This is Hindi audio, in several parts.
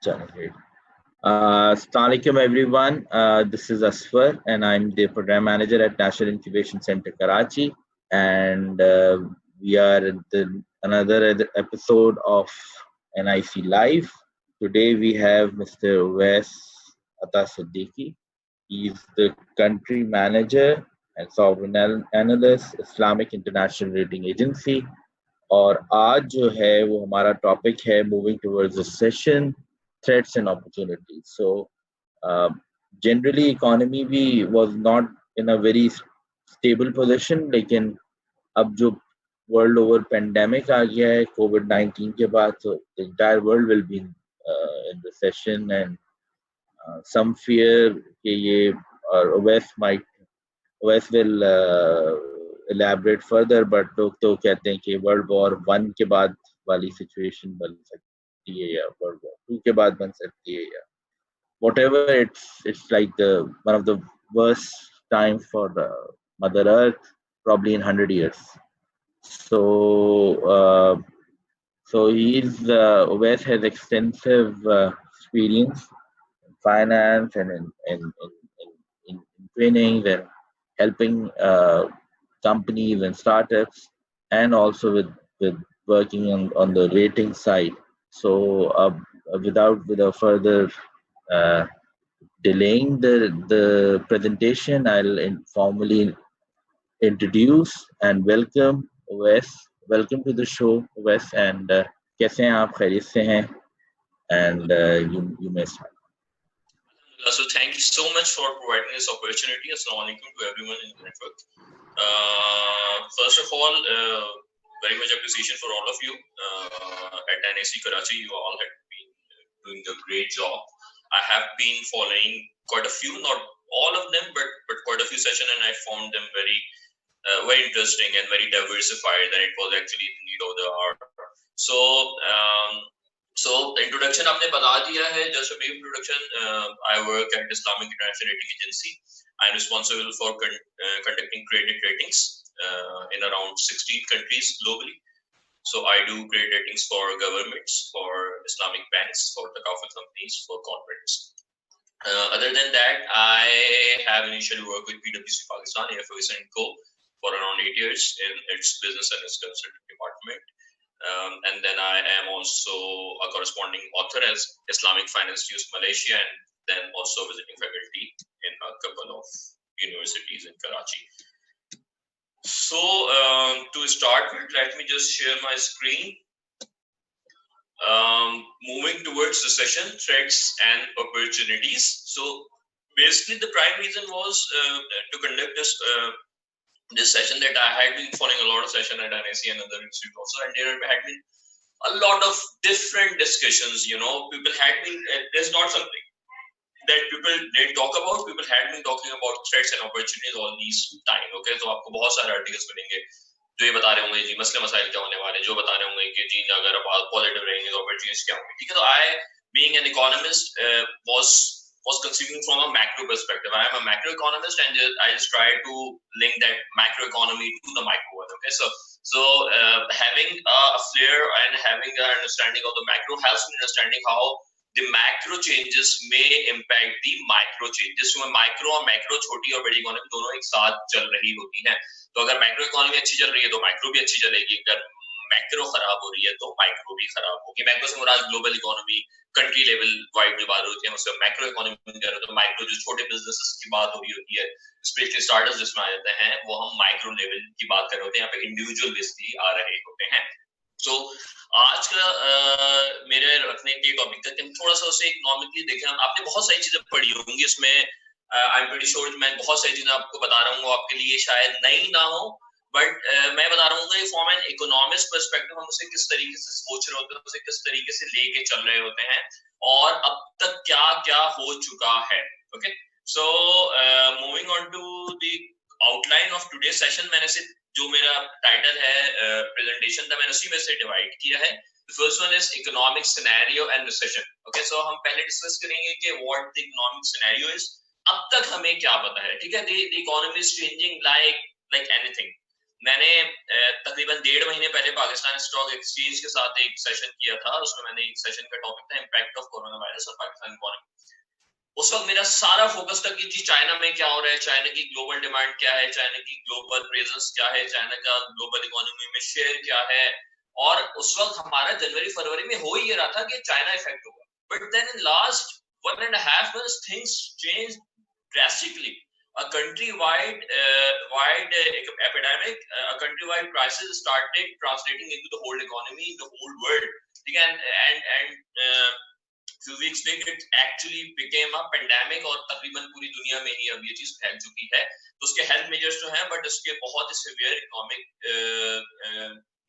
Chalo, great. Assalamu alaikum everyone. This is Asfar and I'm the program manager at National Incubation Center Karachi, and we are at another episode of NIC Live. Today we have Mr. Wes Atta Siddiqui. He's the country manager and sovereign analyst, Islamic International Rating Agency. और आज जो है वो हमारा टॉपिक है moving towards recession, threats and opportunities. So generally economy भी was not in a very stable position, लेकिन अब जो वर्ल्ड ओवर पेंडेमिक आ गया है कोविड-19 के बाद, so the entire world will be in recession and some fear कि ये और Wes will elaborate further, but लोग तो कहते हैं कि वर्ल्ड वॉर 1 के बाद वाली सिचुएशन बन सकती है या वर्ल्ड वॉर 2 के बाद बन सकती है या whatever. It's like one of the worst time for Mother Earth probably in 100 years. So Wes has extensive experience in finance and in trainings and helping companies and startups, and also with working on the rating side. So without further delaying the presentation, I'll formally introduce and welcome Wes. Welcome to the show, Wes. And कैसे हैं आप? खैरियत से हैं? And you may start. So thank you so much for providing this opportunity. Assalamu alaikum to everyone in the network. First of all, very much appreciation for all of you at NIC Karachi. You all have been doing a great job. I have been following quite a few, not all of them, but quite a few sessions, and I found them very interesting and very diversified, and it was actually the need of the hour. So introduction आपने बता दिया है. Just a brief introduction. I work at Islamic International Rating Agency. I'm responsible for conducting credit ratings in around 16 countries globally. So I do credit ratings for governments, for Islamic banks, for Thaqafat companies, for corporates. Other than that, I have initially worked with PwC Pakistan, AFOS & Co. for around 8 years in its business and its consulting department. And then I am also a corresponding author as Islamic Finance News Malaysia, and then also visiting faculty in a couple of universities in Karachi. So to start with, let me just share my screen. Moving towards recession, threats and opportunities. So basically the prime reason was to conduct this session that I had been following a lot of sessions at NIC and other institutes also, and there had been a lot of different discussions. People had been, there's not something that people didn't talk about. People had been talking about threats and opportunities all these time. Okay, so आपको बहुत सारे articles मिलेंगे जो ये बता रहे होंगे जी मसले मसाइल क्या होने वाले, जो बता रहे होंगे कि जी अगर आप पॉजिटिव रहेंगे तो opportunities क्या होंगे. ठीक है, तो I being an economist was considering from a macro perspective. I am a macroeconomist, and I just try to link that macroeconomy to the micro one. Okay, so having a flair and having an understanding of the macro helps me understanding how the macro changes may impact the micro changes. So micro और macro, छोटी और बड़ी इकोनॉमी दोनों एक साथ चल रही होती हैं. तो अगर मैक्रो इकोनॉमी अच्छी चल रही है तो माइक्रो भी अच्छी चलेगी. अगर मैक्रो खराब हो रही है तो माइक्रो भी खराब होगी. मैक्रो से मुराद global economy, country level wide जो बात होती है उससे मैक्रो इकोनॉमी कह रहे हो. तो माइक्रो जो छोटे बिजनेसेस की बात हो रही होती है, स्पेशली स्टार्टअप्स जिसमें आ जाते हैं, वो हम माइक्रो लेवल की बात कर रहे होते हैं. यहाँ पे इंडिविजुअल बेसिकली आ रहे होते हैं. सो आज का मेरे रखने के टॉपिक का हम थोड़ा सा उसे इकोनॉमिकली देखें. आपने बहुत सारी चीजें पढ़ी होंगी इसमें. आई एम प्रीटी श्योर मैं बहुत सारी चीजें आपको बता रहा हूँ, आपके लिए शायद नई ना हो, बट मैं बता रहा हूँ कि फ्रॉम एन इकोनॉमिस्ट पर्सपेक्टिव हम उसे किस तरीके से सोच रहे होते हैं, उसे किस तरीके से लेके चल रहे होते हैं और अब तक क्या क्या हो चुका है. Okay, so moving on to the outline of today session. मैंने से जो मेरा टाइटल है प्रेजेंटेशन था, मैंने उसी में से डिवाइड किया है. First one is economic scenario and recession. Okay, so हम पहले डिस्कस करेंगे कि what the economic scenario is. अब तक हमें क्या पता है. ठीक है, the economy is changing like anything. मैंने तकरीबन 1.5 महीने पहले पाकिस्तान स्टॉक एक्सचेंज के साथ एक सेशन किया था। उसमें मैंने एक सेशन का टॉपिक था इम्पैक्ट ऑफ कोरोना वायरस और पाकिस्तान इकोनॉमी। उस वक्त मेरा सारा फोकस था कि जी चाइना में क्या हो रहा है, चाइना की ग्लोबल डिमांड क्या है, चाइना की ग्लोबल प्रेजेंस क्या है, चाइना का ग्लोबल इकोनॉमी में शेयर क्या है। और उस वक्त हमारा जनवरी फरवरी में हो ही रहा था कि चाइना इफेक्ट होगा। But then in last 1.5 months things changed drastically. A country-wide epidemic, a country-wide crisis started translating into the whole economy, the whole world. And few weeks later it actually became a pandemic और तकरीबन पूरी दुनिया में ही अब ये चीज फैल चुकी है। तो उसके हेल्थ मेजर्स तो हैं, बट उसके बहुत ही सिवियर इकोनॉमिक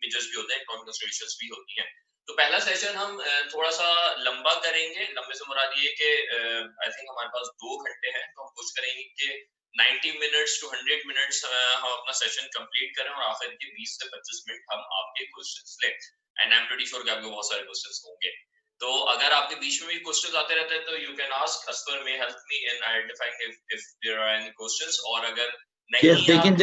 मेजर्स भी होते हैं, इकोनॉमिक कंसिडरेशंस भी होती हैं। तो पहला सेशन हम थोड़ा सा लंबा करेंगे। लंबे से मुराद ये कि आई थिंक हमारे पास 2 घंटे हैं, तो हम कोशिश करेंगे कि 90 minutes to 100 minutes हम अपना सेशन कंप्लीट करें और आखिर के 20 से 25 मिनट हम आपके क्वेश्चंस लें। And I am pretty sure कि आपके बहुत सारे क्वेश्चंस होंगे। तो अगर आपके बीच में भी क्वेश्चंस आते रहते हैं तो you can ask. Oscar may help me in identifying if there are any questions, और अगर नहीं yes, they can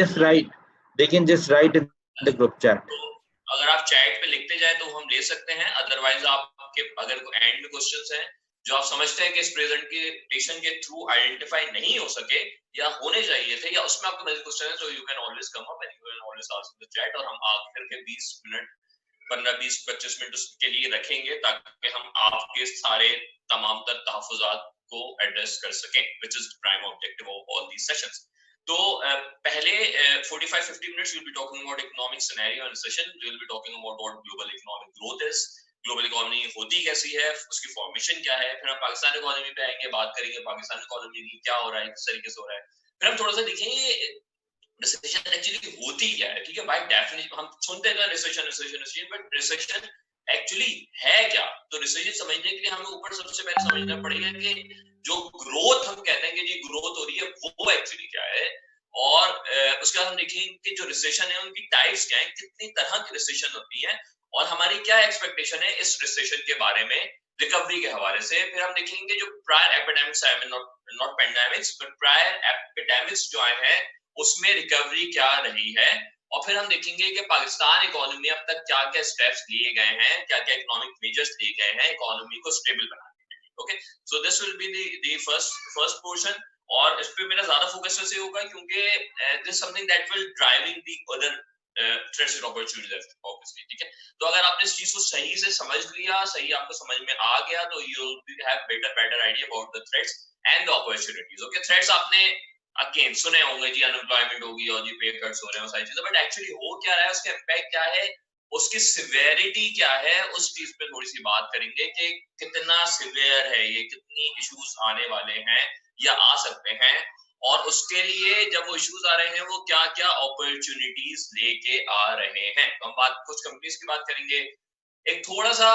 just write in the group chat. तो अगर आप चैट पे लिखते जाए तो हम ले सकते हैं। अदरवाइज आपके अगर एंड में क्वेश्चंस हैं जो आप समझते हैं कि इस प्रेजेंटेशन के थ्रू आइडेंटिफाई नहीं हो सके या होने चाहिए थे, या उसमें आपके मजीद क्वेश्चन है, तो you can always come up and you can always ask in the chat. और हम आखिर के 20 मिनट 15-20-25 मिनट उसके लिए रखेंगे ताकि हम आपके सारे तमाम तर तहफ़्फ़ुज़ात को एड्रेस कर सकें, which is prime objective of all these sessions. तो पहले 45-50 minutes we'll be talking about economic scenario and recession. We'll be talking about what global economic growth is, global economy होती कैसी है, उसकी फॉर्मेशन क्या है। फिर हम पाकिस्तान इकोनॉमी पे आएंगे, बात करेंगे पाकिस्तान इकोनॉमी की क्या हो रहा है, किस तरीके से हो रहा है। फिर हम थोड़ा सा देखेंगे रिसेशन एक्चुअली होती क्या है। ठीक है, बाय डेफिनेशन हम सुनते हैं रिसेशन, बट रिसेशन एक्चुअली है क्या। तो रिसेशन समझने के लिए हमें ऊपर सबसे पहले समझना पड़ेगा कि जो ग्रोथ हम कहते हैं कि जी ग्रोथ हो रही है, वो एक्चुअली क्या है। और उसके बाद हम देखेंगे कि जो रिसेशन है उनकी टाइप्स क्या है, कितनी तरह की रिसेशन होती है, और हमारी क्या एक्सपेक्टेशन है इस रिसेशन के बारे में रिकवरी के हवाले से। फिर हम देखेंगे जो प्रायर एपिडेमिक्स आए, not pandemics but prior epidemics जो आए हैं उसमें रिकवरी क्या रही है। और फिर हम देखेंगे कि पाकिस्तान इकोनॉमी में अब तक क्या क्या स्टेप्स लिए गए हैं, क्या क्या इकोनॉमिक मेजर्स लिए गए हैं इकोनॉमी को स्टेबल बनाने के लिए। Okay, so this will be the first portion. और इस पे मेरा ज्यादा फोकस वैसे होगा क्योंकि this something that will driving the other threats and opportunities obviously. ठीक है, तो अगर आपने इस चीज को सही से समझ लिया, सही आपको समझ में आ गया, तो you will have better idea about the threats and the opportunities. Okay, threats आपने अगेन सुने होंगे जी, अनएम्प्लॉयमेंट होगी और जी पे कट्स हो रहे हैं, सारी चीजें, बट एक्चुअली हो क्या रहा है, उसका इम्पैक्ट क्या है, उसकी सिवियरिटी क्या है, उस चीज पे थोड़ी सी बात करेंगे कि कितना सिवियर है ये, कितनी इश्यूज आने वाले हैं या आ सकते हैं, और उसके लिए जब वो इश्यूज आ रहे हैं वो क्या क्या अपॉर्चुनिटीज लेके आ रहे हैं। तो हम बात कुछ कंपनीज की बात करेंगे। एक थोड़ा सा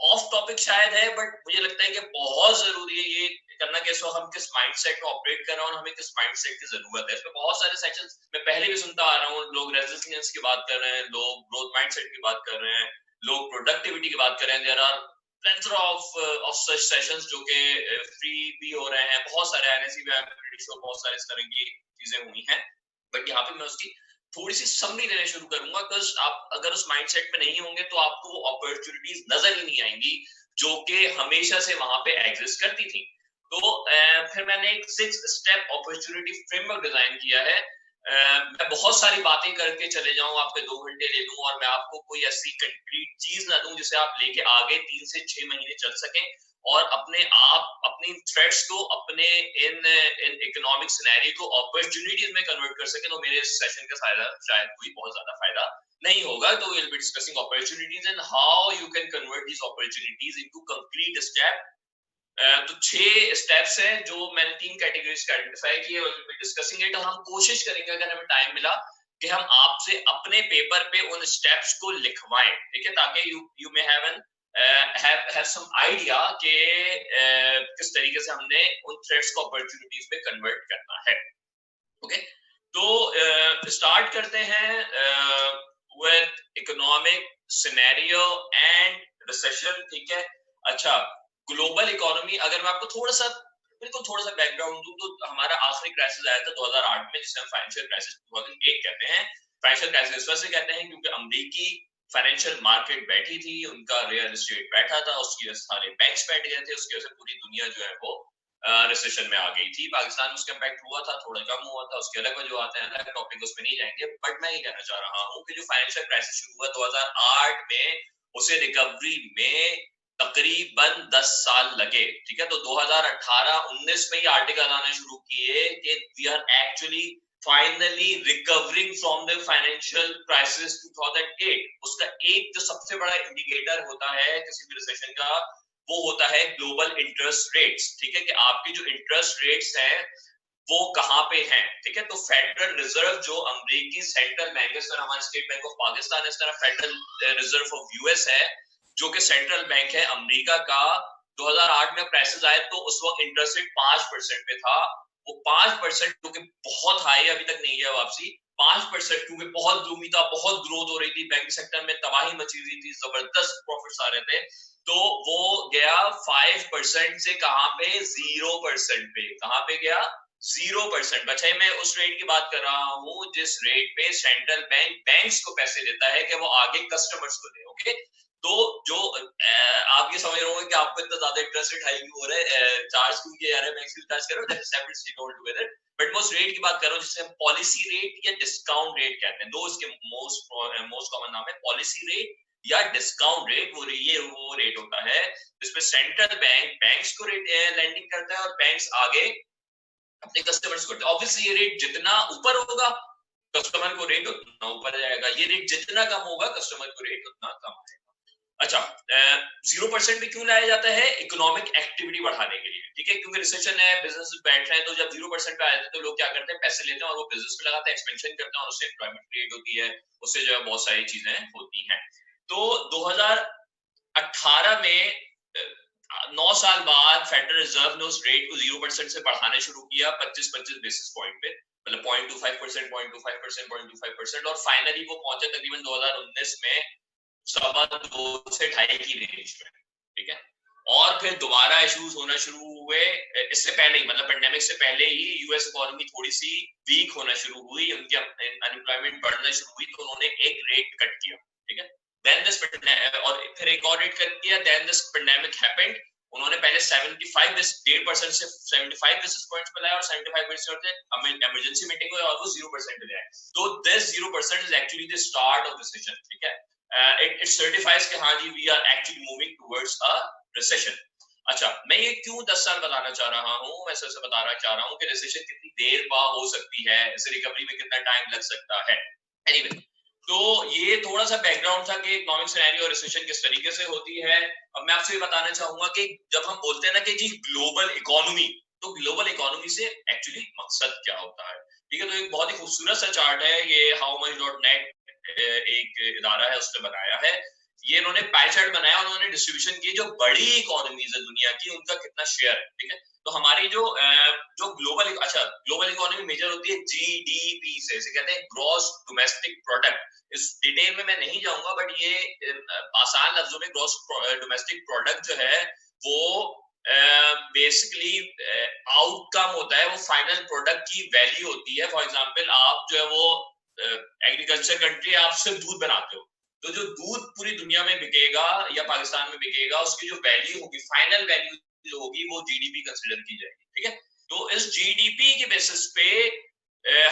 ऑफ टॉपिक शायद है, बट मुझे लगता है कि बहुत जरूरी है ये करना कि इस वक्त हम किस माइंडसेट में ऑपरेट कर रहे हैं और हमें किस माइंडसेट की जरूरत है। इसमें बहुत सारे सेक्शंस मैं पहले भी सुनता आ रहा हूँ, लोग रेजिलियंस की बात कर रहे हैं, लोग ग्रोथ माइंडसेट की बात कर रहे हैं, लोग प्रोडक्टिविटी की बात कर रहे हैं। There are plenty of such sessions जो कि फ्री भी हो रहे हैं, बहुत सारे एनएससी भी बहुत सारे इस तरह की चीजें हुई हैं। बट यहाँ पे मैं उसकी थोड़ी सी समरी देना शुरू करूंगा, बिकॉज आप अगर उस माइंडसेट में नहीं होंगे तो आपको वो अपॉर्चुनिटीज नजर ही नहीं आएंगी जो कि हमेशा से वहां पे एग्जिस्ट करती थी। तो फिर मैंने एक 6 स्टेप अपॉर्चुनिटी फ्रेमवर्क डिजाइन किया है। मैं बहुत सारी बातें करके चले जाऊं, आपके 2 घंटे ले लूं और मैं आपको कोई ऐसी कंक्रीट चीज ना दूं जिसे आप लेके आगे 3 से 6 महीने चल सकें और अपने आप अपनी थ्रेट्स को अपने इन इकोनॉमिक सिनेरियो को अपॉर्चुनिटीज में कन्वर्ट कर सकें। तो मेरे सेशन का फायदा शायद कोई बहुत ज्यादा फायदा नहीं होगा। तो we'll be discussing opportunities and how you can convert these opportunities into concrete step। तो 6 स्टेप्स हैं जो मैंने 3 कैटेगरीज का आइडेंटिफाई किए, we'll be discussing it। और हम कोशिश करेंगे अगर हमें टाइम मिला कि हम आपसे अपने पेपर पे उन स्टेप्स को लिखवाएं, ठीक है, ताकि you may have some idea कि किस तरीके से हमने उन थ्रेट्स को अपॉर्चुनिटीज में कन्वर्ट करना है। ओके, तो स्टार्ट करते हैं with economic scenario and recession। ठीक है, अच्छा, ग्लोबल इकोनॉमी अगर मैं आपको थोड़ा सा बैकग्राउंड दूं तो हमारा आखिरी क्राइसिस आया था 2008 में, जिसे हम फाइनेंशियल क्राइसिस 2008 कहते हैं। फाइनेंशियल क्राइसिस इस वजह से कहते हैं क्योंकि अमेरिकी फाइनेंशियल मार्केट बैठी थी, उनका रियल एस्टेट बैठा था, उसकी वजह से सारे बैंक्स बैठ गए थे, उसकी वजह से पूरी दुनिया जो है वो रिसेशन में आ गई थी। पाकिस्तान में उसका इम्पैक्ट हुआ था, थोड़ा कम हुआ था, उसके अलग वजूहत हैं, अलग टॉपिक उसमें नहीं जाएंगे। बट मैं ये कहना चाह रहा हूँ कि जो फाइनेंशियल क्राइसिस शुरू हुआ 2008 में, उसे रिकवरी में तकरीबन 10 साल लगे, ठीक है। तो 2018-19 में ये आर्टिकल आने शुरू किए कि we are actually finally recovering from the financial crisis 2008। उसका एक जो सबसे बड़ा इंडिकेटर होता है किसी भी रिसेशन का, वो होता है ग्लोबल इंटरेस्ट रेट्स, ठीक है, कि आपकी जो इंटरेस्ट रेट्स हैं वो कहाँ पे हैं, ठीक है। तो फेडरल रिजर्व जो अमेरिकी सेंट्रल बैंक, इस तरह हमारा स्टेट बैंक ऑफ पाकिस्तान, इस तरह फेडरल रिजर्व ऑफ यूएस है जो कि सेंट्रल बैंक है अमेरिका का। 2008 में क्राइसिस आया तो उस वक्त इंटरेस्ट रेट 5% पे था। वो 5% क्योंकि बहुत हाई, अभी तक नहीं गया वापसी। 5% क्योंकि बहुत ग्लूमी था, बहुत ग्रोथ हो रही थी, बैंक सेक्टर में तबाही मची हुई थी, जबरदस्त प्रॉफिट्स आ रहे थे, तो वो गया 5% से कहां पे, 0% पे। कहां पे गया, 0%। बच्चे मैं उस रेट की बात कर रहा हूं जिस रेट पे सेंट्रल बैंक बैंक्स को पैसे देता है कि वो आगे कस्टमर्स को दे, ओके। तो जो आप ये समझ रहे होंगे कि आपको इतना ज्यादा इंटरेस्ट रेट हाई क्यों हो रहा है, चार्ज क्यों किया जा रहा है, बैंक से चार्ज कर रहे हो, that is separate state all together. But मैं उस रेट की बात कर रहा हूं जिसे हम पॉलिसी रेट या डिस्काउंट रेट कहते हैं। दो इसके मोस्ट कॉमन नाम है, पॉलिसी रेट या डिस्काउंट रेट। वो रेट होता है जिसमें सेंट्रल बैंक बैंक्स को रेट लैंडिंग करता है और बैंक्स आगे अपने कस्टमर्स को। ऑब्वियसली ये रेट जितना ऊपर होगा कस्टमर को रेट उतना ऊपर जाएगा, ये रेट जितना कम होगा कस्टमर को रेट उतना कम आएगा। अच्छा, 0% पे क्यों लाया जाता है, इकोनॉमिक एक्टिविटी बढ़ाने के लिए, ठीक है, क्योंकि रिसेशन है, बिजनेस बैठ रहे हैं, तो जब 0% पे आ जाते हैं तो लोग क्या करते हैं, पैसे लेते हैं और वो बिजनेस में लगाते हैं, एक्सपेंशन करते हैं और उससे एम्प्लॉयमेंट क्रिएट होती है, उससे जो है बहुत सारी चीजें होती हैं। तो 2018 में 9 साल बाद फेडरल रिजर्व ने उस रेट को 0% से बढ़ाने शुरू किया 25 बेसिस पॉइंट पे, मतलब 0.25%, 0.25%, 0.25%, और फाइनली वो पहुंचे तकरीबन 2019 में 2.25 से 2.5 की रेंज में, ठीक है। और फिर दोबारा इश्यूज होना शुरू हुए, इससे पहले ही, मतलब पेंडेमिक से पहले ही यूएस इकोनॉमी थोड़ी सी वीक होना शुरू हुई, उनकी अनएम्प्लॉयमेंट बढ़ना शुरू हुई, तो उन्होंने एक रेट कट किया, ठीक है। देन दिस और फिर एक और रेट कट किया, देन दिस पेंडेमिक हैपेंड। उन्होंने पहले 1.5% से 75 बेसिस पॉइंट्स पे लाया और 75 बेसिस पॉइंट्स इमरजेंसी मीटिंग हुई और वो 0% पे गया। तो this 0% is actually the start of recession, ठीक है। it certifies कि हाँ जी we are actually moving towards a recession। अच्छा, मैं ये क्यों 10 साल बताना चाह रहा हूँ, मैं सबसे बताना चाह रहा हूँ कि रिसेशन कितनी देर बाद हो सकती है, इसे रिकवरी में कितना टाइम लग सकता है। एनीवे, तो ये थोड़ा सा बैकग्राउंड था कि इकोनॉमिक सिनेरियो और रिसेशन किस तरीके से होती है। अब मैं आपसे ये बताना चाहूंगा कि जब हम बोलते हैं ना कि जी ग्लोबल इकोनॉमी, तो ग्लोबल इकोनॉमी से एक्चुअली मकसद क्या होता है, ठीक है। तो एक बहुत ही खूबसूरत सा चार्ट है, ये howmuch.net एक इदारा है उसने बनाया है। ये इन्होंने पाई चार्ट बनाया, उन्होंने डिस्ट्रीब्यूशन की जो बड़ी इकोनॉमीज है दुनिया की उनका कितना शेयर है, ठीक है। तो हमारी जो ग्लोबल, अच्छा, ग्लोबल इकोनॉमी मेजर होती है जीडीपी से, इसे कहते हैं ग्रॉस डोमेस्टिक प्रोडक्ट। इस डिटेल में मैं नहीं जाऊंगा, बट ये आसान लफ्जों में ग्रॉस डोमेस्टिक प्रोडक्ट जो है वो बेसिकली आउटकम होता है, वो फाइनल प्रोडक्ट की वैल्यू होती है। फॉर एग्जांपल, आप जो है वो एग्रीकल्चर कंट्री, आप सिर्फ दूध बनाते हो, तो जो दूध पूरी दुनिया में बिकेगा या पाकिस्तान में बिकेगा, उसकी जो वैल्यू होगी, फाइनल वैल्यू जो होगी, वो जीडीपी कंसीडर की जाएगी, ठीक है। तो इस जीडीपी के बेसिस पे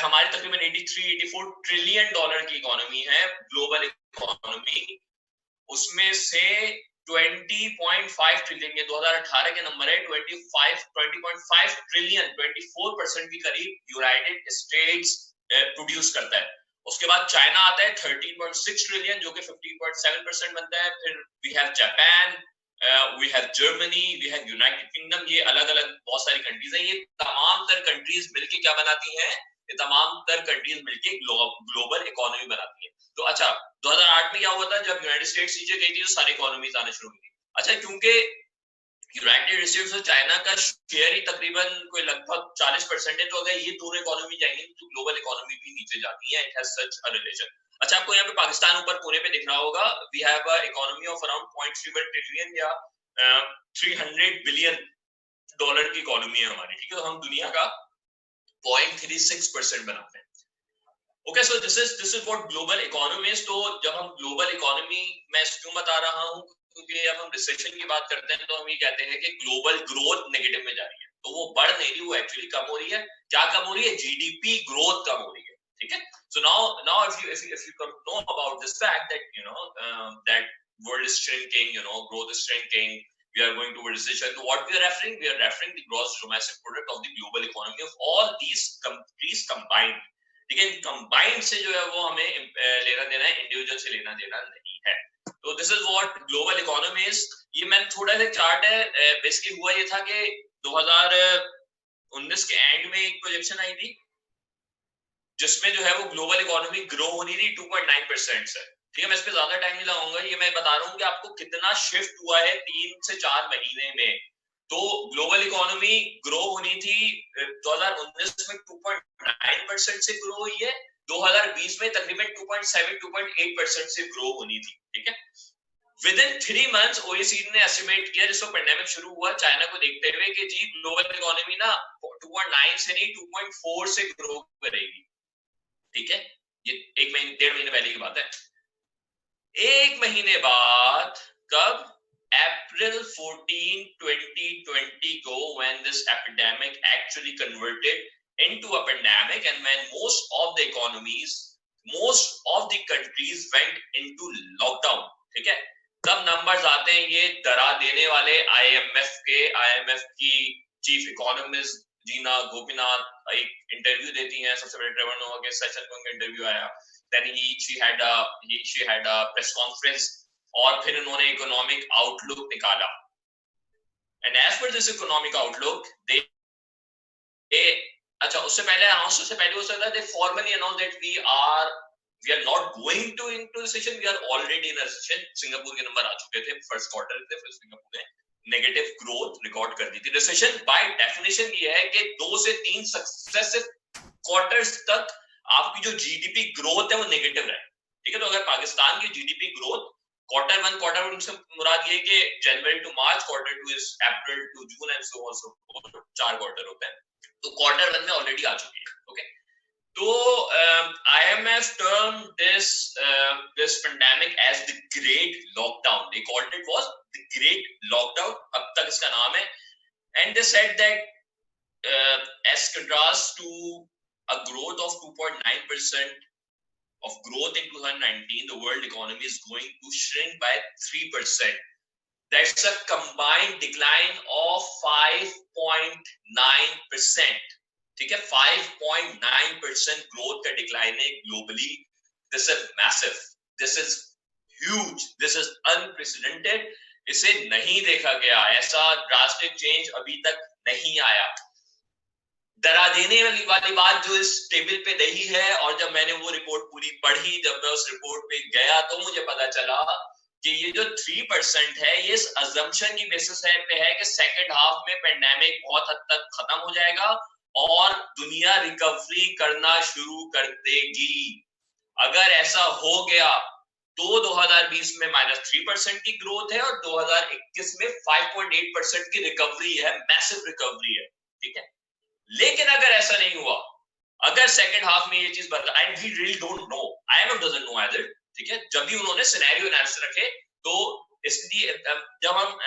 हमारी तकरीबन 83-84 ट्रिलियन डॉलर की इकोनॉमी है ग्लोबल इकोनॉमी। उसमें से 20.5 ट्रिलियन, ये 2018 के नंबर है, 20.5 ट्रिलियन, 24% के करीब यूनाइटेड स्टेट्स प्रोड्यूस करता है। उसके बाद चाइना आता है 13.6 ट्रिलियन, जो कि 15.7% बनता है। फिर we have Japan, we have Germany, we have United Kingdom. ये अलग अलग बहुत सारी कंट्रीज हैं। ये तमाम तर कंट्रीज मिलके क्या बनाती हैं, ये तमाम तर कंट्रीज मिलके ग्लोबल इकोनॉमी बनाती है। तो अच्छा, 2008 में क्या हुआ था, जब यूनाइटेड स्टेट्स नीचे गई थी तो सारी इकोनॉमीज आना शुरू हुई। अच्छा, क्योंकि यूनाइटेड स्टेट्स और चाइना का शेयर ही तकरीबन कोई लगभग 40% है, तो अगर ये दोनों इकोनॉमी जाएंगी तो ग्लोबल इकोनॉमी भी नीचे जाती है। It has such a relation. अच्छा, आपको यहाँ पे पाकिस्तान ऊपर कोने पे दिख रहा होगा, we have a economy of around 0.31 trillion या 300 बिलियन डॉलर की इकोनॉमी है हमारी, ठीक है। तो हम दुनिया का 0.36% बनाते हैं। Okay, so this is what global economy is. तो जब हम global economy मैं क्यों बता रहा हूँ, क्योंकि जब हम रिसेशन की बात करते हैं तो हम ये कहते हैं कि ग्लोबल ग्रोथ नेगेटिव में जा रही है, तो वो बढ़ नहीं रही, वो एक्चुअली कम हो रही है. क्या कम हो रही है? जीडीपी ग्रोथ कम हो रही है. ठीक है. So now if you come know about this fact that that world is shrinking, growth is shrinking, we are going towards recession. So what we are referring? We are referring the gross domestic product of the global economy of all these countries combined. लेकिन कंबाइंड से जो है वो हमें लेना देना है, इंडिविजुअल से लेना देना नहीं है. तो this is what global economy is. ये मैंने थोड़ा सा चार्ट है, बेसिकली हुआ ये था कि 2019 के एंड में एक प्रोजेक्शन आई थी जिसमें जो है वो ग्लोबल इकोनॉमी ग्रो होनी थी 2.9% से. ठीक है, मैं इस पे ज्यादा टाइम नहीं लगाऊंगा, ये मैं बता रहा हूँ कि आपको कितना शिफ्ट हुआ है 3 से 4 महीने में. तो ग्लोबल इकोनॉमी ग्रो होनी थी 2019 में 2.9% से ग्रो हुई है, 2020 में तकरीबन 2.7-2.8% से ग्रो होनी थी. ठीक है. विद इन 3 मंथ्स OECD ने एस्टिमेट किया जिसको पेंडेमिक शुरू हुआ चाइना को देखते हुए कि जी ग्लोबल इकोनॉमी ना 2.9 से नहीं 2.4 से ग्रो करेगी. ठीक है, ये 1 महीने 1.5 महीने पहले की बात है. 1 महीने बाद कब? April 14, 2020 को when this epidemic actually converted into a pandemic and when most of the economies, most of the countries went into lockdown. ठीक है, तब नंबर्स आते हैं ये डरा देने वाले IMF की चीफ इकोनॉमिस्ट जीना गोपीनाथ एक इंटरव्यू देती हैं. सबसे पहले ट्रेवर नोवा के सेशन में इंटरव्यू आया, then she had a press conference और फिर उन्होंने इकोनॉमिक आउटलुक निकाला. And as per this economic outlook they अच्छा उससे पहले अनाउंस से पहले हो सकता है they formally announce that we are not going to into recession, we are already in recession. Singapore के नंबर आ चुके थे फर्स्ट क्वार्टर के, फिर सिंगापुर ने नेगेटिव ग्रोथ रिकॉर्ड कर दी थी. रिसेशन बाय डेफिनेशन ये है कि 2 से 3 सक्सेसिव क्वार्टर्स तक आपकी जो जीडीपी ग्रोथ है वो नेगेटिव रहे. ठीक है, तो अगर पाकिस्तान की जीडीपी ग्रोथ क्वार्टर 1 से मुराद ये कि January to March, quarter 2 is April to June and so on so fourth, 4 quarter होते हैं, तो क्वार्टर 1 में ऑलरेडी आ चुकी है. ओके, तो IMF termed this pandemic as the great lockdown. They called it was the great lockdown. अब तक इसका नाम है. And they said that as contrast to a growth of 2.9% of growth in 2019, the world economy is going to shrink by 3%. That's a combined decline of 5.9%. ठीक है, 5.9% growth का decline है globally. This is massive. This is huge. This is unprecedented. इसे नहीं देखा गया, ऐसा drastic change अभी तक नहीं आया. डरा देने वाली बात जो इस टेबल पे नहीं है, और जब मैंने वो रिपोर्ट पूरी पढ़ी, जब मैं उस रिपोर्ट पे गया तो मुझे पता चला कि ये जो 3% है ये इस अजम्पशन की बेसिस पे है कि सेकंड हाफ में पेंडेमिक बहुत हद तक खत्म हो जाएगा और दुनिया रिकवरी करना शुरू कर देगी. अगर ऐसा हो गया तो 2020 में -3% की ग्रोथ है और 2021 में 5.8% की रिकवरी है, मैसिव रिकवरी है. ठीक है, लेकिन अगर ऐसा नहीं हुआ, अगर सेकंड हाफ में ये चीज बदला, and we really don't know, IMF doesn't know as it. ठीक है, जब भी उन्होंने सिनेरियो एनालिसिस रखे तो इसलिए जब हम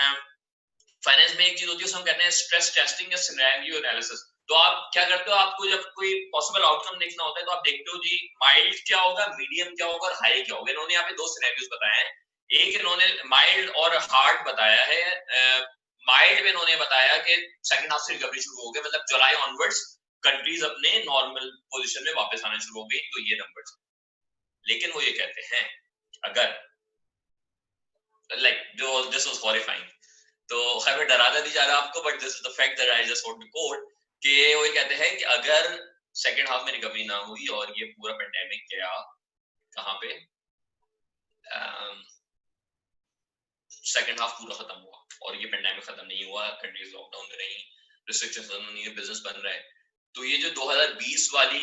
फाइनेंस में एक चीज होती है उसको हम कहते हैं स्ट्रेस टेस्टिंग या सिनेरियो एनालिसिस. तो आप क्या करते हो, आपको जब कोई पॉसिबल आउटकम देखना होता है तो आप देखते हो जी माइल्ड क्या होगा, मीडियम क्या होगा और हाई क्या होगा. इन्होंने यहाँ पे 2 सिनेरियोस बताए हैं. एक इन्होंने माइल्ड और हार्ड बताया है. माइल्ड में इन्होंने बताया कि सेकंड हाफ से रिकवरी शुरू हो गई, मतलब जुलाई ऑनवर्ड्स कंट्रीज अपने नॉर्मल पोजीशन में वापस आना शुरू हो गई. तो ये नंबर्स, लेकिन वो ये कहते हैं अगर लाइक जो दिस वाज हॉरिफाइंग, तो मैं डराना नहीं जा रहा आपको, but this is the fact that I just want to quote कि वो ये कहते हैं कि अगर सेकंड हाफ में रिकवरी ना हुई और ये पूरा पेंडेमिक गया कहां पे, सेकंड हाफ पूरा खत्म हुआ और ये पेंडेमिक खत्म नहीं हुआ, कंट्रीज लॉकडाउन में रही, रिस्ट्रिक्शंस खत्म नहीं है, बिजनेस बन रहा है, तो ये जो 2020 वाली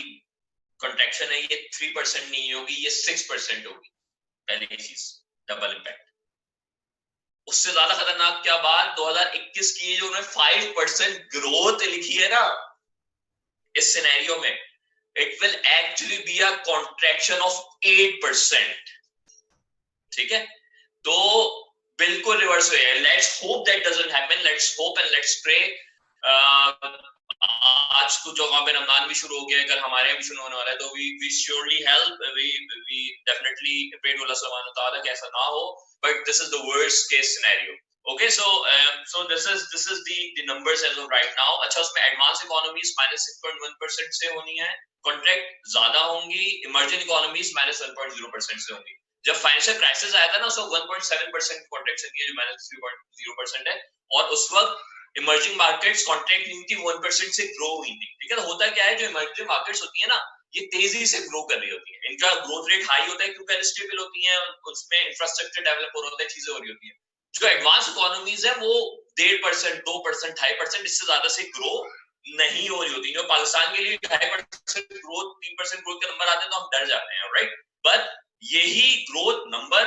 कॉन्ट्रैक्शन है ये 3% नहीं होगी, ये 6% होगी. पहली चीज डबल इंपैक्ट. उससे ज्यादा खतरनाक क्या बात, 2021 की जो उन्होंने 5% ग्रोथ लिखी है ना इस सिनेरियो में, it will actually be a contraction of 8%. ठीक है, तो बिल्कुल रिवर्स हुए. Let's hope that doesn't happen, let's hope and let's pray. आज कुछ जगहों पे रमजान भी शुरू हो गया है, कल हमारे यहाँ भी शुरू होने वाला है, तो we surely help, we definitely pray to Allah सुब्हानहू व तआला कि ऐसा ना हो, but this is the worst case scenario. Okay, so this is the numbers as of right now. अच्छा, उसमें एडवांस इकोनॉमीज -6.1% से होनी है, कॉन्ट्रैक्ट ज्यादा होंगी, इमर्जिंग इकोनॉमीज -1.0% से होंगी. जब फाइनेंशियल क्राइसिस आया था ना, उसमें 1.7% कॉन्ट्रैक्शन की, जो -3.0% है, और उस वक्त इमर्जिंग मार्केट्स कॉन्ट्रैक्ट नहीं थी, 1% से ग्रो हुई थी. ठीक है, तो होता क्या है, जो इमर्जिंग मार्केट्स होती है ना, ये तेजी से ग्रो कर रही होती है, इनका ग्रोथ रेट हाई होता है क्योंकि अनस्टेबल होती है, उसमें इंफ्रास्ट्रक्चर डेवलप हो रहा होता है, चीजें हो रही होती है. जो एडवांस इकोनॉमीज है वो 1.5%, 2%, 2.5%, इससे ज्यादा से ग्रो नहीं हो रही होती. जो पाकिस्तान के लिए 2.5% ग्रोथ, 3% ग्रोथ के नंबर आते हैं तो हम डर जाते हैं, राइट. बट यही ग्रोथ नंबर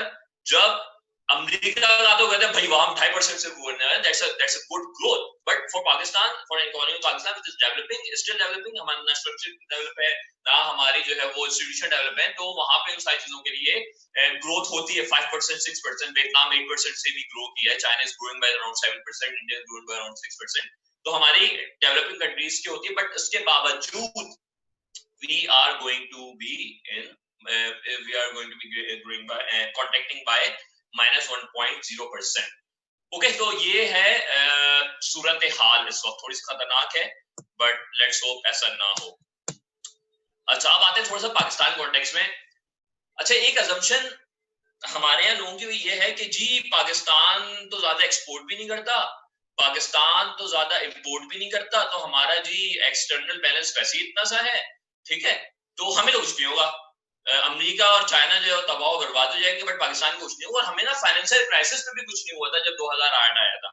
जब अमेरिका का तो कहते हैं भाई वहां 2.5% से ग्रो करने वाला है, that's a good growth. But for Pakistan, for economy Pakistan which is developing, still developing, हमारा ना स्ट्रक्चर डेवलप है ना हमारी जो है वो इंस्टीट्यूशन डेवलप है, तो वहां पे उन सारी चीजों के लिए ग्रोथ होती है 5%, 6%. वियतनाम 8% से भी ग्रो किया है, China is growing by around 7%, India is growing by around 6%. तो हमारी डेवलपिंग कंट्रीज की होती है, बट उसके बावजूद we are going to be growing by contracting by -1.0%. Okay, तो ये है सूरत हाल इस वक्त. थोड़ी सी खतरनाक है, बट लेट्स होप ऐसा ना हो. अच्छा, अब आते हैं थोड़ा सा पाकिस्तान कॉन्टेक्स्ट में. अच्छा, एक अजम्पशन हमारे यहाँ लोगों की ये है कि जी पाकिस्तान तो ज्यादा एक्सपोर्ट भी नहीं करता, पाकिस्तान तो ज्यादा इंपोर्ट भी नहीं करता, तो हमारा जी एक्सटर्नल बैलेंस वैसे ही इतना सा है, ठीक है, तो हमें तो कुछ नहीं होगा. अमेरिका और चाइना जो है तबाह बर्बाद हो जाएंगे, बट पाकिस्तान को कुछ नहीं होगा. और हमें ना फाइनेंशियल क्राइसिस में भी कुछ नहीं हुआ था जब 2008 आया था.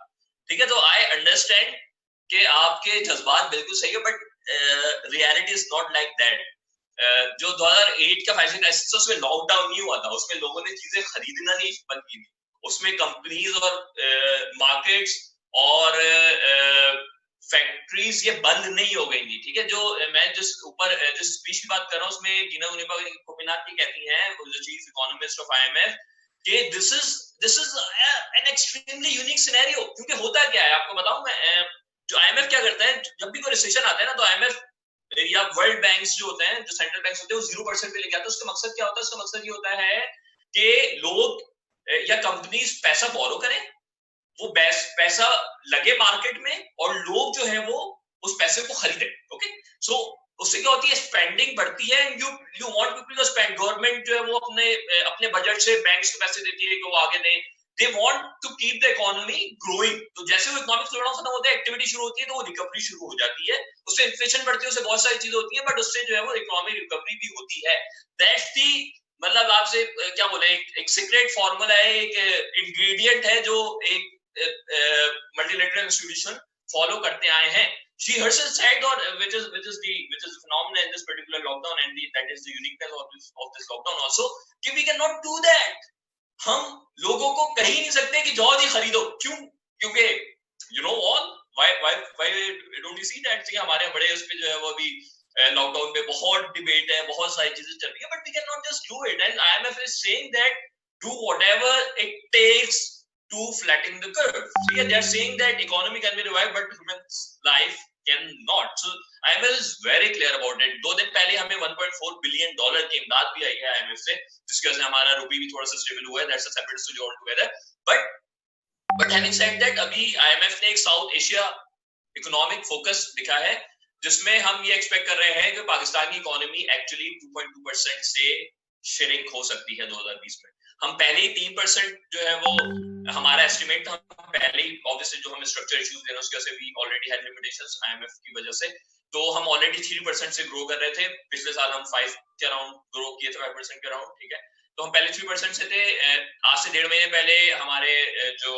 ठीक है, तो आई अंडरस्टैंड कि आपके जज्बात बिल्कुल सही है, but reality is not like that. जो 2008 का फाइनेंशियल क्राइसिस था, उसमें लॉकडाउन नहीं हुआ था, उसमें लोगों ने चीजें खरीदना नहीं बंद की थी, उसमें कंपनीज और मार्केट्स और फैक्ट्रीज ये बंद नहीं हो गई थी. ठीक है, जो मैं जिस स्पीच की बात कर रहा हूँ उसमें गीना मुनीबा की कहती हैं, जो चीफ इकोनॉमिस्ट ऑफ IMF, कि this is an extremely unique scenario. क्योंकि होता क्या है आपको बताऊं मैं, जो IMF क्या करता है, जब भी कोई रिसेशन आता है ना, तो IMF या वर्ल्ड बैंक्स जो होते हैं, जो सेंट्रल बैंक्स होते हैं, वो 0% पे लेके आते हैं. उसका मकसद क्या होता है? उसका मकसद ये होता है कि लोग या कंपनीज पैसा बोरो करें, वो पैसा लगे मार्केट में, और लोग जो है वो उस पैसे को खरीदे. ओके, सो उससे क्या होती है, स्पेंडिंग बढ़ती है, you want people to spend. Government जो है वो अपने बजट से बैंक्स को पैसे देती है कि वो आगे दें. They want to keep the economy growing. तो जैसे वो इकोनॉमिक स्लोडाउन खत्म होता है, एक्टिविटी शुरू होती है, तो वो रिकवरी शुरू हो जाती है. उससे इन्फ्लेशन बढ़ती है, उससे बहुत सारी चीजें होती है, बट उससे जो है वो इकोनॉमिक रिकवरी भी होती है. दैट्स दी, मतलब आपसे क्या बोले, एक सीक्रेट फॉर्मूला है, एक इंग्रेडिएंट है जो एक multilateral institution follow करते आए हैं. She herself said, or which is the phenomenon in this particular lockdown, and that is the uniqueness of this lockdown also, कि we cannot do that. हम लोगों को कह ही नहीं सकते कि जाओ जी खरीदो. क्यों? क्योंकि you know all why don't you see that? कि हमारे बड़े उस पे जो है वो अभी लॉकडाउन पे बहुत डिबेट है, बहुत सारी चीजें चल रही है, but we cannot just do it. And IMF is saying that do whatever it takes to flatten the curve. So yeah, they are saying that economy can be revived, but human's life cannot. So IMF is very clear about it. 2 दिन पहले हमें $1.4 billion की इमदाद भी आई है IMF से, जिसकी वजह से हमारा रुपी भी थोड़ा सा स्टेबल हुआ है. That's a separate story altogether. But having said that, अभी IMF ने एक साउथ एशिया इकोनॉमिक फोकस दिखा है, जिसमें हम ये एक्सपेक्ट कर रहे हैं कि पाकिस्तान की इकोनॉमी एक्चुअली 2.2% से श्रिंक हो सकती है 2020 में. हम पहले ही 3% जो है वो हमारा एस्टिमेट था. पहले ही ऑब्वियसली जो हम स्ट्रक्चर इश्यूज देना उसके वजह से भी ऑलरेडी हैड लिमिटेशंस IMF की वजह से, तो हम ऑलरेडी 3% से ग्रो कर रहे थे. पिछले साल हम 5 के अराउंड ग्रो किए थे, 5% के अराउंड. ठीक है, तो हम पहले 3% से थे. आज से 1.5 महीने पहले हमारे जो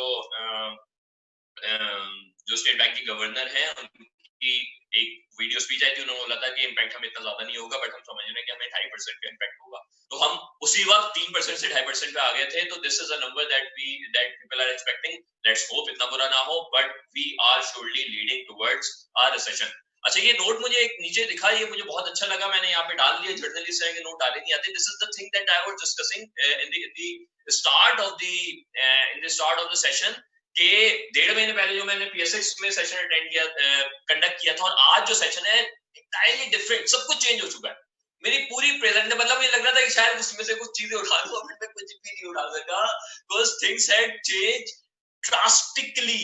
स्टेट बैंक की गवर्नर है, उनकी एक वीडियो स्पीच आई थी. उन्होंने बोला था कि इम्पैक्ट हमें इतना ज्यादा नहीं होगा, बट हम समझ रहे हैं कि हमें 2.5% का इम्पैक्ट होगा. तो हम उसी वक्त 3% से 2.5% पे आ गए थे. तो this is a number that people are expecting. Let's hope इतना बुरा ना हो, but we are surely leading towards a recession. अच्छा, ये नोट मुझे एक नीचे दिखा, ये मुझे बहुत अच्छा लगा, मैंने यहाँ पे डाल दिया। जर्नलिस्ट है कि नोट डाले नहीं आते। This is the thing that I was discussing in the start of the session के 1.5 महीने पहले जो मैंने PSX में सेशन अटेंड किया, कंडक्ट किया था, और आज जो सेशन है entirely डिफरेंट, सब कुछ चेंज हो चुका है। मेरी पूरी प्रेजेंट, मतलब मुझे लग रहा था कि शायद उसमें से कुछ चीजें उठा लूं, बट मैं कुछ भी नहीं उठा सका, because things had change drastically,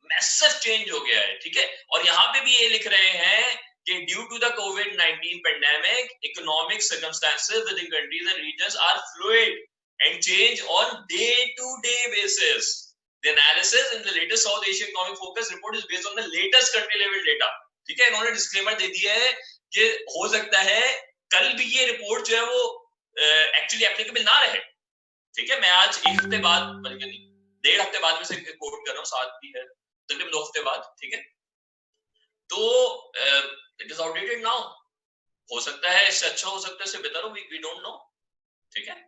massive change हो गया है, ठीक है। और यहाँ पे भी ये लिख रहे हैं कि due to the COVID-19 pandemic, economic circumstances within countries and regions are fluid and change on day-to-day basis. The analysis in the latest South Asia Economic Focus report is based on the latest country level data. ठीक है, इन्होंने डिस्क्लेमर दे दिया है कि हो सकता है कल भी ये रिपोर्ट जो है वो एक्चुअली एप्लीकेबल ना रहे, ठीक है। मैं आज 1 हफ्ते बाद, बल्कि नहीं 1.5 हफ्ते बाद में से कोट कर रहा हूँ, 7 भी है, तकरीबन 2 हफ्ते बाद, ठीक है। तो इट इज आउटडेटेड नाउ। हो सकता है इससे अच्छा, हो सकता है इससे बेहतर हो, वी डोंट नो, ठीक है।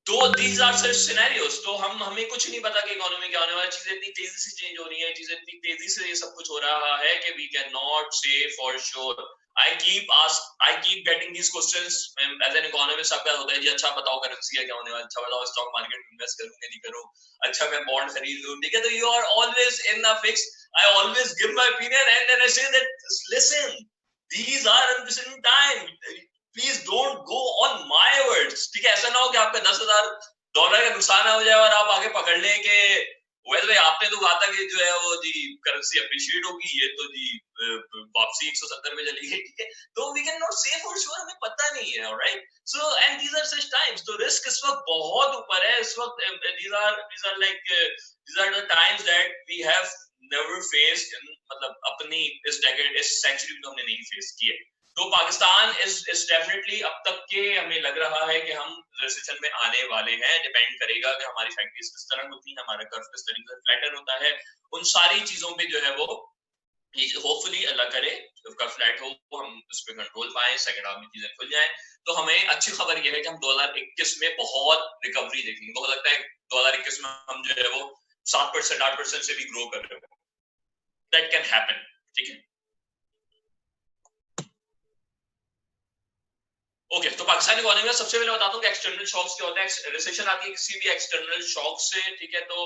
तो these are such scenarios। तो हमें कुछ नहीं पता कि इकोनॉमी क्या होने वाला है। चीजें इतनी तेजी से चेंज हो रही है, चीजें इतनी तेजी से ये सब कुछ हो रहा है कि we cannot say for sure। I keep getting these questions as an economist। आपका होता है जी, अच्छा बताओ करेंसी क्या होने वाला, अच्छा बताओ स्टॉक मार्केट में इन्वेस्ट करूं कि नहीं करूं, अच्छा मैं बॉन्ड खरीद लूं, ठीक है। तो you are always in a fix। I always give my opinion and then I say that listen, these are unprecedented time, please don't go on my words, ठीक है। ऐसा ना हो कि आपका $10,000 का नुकसान हो जाए और आप आगे पकड़ लें कि वेल भाई आपने तो कहा था कि जो है वो जी करेंसी अप्रिशिएट होगी, ये तो जी वापसी 170 में चली गई, ठीक है। तो we can not say for sure, हमें पता नहीं है, alright. So and these are such times. तो रिस्क इस वक्त बहुत ऊपर है, इस वक्त these are the times that we have never faced in, मतलब अपनी इस डेकेड, इस सेंचुरी में हमने नहीं फेस किए। तो पाकिस्तान इज डेफिनेटली अब तक के हमें लग रहा है कि हम रिसेशन में आने वाले हैं। डिपेंड करेगा कि हमारी फैक्ट्रीज किस तरह होती है, हमारा कर्व किस तरीके से फ्लैटन होता है, उन सारी चीजों पे जो है वो होपफुली अल्लाह करे कर्व फ्लैट हो, हम उस पर कंट्रोल पाए, सेकंड हाफ में चीजें खुल जाएं। तो हमें अच्छी खबर यह है कि हम 2021 में बहुत रिकवरी देखेंगे। हो सकता है 2021 में हम जो है वो 7% 8% से भी ग्रो कर रहे हो, दैट कैन हैपन, ठीक है। ओके, तो पाकिस्तानी इकोनॉमी में सबसे पहले बताता हूँ कि एक्सटर्नल शॉक्स क्या होते हैं। रिसेशन आती है किसी भी एक्सटर्नल शॉक से, ठीक है। तो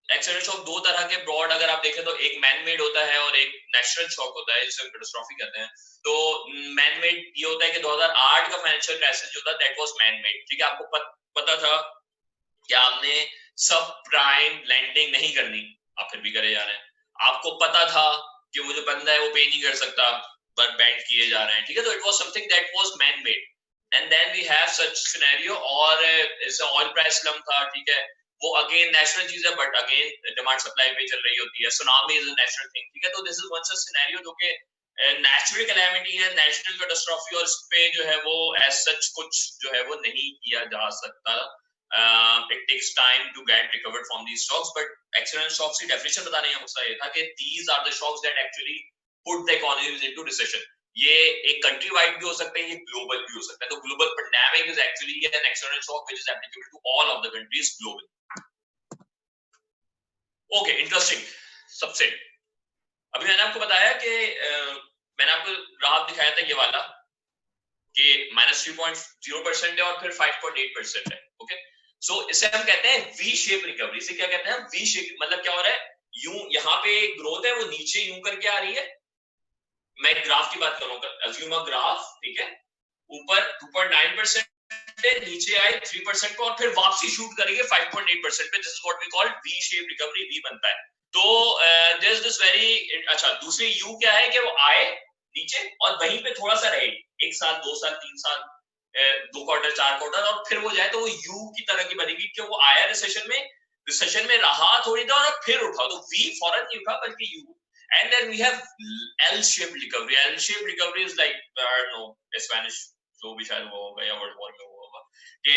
एक्सटर्नल शॉक दो तरह के ब्रॉड अगर आप देखें तो एक मैन मेड होता है और एक नेचुरल शॉक होता है, जिसे कैटास्ट्रॉफी कहते हैं। तो मैन मेड ये होता है कि 2008 का फाइनेंशियल क्राइसिस जो था दैट वाज मैन मेड, ठीक है। आपको पता था कि आपने सब प्राइम लैंडिंग नहीं करनी, आप फिर भी करे जा रहे हैं। आपको पता था कि वो जो बंदा है वो पे नहीं कर सकता, पर बैंड किए जा रहे हैं, ठीक है। तो it was something that was man made, and then we have such scenario. और जैसे ऑयल प्राइस स्लम था, ठीक है, वो अगेन नेचुरल चीज है, बट अगेन डिमांड सप्लाई पे चल रही होती है। Tsunami is a natural thing, ठीक है। तो this is one such scenario जो कि नेचुरल कैलामिटी है, नेचुरल कैटास्ट्रॉफी, और इस पे जो है वो एज सच कुछ जो है वो नहीं किया जा सकता। It takes time to get recovered from these shocks, but external shocks की definition बताने का मकसद ये था कि these are the shocks that actually put the economies into recession। ये एक कंट्री वाइड भी हो सकते हैं, ये ग्लोबल भी हो सकता है। तो global pandemic is actually an external shock which is applicable to all of the countries global. Okay, interesting. सबसे अभी मैंने आपको बताया कि मैंने आपको ग्राफ दिखाया था ये वाला कि -3.0% है और फिर 5.8% है, ओके। सो इसे हम कहते हैं वी शेप रिकवरी। इसे क्या कहते हैं? वी शेप मतलब क्या हो रहा है, यूं यहाँ पे ग्रोथ है वो नीचे यूं करके आ रही है। मैं ग्राफ की बात करूंगा, अज्यूम अ ग्राफ, ठीक है। ऊपर 2.9% है, नीचे आए 3% पे और फिर वापसी शूट करेंगे 5.8% पे। This is what we call V shape recovery, V बनता है। तो देयर इज दिस वेरी अच्छा। दूसरी यू क्या है कि वो आए नीचे और वहीं पे थोड़ा सा रहे, 1 साल 2 साल 3 साल 2 क्वार्टर 4 क्वार्टर, और फिर वो जाए तो वो यू की तरह की बनेगी कि वो आया रिसेशन में रहा थोड़ी देर और फिर उठा। तो वी फौरन नहीं उठा बल्कि you. And then we have L-shaped recovery. L-shaped recovery is like, I don't know, Spanish जो भी शायद वो होगा या वर्ल्ड वॉर में वो होगा कि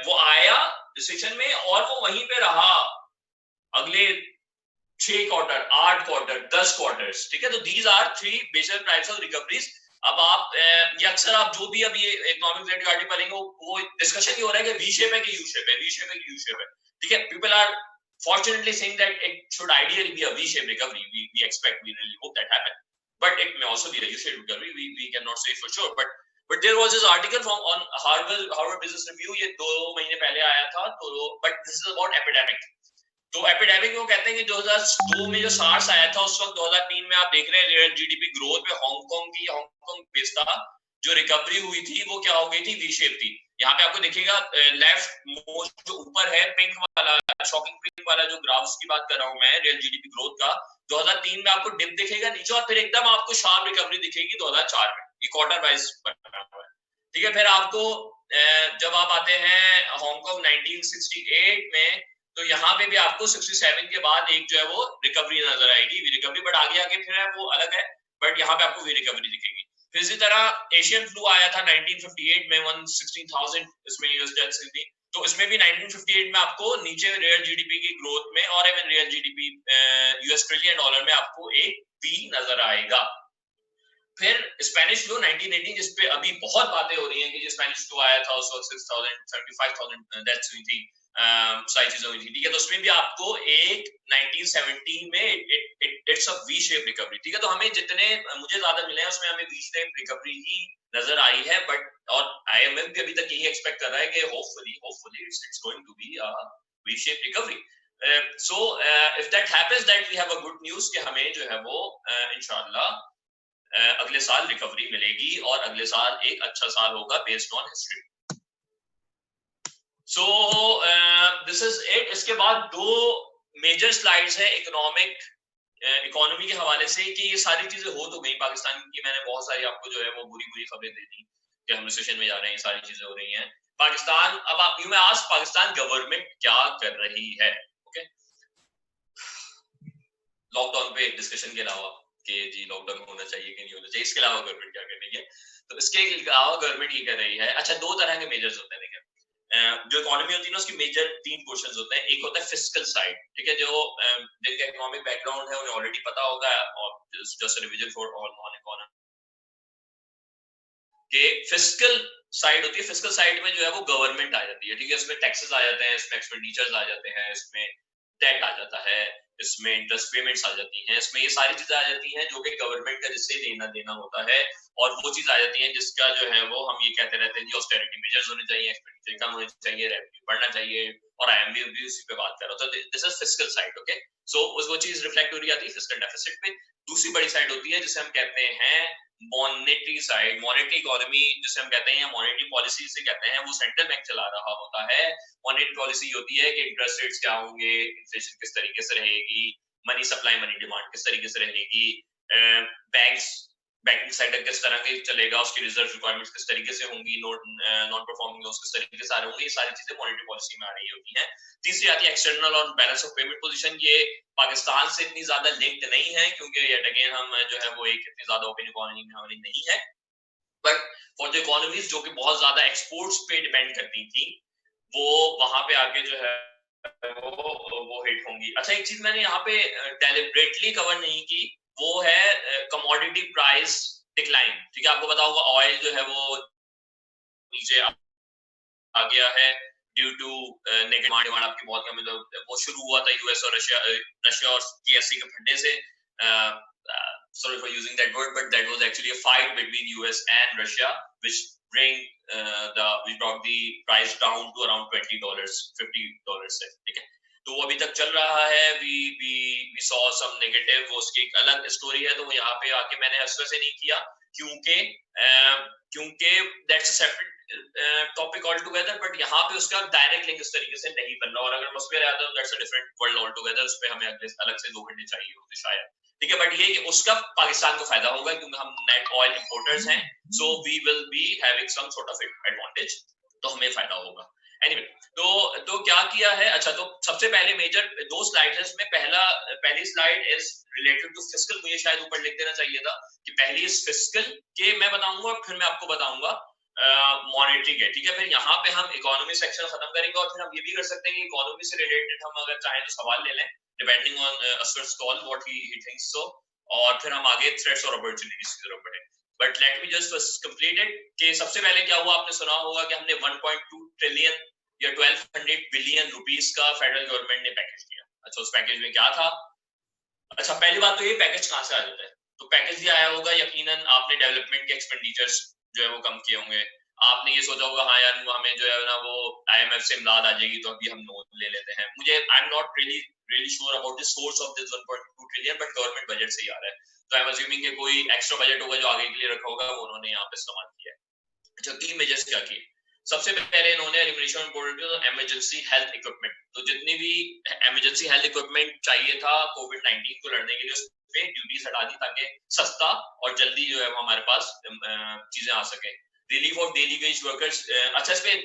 वो आया रिसेशन में और वो वहीं पे रहा अगले 6 क्वार्टर, 8 क्वार्टर, 10 क्वार्टर्स, ठीक है। तो these are 3 basic types of recoveries। अब आप ये अक्सर आप जो भी अभी इकोनॉमिक रेट आर्टिकल पढ़ेंगे वो डिस्कशन ये हो रहा है कि वी शेप है कि यू शेप है, वी शेप है कि यू शेप है, ठीक है। People are fortunately saying that it should ideally be a V-shaped recovery. We expect, we really hope that happen. But it may also be a U-shaped recovery. We cannot say for sure. But there was this article from on Harvard Business Review. ये 2 महीने पहले आया था. तो but this is about epidemic. तो एपिडेमिक वो कहते हैं कि 2002 में जो सार्स आया था उस वक्त 2003 में आप देख रहे हैं रियल जीडीपी ग्रोथ में हांगकांग बेस था जो रिकवरी हुई थी वो क्या हो गई थी वी शेप थी. यहाँ पे आपको दिखेगा लेफ्ट मोस्ट जो ऊपर है पिंक वाला शॉकिंग पिंक वाला जो ग्राफ्स की बात कर रहा हूँ मैं रियल जीडीपी ग्रोथ का 2003 में आपको डिप दिखेगा नीचे और फिर एकदम आपको शार्प रिकवरी दिखेगी 2004 में. ये क्वार्टर वाइज बना हुआ है. ठीक है. फिर आपको जब आप आते हैं हांगकांग 1968 में तो यहाँ पे भी आपको 67 के बाद एक जो है वो रिकवरी नजर आएगी वी रिकवरी. बट आगे फिर है वो अलग है. बट यहाँ पे आपको वी रिकवरी दिखेगी. फिर इसी तरह एशियन फ्लू आया था 1958 में 116,000 इसमें यूएस डेथ्स हुई थी. तो इसमें भी 1958 में आपको नीचे रियल जीडीपी की ग्रोथ में और even real GDP US trillion dollar में आपको एक वी नजर आएगा. फिर स्पेनिश फ्लू 1918 जिस पे अभी बहुत बातें हो रही हैं कि जो स्पेनिश फ्लू आया था उस वक्त 6,000 डेथ्स हुई थी सारी चीजें हुई थी. ठीक है. तो उसमें भी आपको एक 1917 में it's a V shape recovery. ठीक है. तो हमें जितने मुझे ज्यादा मिले हैं उसमें हमें वी शेप रिकवरी ही नजर आई है. बट और आईएमएफ भी अभी तक यही एक्सपेक्ट कर रहा है कि hopefully it's going to be a V shape recovery. So if that happens that we have a good news कि हमें जो है वो इंशाल्लाह अगले साल रिकवरी मिलेगी और अगले साल एक अच्छा साल होगा based on history. So this is it. इसके बाद 2 मेजर स्लाइड्स है इकोनॉमी के हवाले से कि ये सारी चीजें हो तो गई पाकिस्तान की. मैंने बहुत सारी आपको जो है वो बुरी खबरें दे दी कि हम रिसेशन में जा रहे हैं. सारी चीजें हो रही हैं. पाकिस्तान अब आप यू में आज पाकिस्तान गवर्नमेंट क्या कर रही है. ओके. लॉकडाउन पे डिस्कशन के अलावा कि जी लॉकडाउन होना चाहिए कि नहीं होना चाहिए इसके अलावा गवर्नमेंट क्या कर रही है. तो इसके अलावा गवर्नमेंट ये कर रही है. अच्छा 2 तरह के मेजर्स होते हैं. देखिए जो इकोनॉमी होती है ना उसकी मेजर 3 पोर्शंस होते हैं. एक होता है फिस्कल साइड. ठीक है. जो जिनका इकोनॉमिक बैकग्राउंड है उन्हें ऑलरेडी पता होगा और just revision for all non economy के फिस्कल साइड होती है. फिस्कल साइड में जो है वो गवर्नमेंट आ जाती है. ठीक है. इसमें टैक्सेस आ जाते हैं, इसमें एक्सपेंडिचर्स आ जाते हैं, इसमें डेट आ जाता है, इसमें इंटरेस्ट पेमेंट्स आ जाती हैं, इसमें ये सारी चीजें आ जाती हैं जो कि गवर्नमेंट का जिससे लेना देना होता है. और वो चीज आ जाती है जिसका जो है वो हम ये कहते रहते हैं जी ऑस्टेरिटी मेजर्स होने चाहिए, एक्सपेंडिचर कम होने चाहिए, रेवेन्यू बढ़ना चाहिए. और आईएमडी भी उसी पे बात कर रहा था. This is fiscal side. Okay. So वो चीज रिफ्लेक्ट हो रही आती है फिस्कल डेफिसिट पे. दूसरी बड़ी साइड होती है जिसे हम कहते हैं मॉनेटरी साइड. मॉनेटरी इकोनॉमी जिसे हम कहते हैं या मॉनेटरी पॉलिसी से कहते हैं वो सेंट्रल बैंक चला रहा होता है. मॉनेटरी पॉलिसी होती है कि इंटरेस्ट रेट्स क्या होंगे, इन्फ्लेशन किस तरीके से रहेगी, मनी सप्लाई मनी डिमांड किस तरीके से रहेगी, बैंकिंग सेक्टर किस तरह के चलेगा, उसकी रिजर्व रिक्वायरमेंट्स किस तरीके से होंगी, नॉन परफॉर्मिंग लोन्स किस तरीके से आ रहे होंगे. ये सारी चीजें मॉनेटरी पॉलिसी में आ रही होती हैं. तीसरी आती है एक्सटर्नल और बैलेंस ऑफ पेमेंट पोजीशन. ये पाकिस्तान से इतनी ज्यादा लिंक्ड नहीं है क्योंकि येट अगेन हम जो है वो एक इतनी ज्यादा ओपन इकोनॉमी में हमारी नहीं है. बट फॉर द इकोनॉमीज जो कि बहुत ज्यादा एक्सपोर्ट्स पे डिपेंड करती थी वो वहां पे आके जो है वो हिट होंगी. अच्छा एक चीज मैंने यहाँ पे डेलिबरेटली कवर नहीं की वो है कमोडिटी प्राइस डिक्लाइन. ठीक है. आपको पता होगा ऑयल जो है वो नीचे आ गया है ड्यू टू नेगेटिव डिमांड आपकी बहुत कम. मतलब वो शुरू हुआ था यूएस और रशिया और जीएससी के फंडे से. sorry for using that word but that was actually a fight between US and Russia which brought the price down to around $20 $50 से. ठीक है. तो वो अभी तक चल रहा है. we saw some negative. वो उसकी एक अलग स्टोरी है. तो वो यहाँ पे आके मैंने इस वजह से नहीं किया क्योंकि that's a separate topic all together. But यहाँ पे उसका डायरेक्ट लिंक इस तरीके से नहीं बन रहा. और अगर मुझ पे आता है that's a different world all together. उस पे हमें अलग से 2 घंटे चाहिए होते शायद. ठीक है. बट ये कि उसका पाकिस्तान को फायदा होगा क्योंकि हम नेट ऑयल इंपोर्टर्स हैं. So we will be having some sort of advantage. तो हमें फायदा होगा. एनीवे तो क्या किया है. अच्छा तो सबसे पहले मेजर 2 स्लाइड्स है इसमें. पहली slide is related to fiscal. मुझे शायद ऊपर लिख देना चाहिए था कि पहली इज फिस्कल के मैं बताऊंगा फिर मैं आपको बताऊंगा मॉनेटरी के. ठीक है. फिर यहाँ पे हम इकोनॉमी सेक्शन खत्म करेंगे और फिर हम ये भी कर सकते हैं कि इकोनॉमी से रिलेटेड हम अगर चाहें तो सवाल ले लें डिपेंडिंग ऑन असर's call what he thinks so. और फिर हम आगे थ्रेट्स और अपॉर्चुनिटीज की तरफ बढ़े. But let me just first complete it कि सबसे पहले क्या हुआ. आपने सुना होगा कि हमने 1.2 ट्रिलियन या 1200 बिलियन रुपीस का फेडरल गवर्नमेंट ने पैकेज दिया. अच्छा उस पैकेज में क्या था? अच्छा पहली बात तो ये पैकेज कहाँ से आ जाता है? तो पैकेज भी आया होगा यकीनन आपने डेवलपमेंट के एक्सपेंडिचर्स जो है वो कम किए होंगे, आपने ये सोचा होगा हाँ यार हमें जो है ना वो IMF से इमदाद आ जाएगी तो अभी हम लोन ले लेते हैं। मुझे I am not really sure about the source of this 1.2 trillion but government budget से ही आ रहा है, तो आई एम अज्यूमिंग कि कोई एक्स्ट्रा बजट होगा जो आगे के लिए रखा होगा वो उन्होंने यहाँ पे इस्तेमाल किया है। अच्छा की मेजर्स क्या किए? सबसे पहले इन्होंने elimination board emergency health equipment, तो जितनी भी इमरजेंसी हेल्थ इक्विपमेंट चाहिए था कोविड-19 को लड़ने के लिए उस पे ड्यूटीज हटा दी ताकि सस्ता और जल्दी जो है वो हमारे पास चीजें आ सके। Relief of daily veg workers, अच्छा इस पे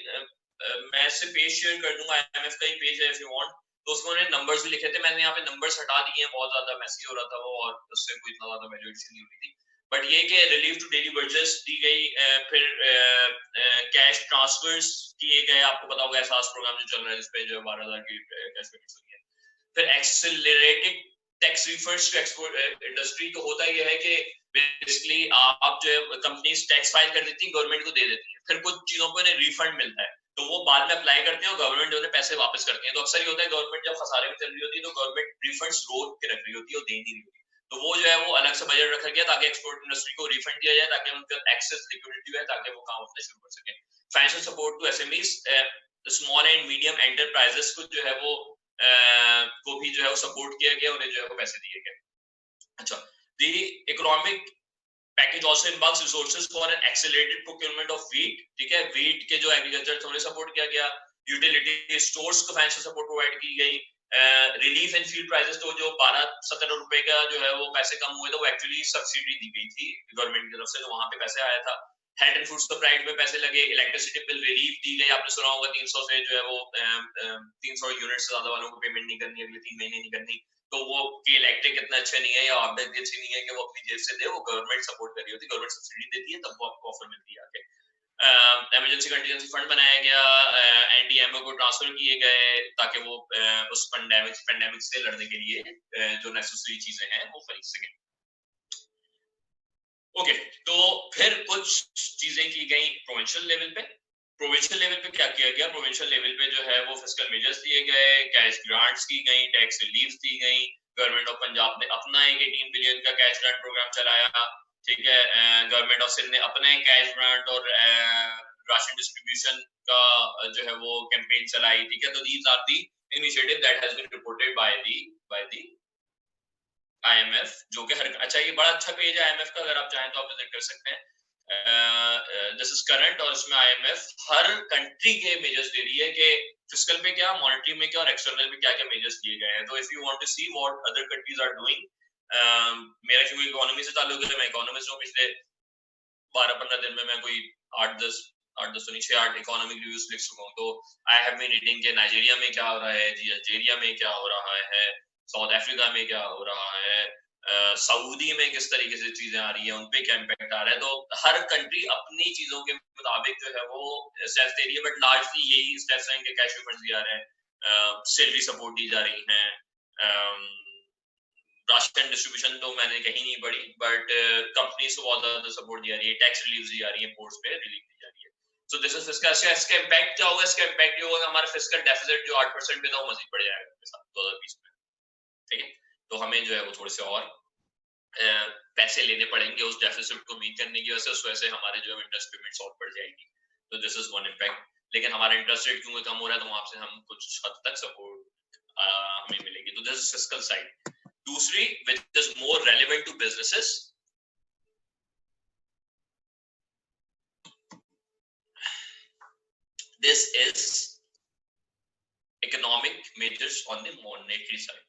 मैं इससे पेज शेयर कर दूंगा, IMF का ही पेज है इफ यू वांट, तो उसमें उन्होंने नंबर्स भी लिखे थे, मैंने यहाँ पे नंबर्स हटा दिए हैं, बहुत ज्यादा मैसी हो रहा था वो और उससे कोई इतना ज्यादा वैल्यूएशन नहीं हो रही थी, बट ये कि रिलीफ टू डेली वर्कर्स दी गई, फिर कैश ट्रांसफर्स किए गए, आपको पता होगा एहसास प्रोग्राम जो चल रहा है जिसपे जो 12,000 की कैश पेमेंट्स हुई है, फिर accelerated tax refunds to export industry, तो होता यह है कि बेसिकली आप जो है कंपनीज टैक्स फाइल कर देती है, गवर्नमेंट को दे देती है, फिर कुछ चीजों को इन्हें रिफंड मिलता है तो वो बाद में अप्लाई करते हैं और गवर्नमेंट जो उन्हें पैसे वापस करते हैं। तो अक्सर ये होता है गवर्नमेंट जब खसारे में चल रही होती है तो गवर्नमेंट रिफंड्स रोक के रख रही होती है और दे नहीं रही होती, तो वो जो है वो अलग से बजट रखा गया ताकि एक्सपोर्ट इंडस्ट्री को रिफंड दिया जाए ताकि उनका एक्सेस लिक्विडिटी है ताकि वो काम अपने शुरू कर सके। Financial support to SMEs, small and medium enterprises को जो है वो को भी जो है वो सपोर्ट किया गया, उन्हें जो है वो पैसे दिए गए। अच्छा the economic package also involves resources for an accelerated procurement of wheat, ठीक है, व्हीट के जो एग्रीकल्चर थे उन्हें सपोर्ट किया गया, यूटिलिटी स्टोर्स को फाइनेंशियल सपोर्ट प्रोवाइड की गई, रिलीफ इन फील्ड प्राइसेस, तो जो 12-17 रुपए का जो है वो पैसे कम हुए थे वो एक्चुअली सब्सिडी दी गई थी गवर्नमेंट की तरफ से, तो वहां पे पैसे आया था। हेल्थ एंड फूड सप्लाई में पैसे लगे, इलेक्ट्रिसिटी बिल रिलीफ दी गई, आपने सुना होगा 300 से जो है वो 300 यूनिट से ज्यादा वालों को पेमेंट नहीं करनी, अगले 3 महीने नहीं करनी, तो वो कि इलेक्ट्रिक इतना अच्छा नहीं है या आपदा इतनी अच्छी नहीं है कि वो अपनी जेब से दे, वो गवर्नमेंट सपोर्ट कर रही होती है, गवर्नमेंट सब्सिडी देती है तब वो आपको ऑफर मिलती है आगे। इमरजेंसी कंटीजेंसी फंड बनाया गया, NDMO को ट्रांसफर किए गए ताकि वो उस पेंडेमिक से लड़ने के लिए जो नेसेसरी चीजें हैं वो खरीद सकें। ओके, तो फिर कुछ चीजें की गई प्रोविंशियल लेवल पे। प्रोविंशियल लेवल पे क्या किया गया? प्रोविंशियल लेवल पे जो है वो फिस्कल मेजर्स दिए गए, कैश ग्रांट्स की गई, टैक्स रिलीफ दी गई, गवर्नमेंट ऑफ पंजाब ने अपना एक 18 बिलियन का कैश ग्रांट प्रोग्राम चलाया, ठीक है, गवर्नमेंट ऑफ सिंध ने अपना एक कैश ग्रांट और राशन डिस्ट्रीब्यूशन का जो है वो कैंपेन चलाई, ठीक है, तो these are the initiative that has been reported by the IMF, जो कि हर, अच्छा ये बड़ा अच्छा पेज है IMF का, अगर आप चाहें तो आप विजिट कर सकते हैं, दिस इज करंट, और इसमें IMF हर कंट्री के मेजर्स दे रही है कि फिस्कल पे क्या, मॉनेटरी में क्या और एक्सटर्नल में क्या क्या मेजर्स लिए गए हैं। तो if you want to see what other countries are doing, मेरा क्योंकि इकोनॉमी से ताल्लुक है, मैं इकोनॉमिस्ट हूं, पिछले 12-15 दिन में मैं कोई 8-10 तो नहीं 6-8 इकोनॉमिक रिव्यूज लिख चुका हूं, तो आई हैव बीन रीडिंग के नाइजीरिया में क्या हो रहा है जी, अल्जीरिया में क्या हो रहा है, साउथ अफ्रीका में क्या हो रहा है, सऊदी में किस तरीके से चीजें आ रही है, उनपे क्या इम्पैक्ट आ रहा है, तो हर कंट्री अपनी चीजों के मुताबिक जो है वो स्टेप्स दे रही है, बट लार्जली यही स्टेप्स हैं कि कैश रिफंड्स दिया रहे हैं, सैलरी सपोर्ट दी जा रही है, राशन डिस्ट्रीब्यूशन तो मैंने कहीं नहीं पढ़ी, बट कंपनीज को बहुत ज्यादा सपोर्ट दिया रही है, टैक्स रिलीफ दी जा रही है, पोर्ट्स पे रिलीफ दी जा रही है। सो दिस इज फिस्कल, इसका इम्पैक्ट क्या होगा? इसका इम्पैक्ट ये होगा हमारा फिस्कल डेफिसिट जो 8% पे था वो मजीद बढ़ जाएगा इसके साथ 2020 में, ठीक है, तो हमें जो है वो थोड़े से और पैसे लेने पड़ेंगे उस डेफिसिट को मीट करने की वजह से, उस वजह से हमारे जो है इंटरेस्ट पेमेंट्स और बढ़ जाएगी, तो दिस इज वन इम्पैक्ट। लेकिन हमारा इंटरेस्ट रेट क्योंकि कम हो रहा है तो वहां से हम कुछ हद तक सपोर्ट हमें मिलेगी, तो दिस इज फिस्कल साइड। दूसरी which is more relevant to businesses, this is economic measures on the monetary side।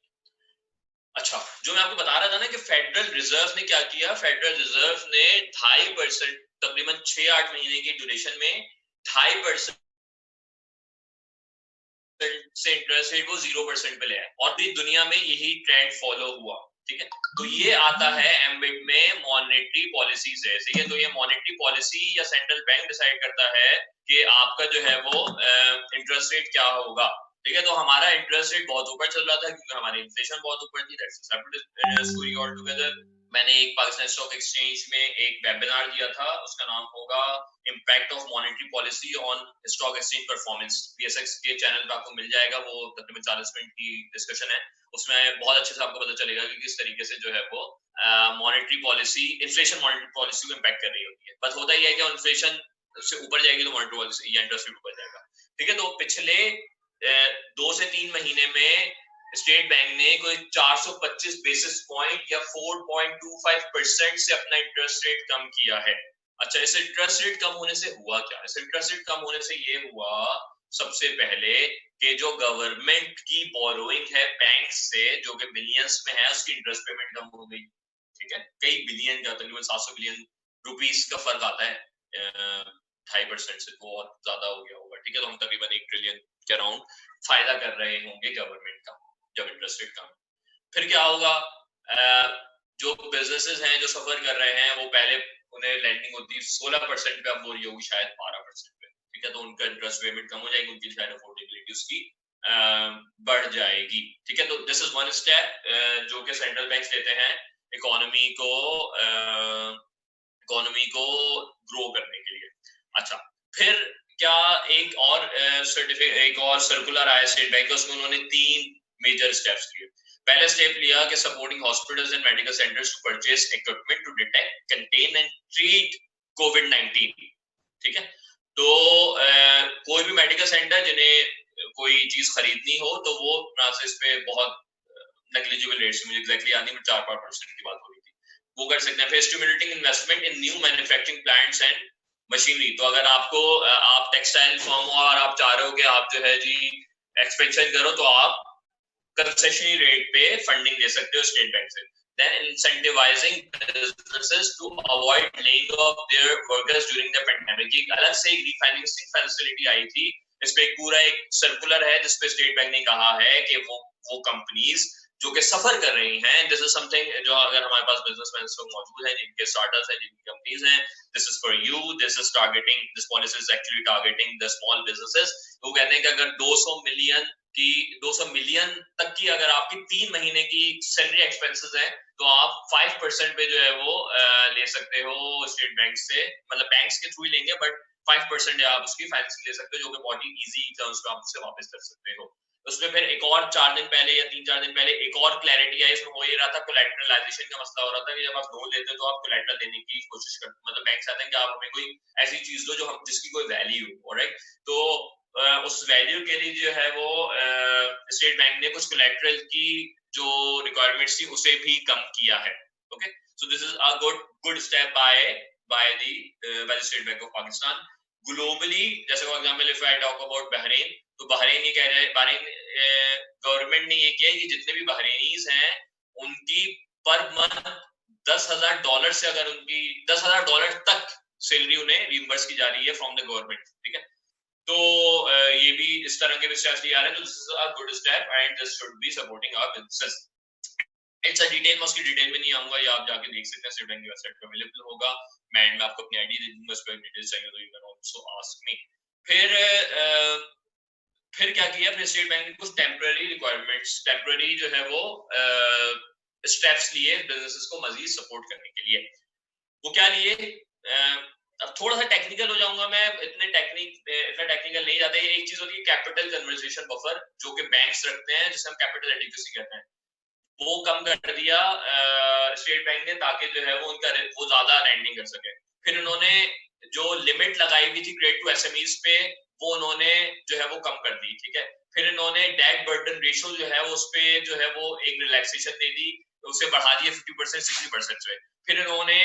अच्छा, जो मैं आपको बता रहा था ना कि फेडरल रिजर्व ने क्या किया, फेडरल रिजर्व ने 2.5% तकरीबन 6-8 महीने की ड्यूरेशन में 2.5% से इंटरेस्ट रेट वो 0% पे ले आए, और भी दुनिया में यही ट्रेंड फॉलो हुआ, ठीक है, तो ये आता है एम्बिट में मॉनेटरी पॉलिसी से, ठीक है, तो ये मॉनेटरी पॉलिसी या सेंट्रल बैंक डिसाइड करता है कि आपका जो है वो इंटरेस्ट रेट क्या होगा, ठीक है, तो हमारा इंटरेस्ट रेट बहुत ऊपर चल रहा था क्योंकि हमारी इन्फ्लेशन बहुत ऊपर थी, that's a separate story all together, मैंने एक पाकिस्तान स्टॉक एक्सचेंज में एक वेबिनार दिया था, उसका नाम होगा impact of monetary policy on stock exchange performance. PSX के चैनल पे आपको मिल जाएगा, वो तकरीबन 40 मिनट की डिस्कशन है। उसमें बहुत अच्छे से आपको पता चलेगा कि किस तरीके से जो है वो monetary policy, inflation monetary policy को इम्पैक्ट कर रही होती है। बस होता ही है कि इन्फ्लेशन से ऊपर जाएगी तो मॉनेटरी पॉलिसी या इंटरेस्ट रेट ऊपर जाएगा। ठीक है, तो पिछले 2 से 3 महीने में स्टेट बैंक ने कोई 425 बेसिस पॉइंट या 4.25% से अपना इंटरेस्ट रेट कम किया है। अच्छा, इस इंटरेस्ट रेट कम होने से हुआ क्या? इस इंटरेस्ट रेट कम होने से ये हुआ सबसे पहले कि जो गवर्नमेंट की बोरोइंग है बैंक से, जो कि बिलियंस में है, उसकी इंटरेस्ट पेमेंट कम हो गई। ठीक है, कई बिलियन का, तकरीबन 700 बिलियन रुपीस का फर्क आता है 2.5% से, बहुत ज्यादा हो गया होगा। ठीक है, तो हम तकरीबन 1 ट्रिलियन के अराउंड फायदा कर रहे होंगे गवर्नमेंट का जब इंटरेस्ट रेट कम। फिर क्या होगा? जो बिजनेसेस हैं जो सफर कर रहे हैं, वो पहले उन्हें लैंडिंग होती है 16% पे, अब वो रही होगी शायद 12% पे। ठीक है, तो उनका इंटरेस्ट पेमेंट कम हो जाएगी, उनकी शायद अफोर्डेबिलिटी उसकी बढ़ जाएगी। ठीक है, तो दिस इज वन स्टेप जो कि सेंट्रल बैंक लेते हैं इकोनॉमी को ग्रो करने के लिए। अच्छा, फिर क्या एक और सर्टिफिकेट, एक और सर्कुलर आया स्टेट बैंक का, उसमें उन्होंने 3 मेजर स्टेप्स लिए। पहला स्टेप लिया कि supporting hospitals and medical centres to purchase equipment to detect, contain and treat कोविड-19। ठीक है, तो कोई भी मेडिकल सेंटर जिन्हें कोई चीज खरीदनी हो तो वो इस पे बहुत नेग्लिजिबल रेट्स, मुझे एग्जैक्टली याद नहीं, 4-5% की बात हो रही थी, वो कर सकते हैं। फिर stimulating investment in new manufacturing plants and machinery. तो अगर आपको आप टेक्सटाइल फर्म हो और आप चाह रहे हो कि आप जो है जी एक्सपेंशन करो, तो आप कंसेशनरी रेट पे फंडिंग दे सकते हो स्टेट बैंक से। Then incentivizing businesses to avoid laying off their workers during the pandemic। एक अलग से एक refinancing facility आई थी, इस पे एक पूरा एक सर्कुलर है जिसपे स्टेट बैंक ने कहा है कि वो कंपनीज जो कि सफर कर रही हैं, दिस इज समथिंग जो अगर हमारे पास बिजनेसमैन लोग मौजूद हैं, जिनके स्टार्टअप्स हैं, जिनकी कंपनीज हैं, this is for you, this is targeting, this policy is actually targeting the small businesses. वो कहते हैं कि अगर 200 मिलियन तक की अगर आपकी 3 महीने की सैलरी एक्सपेंसेस है, तो आप 5% पे जो है वो ले सकते हो स्टेट बैंक से, मतलब बैंक्स के थ्रू ही लेंगे, बट 5% आप उसकी फाइनेंसिंग ले सकते हो, जो कि बहुत ही इजी टर्म्स पे आप उससे वापस कर सकते हो। उसमें फिर एक और 4 दिन पहले या 3-4 दिन पहले एक और क्लैरिटी आई, इसमें हो ये रहा था कोलैटरलाइजेशन का मसला हो रहा था कि जब आप लोन लेते हो तो आप कोलैटरल देने की कोशिश करते, मतलब बैंक चाहते हैं कि आप हमें कोई ऐसी चीज दो जो हम जिसकी कोई वैल्यू हो। ऑलराइट, तो उस वैल्यू के लिए जो है वो स्टेट बैंक ने कुछ कोलैटरल की जो रिक्वायरमेंट्स थी उसे भी कम किया है। Okay, so this is a good step by the state bank of Pakistan. Globally, जैसे for example if I talk about Bahrain, तो बहरीन ये कह रहे हैं, बहरीन गवर्नमेंट ने ये किया है कि जितने भी बहरीनीज हैं उनकी पर मंथ $10,000 से, अगर उनकी $10,000 तक सैलरी उन्हें रिइंबर्स की जा रही है फ्रॉम द गवर्नमेंट। ठीक है, तो ये भी इस तरह के स्टेप्स लिए आ रहे हैं, तो this is a good step and this should be supporting our business. It's a detail, मैं उसकी डिटेल में नहीं आऊंगा, ये आप जाके देख सकते हैं, स्टेट बैंक की वेबसाइट पे अवेलेबल होगा। मैं एंड में आपको अपनी आईडी दे दूंगा, उस पर डिटेल्स चाहिए तो you can also ask me. फिर क्या किया, फिर स्टेट बैंक ने कुछ टेम्पररी रिक्वायरमेंट्स, टेम्पररी जो है वो स्टेप्स लिए बिजनेसेस को मजीद सपोर्ट करने के लिए। वो क्या लिए? अब थोड़ा सा टेक्निकल हो जाऊंगा मैं, इतना टेक्निकल नहीं जाते। एक चीज होती है कैपिटल कन्वर्सेशन बफर, जो कि बैंक्स रखते हैं, जिसे हम कैपिटल एडिक्वेसी कहते हैं, वो कम कर दिया स्टेट बैंक ने, ताकि जो है वो उनका वो ज्यादा लैंडिंग कर सके। फिर उन्होंने जो लिमिट लगाई हुई थी क्रेडिट टू एसएमईज पे, वो उन्होंने जो है वो कम कर दी। ठीक है, फिर इन्होंने डेट बर्डन रेशियो जो है उस पे जो है वो एक रिलैक्सेशन दे दी, उसे बढ़ा दिया 50% 60% पे। फिर इन्होंने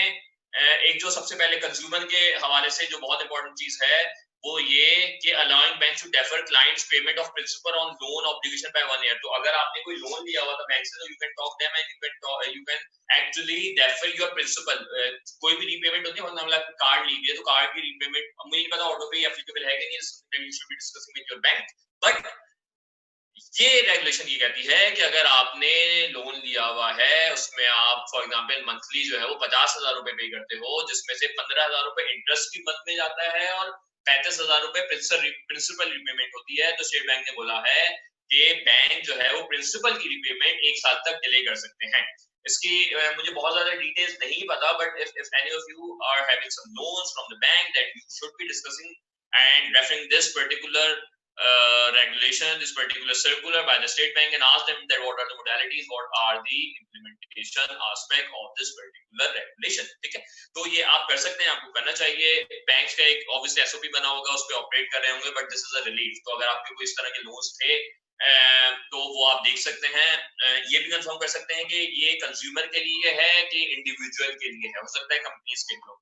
एक जो सबसे पहले कंज्यूमर के हवाले से जो बहुत इंपॉर्टेंट चीज है, वो ये कि allowing bank to defer clients payment of principal on loan obligation by 1 year. तो अगर आपने कोई लोन लिया हुआ था बैंक से, तो you can talk them and you can actually defer your principal. कोई भी रीपेमेंट होती है, मतलब आपने कार्ड ली है तो कार्ड की रीपेमेंट, मुझे नहीं पता ऑटो पे एप्लीकेबल है कि नहीं, you should be discussing with your bank. But ये रेगुलेशन ये कहती है कि अगर आपने लोन लिया हुआ है, उसमें आप फॉर एग्जांपल मंथली जो है वो 50,000 रुपए पे करते हो, जिसमें से 15,000 रुपए इंटरेस्ट की मद में जाता है और 35,000 रुपए प्रिंसिपल रिपेमेंट होती है, तो स्टेट बैंक ने बोला है कि बैंक जो है वो प्रिंसिपल की रिपेमेंट 1 साल तक डिले कर सकते हैं। इसकी मुझे बहुत ज्यादा डिटेल्स नहीं पता, but if any of you are having some loans from the bank, that you should be discussing and referring this particular regulation, this particular circular by the state bank, and ask them that what are the modalities, what are the implementation aspect of this particular regulation. ठीक है, तो ये आप कर सकते हैं, आपको करना चाहिए। बैंक्स का एक ऑब्वियसली एसओपी बना होगा, उस पर ऑपरेट कर रहे होंगे, but this is a relief. तो अगर आपके कोई इस तरह के लोन्स थे तो वो आप देख सकते हैं। ये भी कंफर्म कर सकते हैं कि ये कंज्यूमर के लिए है कि इंडिविजुअल के लिए है, हो सकता है कंपनीज के लिए।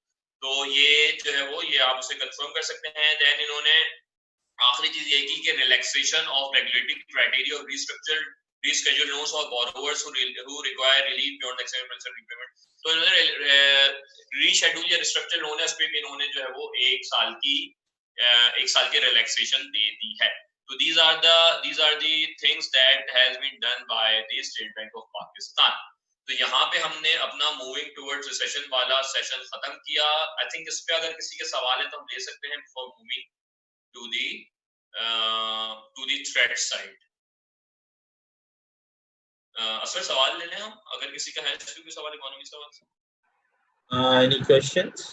तो ये जो है वो ये आप उसे कंफर्म कर सकते हैं। देन इन्होंने आखिरी चीज ये की कि relaxation of regulatory criteria of restructured rescheduled loans for borrowers who require relief beyond the exceptional repayment। तो इन्होंने रीशेड्यूल या रिस्ट्रक्चर लोन है, उस पर भी इन्होंने जो है वो 1 साल की रिलैक्सेशन दे दी है। So these are the things that has been done by the State Bank of Pakistan। तो यहाँ पे हमने अपना मूविंग टुवर्ड्स रिसेशन वाला सेशन खत्म किया। आई थिंक इस पे अगर किसी के सवाल है तो हम ले सकते हैं before moving to the threat side। असर सवाल ले लें हम, अगर किसी का है कोई सवाल इकोनॉमी सवाल। Any questions?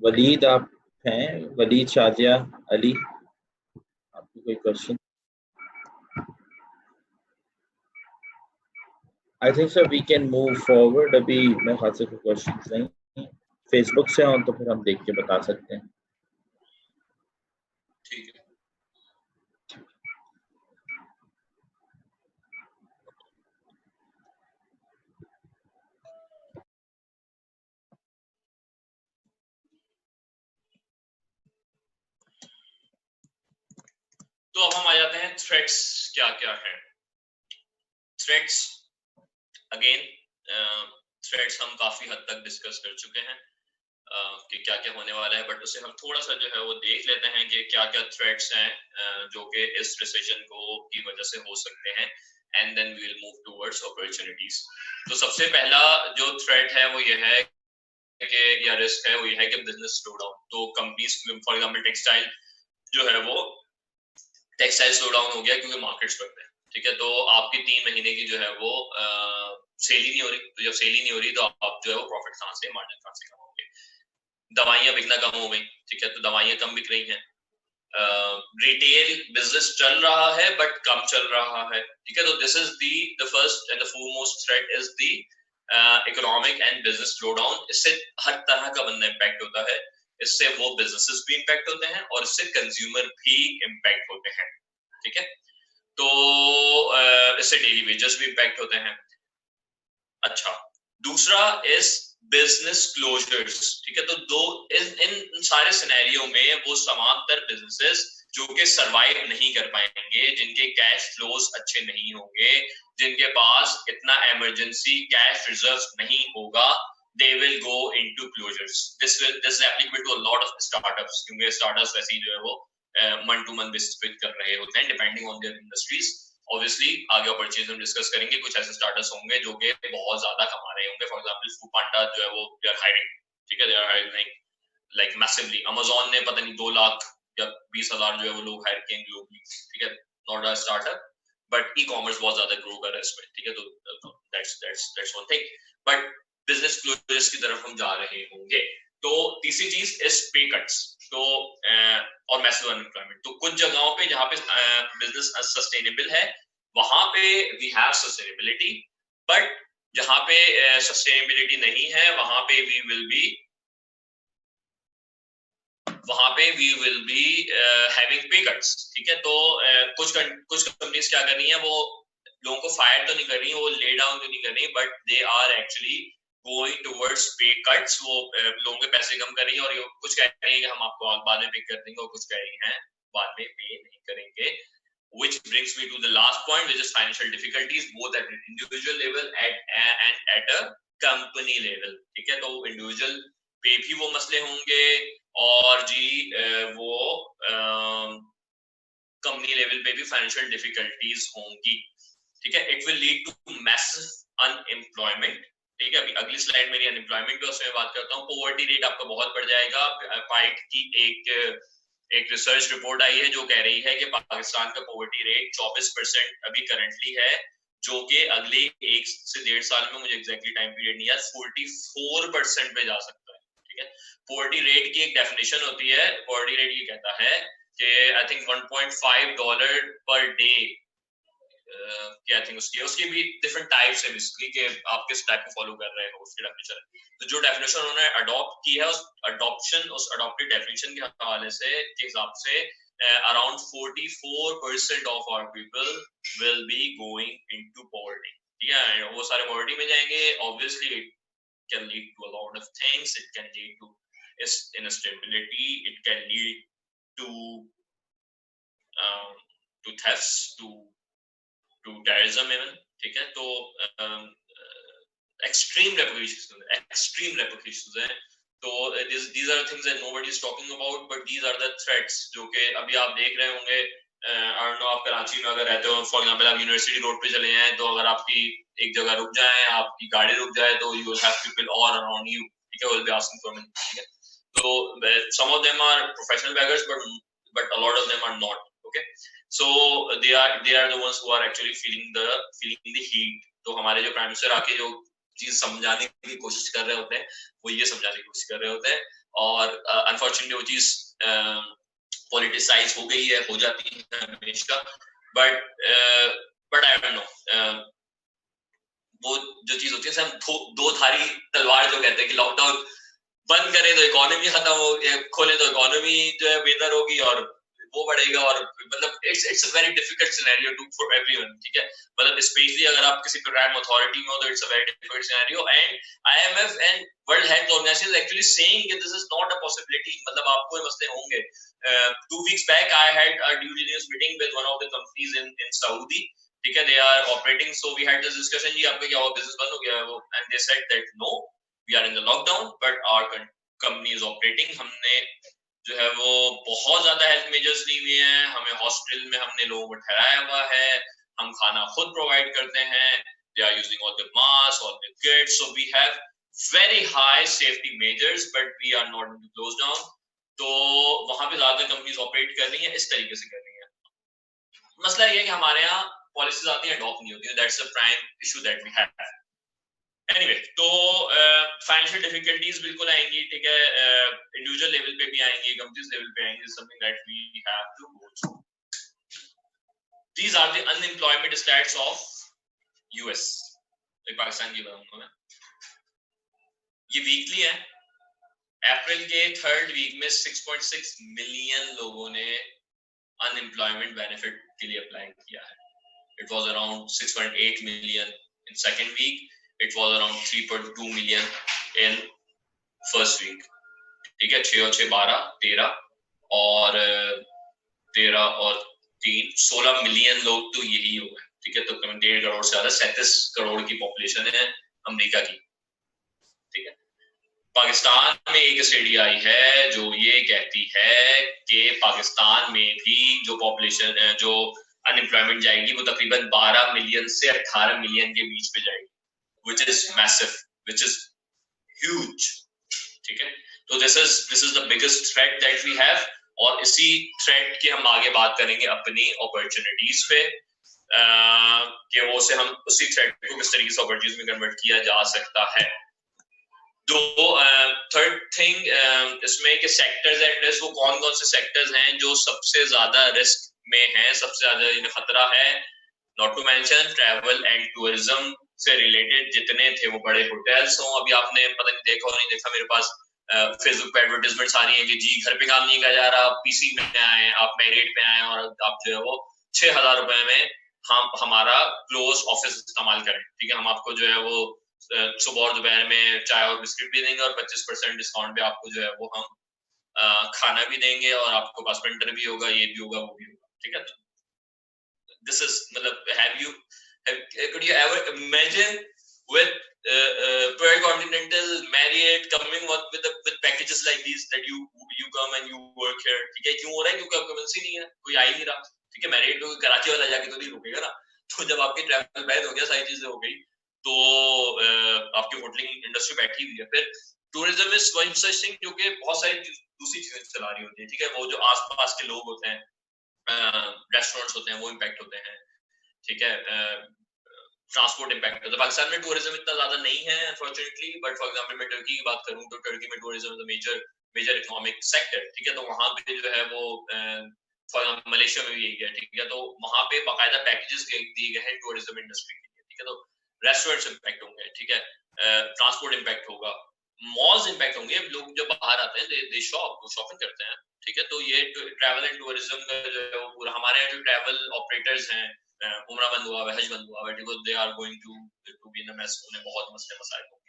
वलीद आप हैं, वलीद शाजिया अली, आपको कोई question? I think so we can move forward। अभी मैं खास कोई क्वेश्चंस नहीं, फेसबुक से हो तो फिर हम देख के बता सकते हैं। ठीक है, तो अब हम आ जाते हैं थ्रेट्स क्या क्या है। थ्रेट्स अगेन थ्रेट्स हम काफी हद तक डिस्कस कर चुके हैं कि क्या क्या होने वाला है, बट उसे हम थोड़ा सा जो है वो देख लेते हैं कि क्या क्या थ्रेट्स हैं जो कि इस रिसेशन की वजह से हो सकते हैं, and then we will move towards opportunities. तो सबसे पहला जो थ्रेट है वो ये है कि या रिस्क है वो ये है कि बिजनेस स्लो डाउन। तो कंपनीज फॉर एग्जांपल टेक्सटाइल जो है वो टेक्सटाइल स्लो डाउन हो गया क्योंकि मार्केट्स बढ़ गए। ठीक है, तो आपकी 3 महीने की जो है वो सेल ही नहीं हो रही। तो जब सेल ही नहीं हो रही तो आप जो है वो प्रॉफिट कहां से, मार्जिन कहां से कमाओगे। दवाइयां बिकना कम हो गई। ठीक है, तो दवाइयां कम बिक रही हैं। रिटेल बिजनेस चल रहा है बट कम चल रहा है। ठीक है, तो this is the first and the foremost threat is the economic and business slow down. इससे हर तरह का बंदा इम्पैक्ट होता है। इससे वो बिजनेसेस भी इम्पैक्ट होते हैं और इससे कंज्यूमर भी इम्पैक्ट होते हैं। ठीक है, तो इससे डेली वेजेस भी इम्पैक्ट होते हैं। अच्छा, दूसरा इज बिजनेस क्लोजर्स। ठीक है, तो दो इन सारे सिनेरियो में वो समांतर बिजनेसेस जो कि सरवाइव नहीं कर पाएंगे, जिनके कैश फ्लोज अच्छे नहीं होंगे, जिनके पास इतना इमरजेंसी कैश रिजर्व नहीं होगा, they will go into closures। this is applicable to a lot of startups, क्योंकि startups वैसे ही जो है वो मन टू मन बेसिस पे कर रहे होते हैं depending on their industries. Obviously आगे अपॉर्चुनिटीज हम डिस्कस करेंगे। कुछ ऐसे स्टार्टअप्स होंगे जो कि बहुत ज्यादा कमा रहे होंगे। फॉर एग्जांपल फूड पांडा जो है वो दे आर हायरिंग। ठीक है, they are hiring like massively. Amazon ने पता नहीं 2 लाख या 20,000 जो है वो लोग हायर किए ग्लोबली। ठीक है, not a startup but e commerce बहुत ज्यादा ग्रो कर रहा है इसमें। ठीक है, तो that's one thing. But business closures की तरफ हम जा रहे होंगे। तो तीसरी चीज इज पे कट्स। तो और मैसिव अनएम्प्लॉयमेंट। तो कुछ जगहों पे जहां पे बिजनेस सस्टेनेबल है वहां पे वी हैव सस्टेनेबिलिटी, बट जहां पे सस्टेनेबिलिटी नहीं है वहां पे वी विल बी हैविंग पे कट्स। ठीक है, तो कुछ कंपनीज क्या कर रही हैं, वो लोगों को फायर तो नहीं कर रही, वो ले डाउन तो नहीं कर रही, but they are actually going towards pay cuts. वो लोगों के पैसे कम कर रही हैं और कुछ कह रही हैं कि हम आपको बाद में पे कर देंगे, और कुछ कह रही हैं बाद में पे नहीं करेंगे। Which brings me to the last point, which is financial difficulties both at an individual level and at a company level। ठीक है, तो इंडिविजुअल पे भी वो मसले होंगे और जी वो कंपनी लेवल पे भी फाइनेंशियल डिफिकल्टीज होंगी। ठीक है, it will lead to massive unemployment. ठीक है, अभी अगली स्लाइड मेरी अनएम्प्लॉयमेंट पे उसमें बात करता हूँ। पॉवर्टी रेट आपका बहुत बढ़ जाएगा। फाइट की एक एक रिसर्च रिपोर्ट आई है जो कह रही है कि पाकिस्तान का पॉवर्टी रेट 24% अभी करंटली है, जो कि अगले 1 से 1.5 साल में, मुझे एग्जैक्टली टाइम पीरियड नहीं है, 44% पे जा सकता है। ठीक है, पॉवर्टी रेट की एक डेफिनेशन होती है। पॉवर्टी रेट ये कहता है कि I think $1.5 per day, I think उसकी भी डिफरेंट टाइप्स है बेसिकली, कि आप किस टाइप को फॉलो कर रहे हो, उसकी डेफिनेशन है। तो जो डेफिनेशन उन्होंने अडॉप्ट की है, उस अडॉप्टेड डेफिनेशन के हवाले से के हिसाब से around 44% of our people will be going into poverty. ठीक है, वो सारे पॉवर्टी में जाएंगे। Obviously it can lead to a lot of things, it can lead to instability, it can lead to thefts, to terrorism even. ठीक है, तो extreme repercussions हैं। तो these are things that nobody is talking about, but these are the threats जो कि अभी आप देख रहे होंगे। I don't know, आप कराची में अगर रहते हो, फॉर एग्जांपल आप यूनिवर्सिटी रोड पे चले जाएं, तो अगर आपकी एक जगह रुक जाए, आपकी गाड़ी रुक जाए, तो you will have people all around you, ठीक है, will be asking for money। ठीक है, तो some of them are professional beggars, but a lot of them are not। Okay, so they are the ones who are actually feeling the heat। तो हमारे जो प्राइम मिनिस्टर आके जो चीज समझाने की कोशिश कर रहे होते हैं, वो ये समझाने की कोशिश कर रहे होते हैं, और अनफॉर्चुनेटली वो चीज पॉलिटिसाइज हो गई है, हो जाती है हमेशा। बट आई डोंट नो, वो जो चीज होती है, हम दो धारी तलवार जो कहते हैं, कि लॉकडाउन बंद करें तो इकोनॉमी खत्म हो, खोले तो इकोनॉमी जो है बेहतर होगी और वो बढ़ेगा, और मतलब it's a very difficult scenario to for everyone. ठीक है, मतलब स्पेशली अगर आप किसी प्रोग्राम अथॉरिटी में हो, तो it's a very difficult scenario. And IMF and World Health Organization is actually saying that this is not a possibility. मतलब आपको ये मसले होंगे। 2 weeks back I had a due diligence meeting with one of the companies in Saudi। ठीक है, they are operating, so we had this discussion, जी आपका क्या हुआ, बिजनेस बंद हो गया है वो, and they said that no, we are in the lockdown but our company is operating। हमने जो है वो बहुत ज्यादा हेल्थ मेजर्स ली हुई हैं, हमें हॉस्पिटल में हमने लोगों को ठहराया हुआ है, हम खाना खुद प्रोवाइड करते हैं, they are using all the masks, all the kits, so we have very high safety measures but we are not going to close down। तो वहां पे ज्यादा कंपनीज ऑपरेट कर रही हैं, इस तरीके से कर रही हैं। मसला ये है कि हमारे यहाँ पॉलिसीज आती हैं, अडॉप्ट नहीं होती है, that's the prime issue that we have. Anyway, तो फाइनेंशियल डिफिकल्टीज बिल्कुल आएंगी। ठीक है, इंडिविजुअल लेवल पे भी आएंगी, कंपनीज लेवल पे आएंगी, something that we have to go through. These are the unemployment stats of US. Pakistan की बताऊंगा मैं, ये वीकली है। अप्रैल के 3rd वीक में 6.6 मिलियन लोगों ने अनएम्प्लॉयमेंट बेनिफिट के लिए अप्लाई किया है। It was around 6.8 million in second week, it was around 3.2 million in first week। ठीक है, 6 और 6 12 13 और 13 और 3 16 मिलियन लोग तो यही हो गए। ठीक है, तो 1.5 करोड़ से ज्यादा 37 करोड़ की पॉपुलेशन है अमेरिका की। ठीक है, पाकिस्तान में एक स्टडी आई है जो ये कहती है कि पाकिस्तान में भी जो पॉपुलेशन जो अनएम्प्लॉयमेंट जाएगी वो तकरीबन 12 मिलियन से 18 मिलियन के बीच पे जाएगी, which is massive, which is huge। ठीक है, तो this is the biggest threat that we have। और इसी threat की हम आगे बात करेंगे अपनी opportunities पे, कि वो से हम उसी threat को किस तरीके से opportunities में कन्वर्ट किया जा सकता है। तो थर्ड थिंग इसमें कि सेक्टर्स एट रिस्क, वो कौन कौन से सेक्टर्स हैं जो सबसे ज्यादा रिस्क में हैं, सबसे ज्यादा इन्हें खतरा है। Not to mention travel and tourism से रिलेटेड जितने थे वो बड़े होटल्स हों। अभी आपने पता नहीं देखा नहीं देखा, मेरे पास फेसबुक पे एडवर्टाइजमेंट्स आ रही है कि जी घर पे काम नहीं किया जा रहा, पीसी में आए, आप मेरिट पे आए और आप जो है वो 6,000 रुपए में हम हमारा क्लोज ऑफिस इस्तेमाल करें। ठीक है, हम आपको जो है वो सुबह और दोपहर में चाय और बिस्किट भी देंगे और 25% डिस्काउंट पे आपको जो है वो हम खाना भी देंगे और आपको पास प्रिंटर भी होगा, ये भी होगा, वो भी होगा। ठीक है, this is मतलब could you ever imagine with Pearl Continental, Marriott coming up with packages like these that you come and you work here। ठीक है, क्यों हो रहा है? क्योंकि आपका करेंसी नहीं है, कोई आ ही नहीं रहा। ठीक है, मैरियट तो कराची वाला जाके तो नहीं रुकेगा ना। तो जब आपकी ट्रैवल बैन हो गया, सारी चीजें हो गई, तो आपकी होटलिंग इंडस्ट्री बैठी हुई है। फिर tourism is one such thing जो कि बहुत सारी दूसरी चीजें चला रही होती है, ठीक है। वो जो आसपास के लोग होते हैं, रेस्टोरेंट्स होते हैं, वो इम्पैक्ट होते हैं, ठीक है। ट्रांसपोर्ट इम्पैक्ट होता है। पाकिस्तान में टूरिज्म इतना ज्यादा नहीं है अनफॉर्चुनेटली, बट फॉर एग्जांपल मैं टर्की की बात करूं तो टर्की में tourism is major major economic sector, ठीक है। तो वहां पे जो है वो फॉर एग्जांपल मलेशिया में भी यही है, ठीक है। तो वहां पे बाकायदा पैकेजेस दिए गए हैं टूरिज्म इंडस्ट्री के लिए, ठीक है। तो रेस्टोरेंट्स इम्पैक्ट होंगे, ठीक है। ट्रांसपोर्ट इम्पैक्ट होगा, मॉल्स इम्पैक्ट होंगे, लोग जब बाहर आते हैं दे शॉपिंग करते हैं, ठीक है। तो ये ट्रैवल एंड टूरिज्म का जो है वो पूरा, हमारे यहाँ जो ट्रैवल ऑपरेटर्स हैं, उमरा बंद हुआ है, हज बंद हुआ है, because they are going to be in a mess, उन्हें बहुत मसले मसाइल होंगे।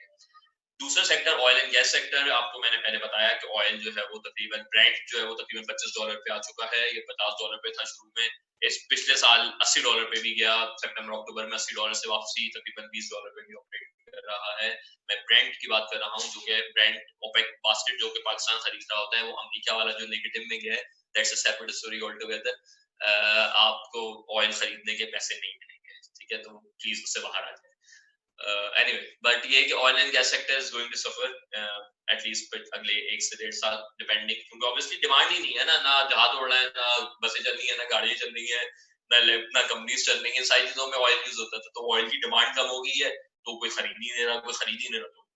दूसरा sector oil and gas sector, आपको मैंने पहले बताया कि ऑयल जो है वो तकरीबन ब्रेंट जो है वो तकरीबन $25 पे आ चुका है, ये $50 पे था शुरू में, इस पिछले साल $80 पे भी गया, सितंबर अक्टूबर में $80 से वापसी तकरीबन $20 पे भी ऑपरेट कर रहा है। मैं ब्रेंट की बात कर रहा हूँ, जो कि ब्रेंट ओपेक बास्केट जो कि पाकिस्तान खरीद रहा होता है, वो अमेरिका वाला जो नेगेटिव में गया है, that's a separate story all together. आपको ऑयल खरीदने के पैसे नहीं मिलेंगे, ठीक है, तो प्लीज उससे बाहर आ जाए। anyway, but ये कि oil and gas sector is going to suffer at least अगले 1 से 1.5 साल डिपेंडिंग, क्योंकि ऑब्वियसली डिमांड ही नहीं है ना जहाज उड़ रहा है, ना बसें चल रही है, ना गाड़ियां चल रही है, ना कंपनीज चल रही है, सारी चीजों में ऑयल यूज होता था, तो ऑयल की डिमांड कम हो गई है, तो कोई खरीद नहीं दे रहा, तो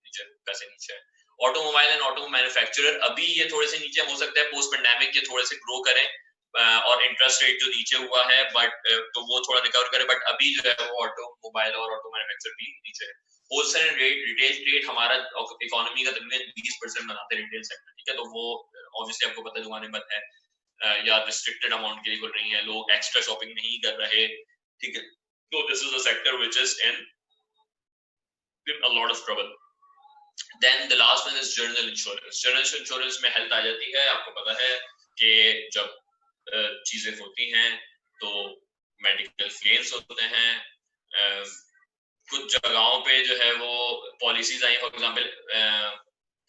नीचे पैसे नीचे है। ऑटोमोबाइल एंड ऑटो मैन्युफैक्चरर अभी ये थोड़े से नीचे हो सकता है, पोस्ट पेंडेमिक ये थोड़े से ग्रो करें और इंटरेस्ट रेट जो नीचे हुआ है, बट तो वो थोड़ा रिकवर करे, बट अभी जो है वो ऑटोमोबाइल और ऑटो मैन्युफैक्चर भी नीचे है। होलसेल रेट, रिटेल रेट हमारा इकोनॉमी का तकरीबन 20% बनाते हैं रिटेल सेक्टर, ठीक है। तो वो ऑब्वियसली आपको पता है दुकानें बंद है या रिस्ट्रिक्टेड अमाउंट के लिए खुल रही हैं, लोग एक्स्ट्रा शॉपिंग नहीं कर रहे, ठीक है। तो this is a sector which is in a lot of trouble. Then the last one is general insurance. General insurance में हेल्थ आ जाती है, आपको पता है कि जब चीजें होती हैं तो मेडिकल क्लेम्स होते हैं, कुछ जगहों पे जो है वो पॉलिसीज आई, फॉर एग्जांपल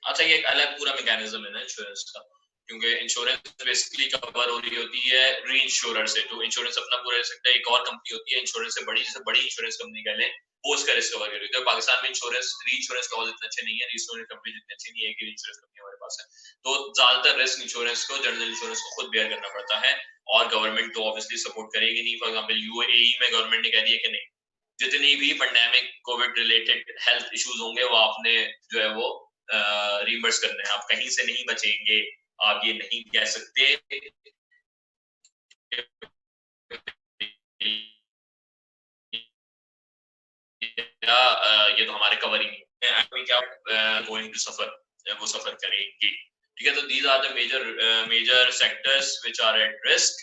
अच्छा ये एक अलग पूरा मैकेनिज्म है ना इंश्योरेंस का, क्योंकि इंश्योरेंस बेसिकली कवर हो रही होती है री इंश्योरर से, तो इंश्योरेंस अपना पूरा ले सकता है, एक और कंपनी होती है इंश्योरेंस से बड़ी, जैसे बड़ी इंश्योरेंस कंपनी कह लें, वो उसका रिस्क कवर कर रही है। पाकिस्तान में इंश्योरेंस री इंश्योरेंस लॉज इतने अच्छे नहीं है, री इंश्योरेंस कंपनी जितनी अच्छी नहीं है, एक इंश्योरेंस कंपनी हमारे पास है, तो ज्यादातर रिस्क इंश्योरेंस को, जनरल इंश्योरेंस को खुद बेयर करना पड़ता है, और गवर्नमेंट तो ऑब्वियसली सपोर्ट करेगी नहीं। फॉर एग्जांपल यूएई में गवर्नमेंट ने कह दिया कि नहीं, जितनी भी pandemic Covid related health issues होंगे वो आपने जो है वो रिमबर्स करना है, आप कहीं से नहीं बचेंगे, आप ये नहीं कह सकते ये तो हमारे कवर ही नहीं है, क्या गोइंग टू सफर, वो सफर करेंगे, ठीक है। तो these are the major sectors which are at risk.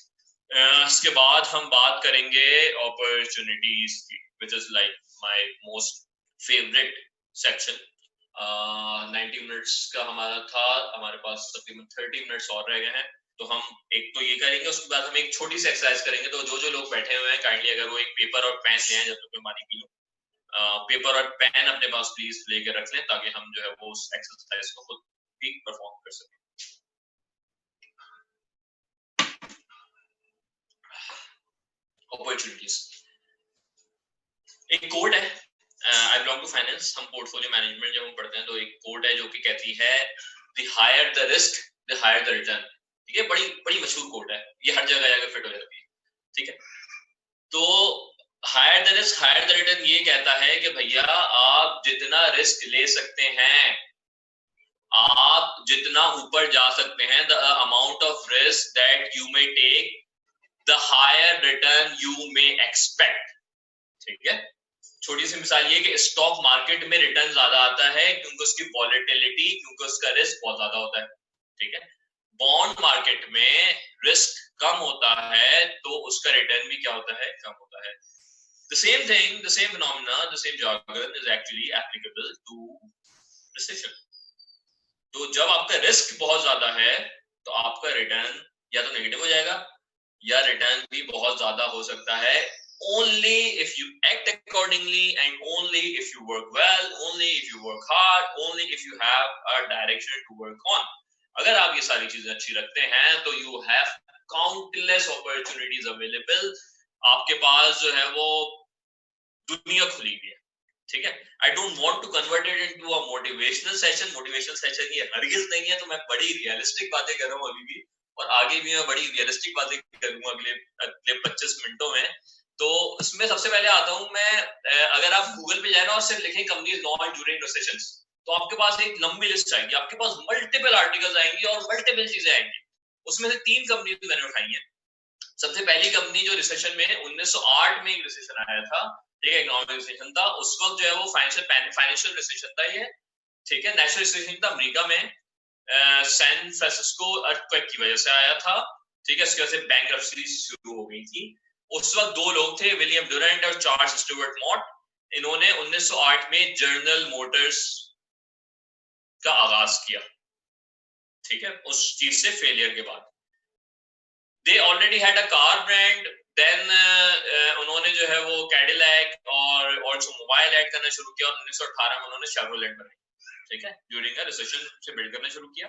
इसके बाद हम बात करेंगे अपॉर्चुनिटीज की, which is like my most favourite section. 90 minutes का हमारा था, हमारे पास तकरीबन 30 मिनट्स और रह गए हैं, तो हम एक तो ये करेंगे, उसके बाद हम एक छोटी सी एक्सरसाइज करेंगे। तो जो लोग बैठे हुए हैं काइंडली अगर वो एक पेपर और पेन ले आए जब तक मैं पानी पी लूं, पेपर और पेन अपने पास प्लीज लेके रख लें, ताकि हम जो है वो उस एक्सरसाइज को खुद भी परफॉर्म कर सकें। अपॉर्चुनिटीज, एक कोड है, आई बिलोंग टू फाइनेंस, हम पोर्टफोलियो मैनेजमेंट जब हम पढ़ते हैं तो एक कोड है जो कि कहती है the higher the risk the higher the return, ठीक है। बड़ी बड़ी मशहूर कोड है, ये हर जगह जाकर फिट हो जाती है, ठीक है। तो higher the risk higher the return ये कहता है कि भैया आप जितना रिस्क ले सकते हैं, आप जितना ऊपर जा सकते हैं, the amount of risk that you may take, the higher return you may expect, ठीक है। छोटी सी मिसाल ये कि स्टॉक मार्केट में रिटर्न ज्यादा आता है क्योंकि उसकी वॉलेटिलिटी, क्योंकि उसका रिस्क बहुत ज्यादा होता है, ठीक है। बॉन्ड मार्केट में रिस्क कम होता है तो उसका रिटर्न भी क्या होता है, कम होता है। The same thing, the same phenomena, the same jargon is actually applicable to recession. तो जब आपका रिस्क बहुत ज्यादा है तो आपका रिटर्न या तो नेगेटिव हो जाएगा या रिटर्न भी बहुत ज्यादा हो सकता है, only if you act accordingly and only if you work well, only if you work hard, only if you have a direction to work on. अगर आप ये सारी चीजें अच्छी रखते हैं तो you have countless opportunities available, आपके पास जो है वो दुनिया खुली हुई है, ठीक है। I don't want to convert it into a motivational session ये हरगिज नहीं है। तो मैं बड़ी रियलिस्टिक बातें कर रहा हूँ अभी भी, और आगे भी मैं बड़ी रियलिस्टिक बातें करूंगा अगले 25 मिनटों में। तो इसमें सबसे पहले आता हूं मैं, अगर आप गूगल पे जाए ना और सिर्फ लिखें कंपनीज लॉन्च ड्यूरिंग रिसेशंस, तो आपके पास एक लंबी लिस्ट आएगी, आपके पास मल्टीपल आर्टिकल्स आएंगी और मल्टीपल चीजें आएंगी। उसमें से 3 कंपनी मैंने उठाई है। सबसे पहली कंपनी जो रिसेशन में 1908 में एक रिसेशन आया था, ठीक है, इकोनॉमिक रिसेशन था। उस वक्त जो है वो फाइनेंशियल रिसेशन था ये, ठीक है। नेशनल रिसेशन था अमेरिका में, सैन फ्रांसिस्को अर्थक्वेक की वजह से आया था, ठीक है। इसकी वजह से बैंकरप्सी शुरू हो गई थी। उस वक्त 2 लोग थे, विलियम ड्यूरेंट और चार्ल्स स्टुअर्ट मॉट। इन्होंने 1908 में जनरल मोटर्स का आगाज किया, ठीक है, उस चीज से फेलियर के बाद। They already had a car brand, then उन्होंने जो है वो कैडिलैक और ऑल्सो मोबाइल ऐड करना शुरू किया, और 1918 में उन्होंने शेवरोलेट बनाई, ठीक है, ड्यूरिंग अ रिसेशन से बिल्ड करना शुरू किया।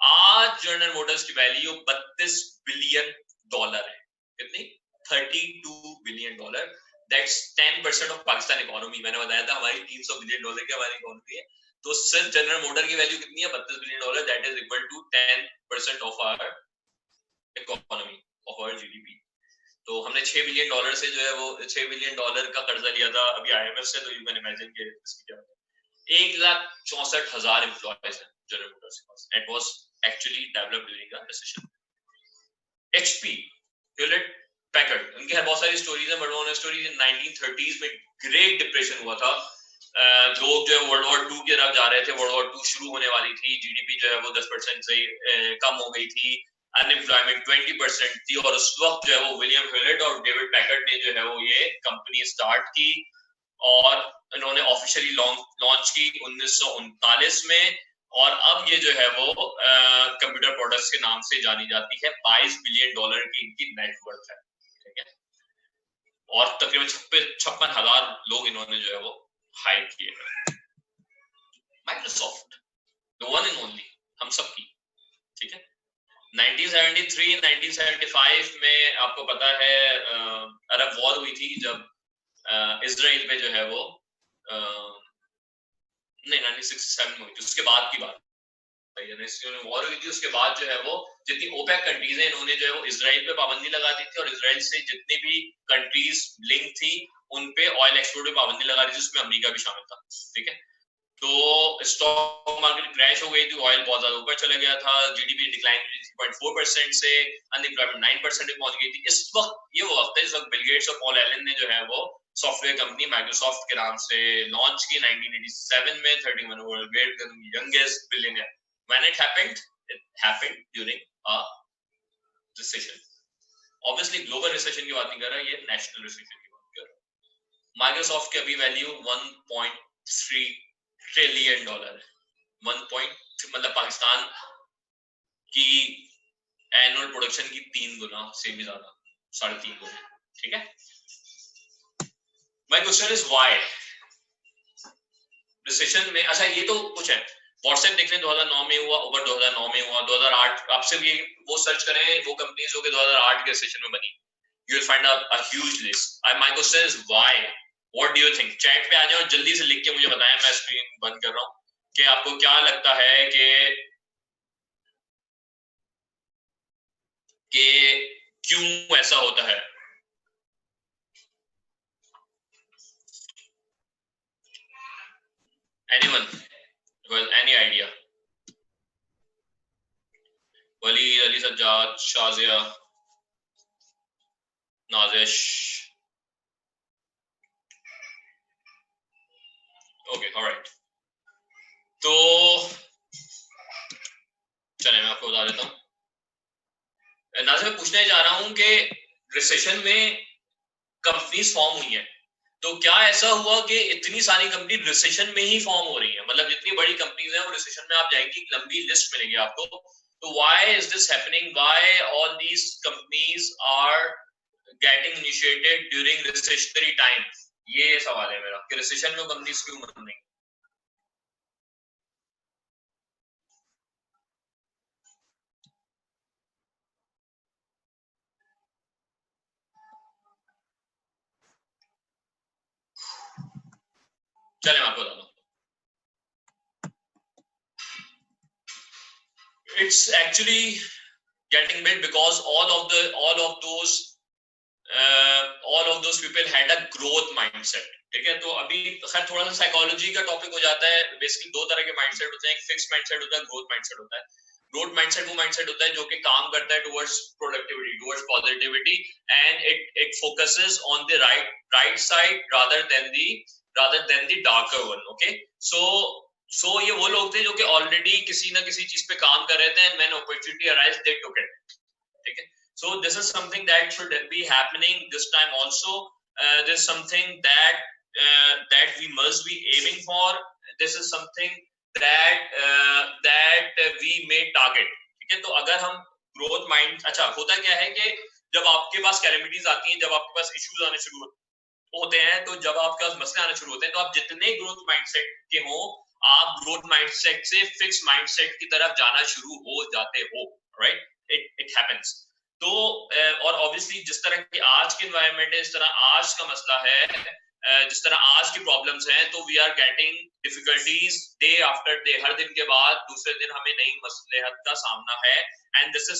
आज जनरल मोटर्स की वैल्यू $32 बिलियन है। कितनी? $32 billion. That's 10% of Pakistan economy. मैंने बताया था हमारी $300 बिलियन की हमारी इकोनॉमी है, तो सिर्फ जनरल मोटर की वैल्यू कितनी है? $32 billion. That is equal to 10% of our economy, of our GDP. तो हमने $6 बिलियन से जो है वो $6 बिलियन का कर्जा लिया था अभी आईएमएफ से। तो यू कैन इमेजिन के इसकी क्या 1,64,000 एम्प्लॉयज हैं जनरल मोटर्स के पास। It was actually developed during a recession. HP, Hewlett Packard, उनके बहुत सारी स्टोरीज हैं, बट वन स्टोरी 1930s में ग्रेट डिप्रेशन हुआ था। लोग जो है वर्ल्ड वॉर 2 की तरफ जा रहे थे, वर्ल्ड वॉर 2 शुरू होने वाली थी, जीडीपी जो है वो 10% से कम हो गई थी, अनएम्प्लॉयमेंट 20% थी, और उस वक्त जो है वो विलियम ह्यूलेट और डेविड पैकर्ड ने जो है वो ये कंपनी स्टार्ट की, और इन्होंने ऑफिशियली लॉन्च की 1939 में। और अब ये जो है वो कंप्यूटर प्रोडक्ट्स के नाम से जानी जाती है। $22 बिलियन की इनकी नेटवर्थ है, ठीक है। और तकरीबन 56,000 लोग इन्होंने जो है वो हायर किए। Microsoft, the one and only, हम सबकी, ठीक है। 1973 1975 में आपको पता है अरब वॉर हुई थी, जब इजराइल पे जो है वो नहीं 1967 में हुई थी, उसके बाद की बात वॉर हुई थी। उसके बाद जो है वो जितनी ओपेक कंट्रीज हैं, इन्होंने जो है वो इजराइल पे पाबंदी लगा दी थी, और इजराइल से जितनी भी कंट्रीज लिंक थी उन पे ऑयल एक्सपोर्ट पे पाबंदी लगा दी थी, जिसमें अमेरिका भी शामिल था, ठीक है। तो स्टॉक मार्केट क्रैश हो गई थी, ऑयल बहुत ज्यादा ऊपर चला गया था, जीडीपी डिक्लाइन 3.4% से, अनएम्प्लॉयमेंट 9% पे पहुंच गई थी। इस वक्त ये वो वक्त है जिस वक्त बिल गेट्स और पॉल एलन ने जो है वो सॉफ्टवेयर कंपनी माइक्रोसॉफ्ट के नाम से लॉन्च की 1987 में। 31 world great youngest billionaire. When it happened during a recession. Obviously global recession की बात नहीं कर रहा, ये national recession की बात कर रहा। माइक्रोसॉफ्ट की अभी वैल्यू 1.3 ट्रिलियन डॉलर है। 1. मतलब पाकिस्तान की एनुअल प्रोडक्शन की 3 गुना से भी ज्यादा, 3.5 गुना, ठीक है। My question is why recession में, अच्छा ये तो कुछ है, व्हाट्सएप देख लें 2009 में हुआ, उबर 2009 में हुआ, 2008 आपसे भी वो सर्च करें वो कंपनीज जो कि 2008 के रिसेशन में बनी, you will find a huge list. My question is why, what do you think? Chat पे आ जाओ, जल्दी से लिख के मुझे बताएं, मैं स्क्रीन बंद कर रहा हूं, कि आपको क्या लगता है कि क्यों ऐसा होता है। Anyone, well, any idea? वली, अली सज्जाद, शाजिया, नाजिश, ओके, ऑलराइट। तो चलिए मैं आपको बता देता हूँ। नाजिश, मैं पूछने जा रहा हूं कि रिसेशन में कंपनीज फॉर्म हुई हैं, तो क्या ऐसा हुआ कि इतनी सारी कंपनी रिसेशन में ही फॉर्म हो रही है? मतलब जितनी बड़ी कंपनीज हैं वो रिसेशन में, आप जाएंगी लंबी लिस्ट मिलेगी आपको। तो why is this happening? Why all these companies are getting initiated during recessionary time? ये सवाल है मेरा कि रिसेशन में कंपनीज क्यों बन रही? चले मैं आपको बताता हूँ. It's actually getting built because all of those people had a growth mindset. ठीक है, तो अभी खैर थोड़ा सा साइकोलॉजी का टॉपिक हो जाता है. बेसिकली दो तरह के माइंडसेट होते हैं, एक फिक्स्ड माइंडसेट होता है, ग्रोथ माइंडसेट होता है. ग्रोथ माइंडसेट वो माइंडसेट होता है जो कि काम करता है towards productivity, towards positivity, and it focuses on the right side rather than the darker one. Okay, so ये वो लोग थे जो कि ऑलरेडी किसी ना किसी चीज पे काम कर रहे थे, and when opportunity arise they took it. ठीक है, so this is something that should be happening this time also. This is something that we must be aiming for. This is something that we may target. ठीक है, तो अगर हम ग्रोथ माइंड, अच्छा होता क्या है कि जब आपके पास कैलेमिटीज आती हैं, जब आपके पास इश्यूज आने शुरू होते हैं, तो जब आपके पास मसले आने शुरू होते हैं, तो आप जितने ग्रोथ माइंडसेट के हो, आप ग्रोथ माइंडसेट से फिक्स माइंडसेट की तरफ जाना शुरू हो जाते हो. Right, it happens. तो और ऑब्वियसली जिस तरह की आज की एनवायरनमेंट है, इस तरह आज का मसला है, जिस तरह आज की प्रॉब्लम्स हैं, तो we are getting difficulties day after day. हर दिन के बाद दूसरे दिन हमें नई मसलेहत का सामना है, and this is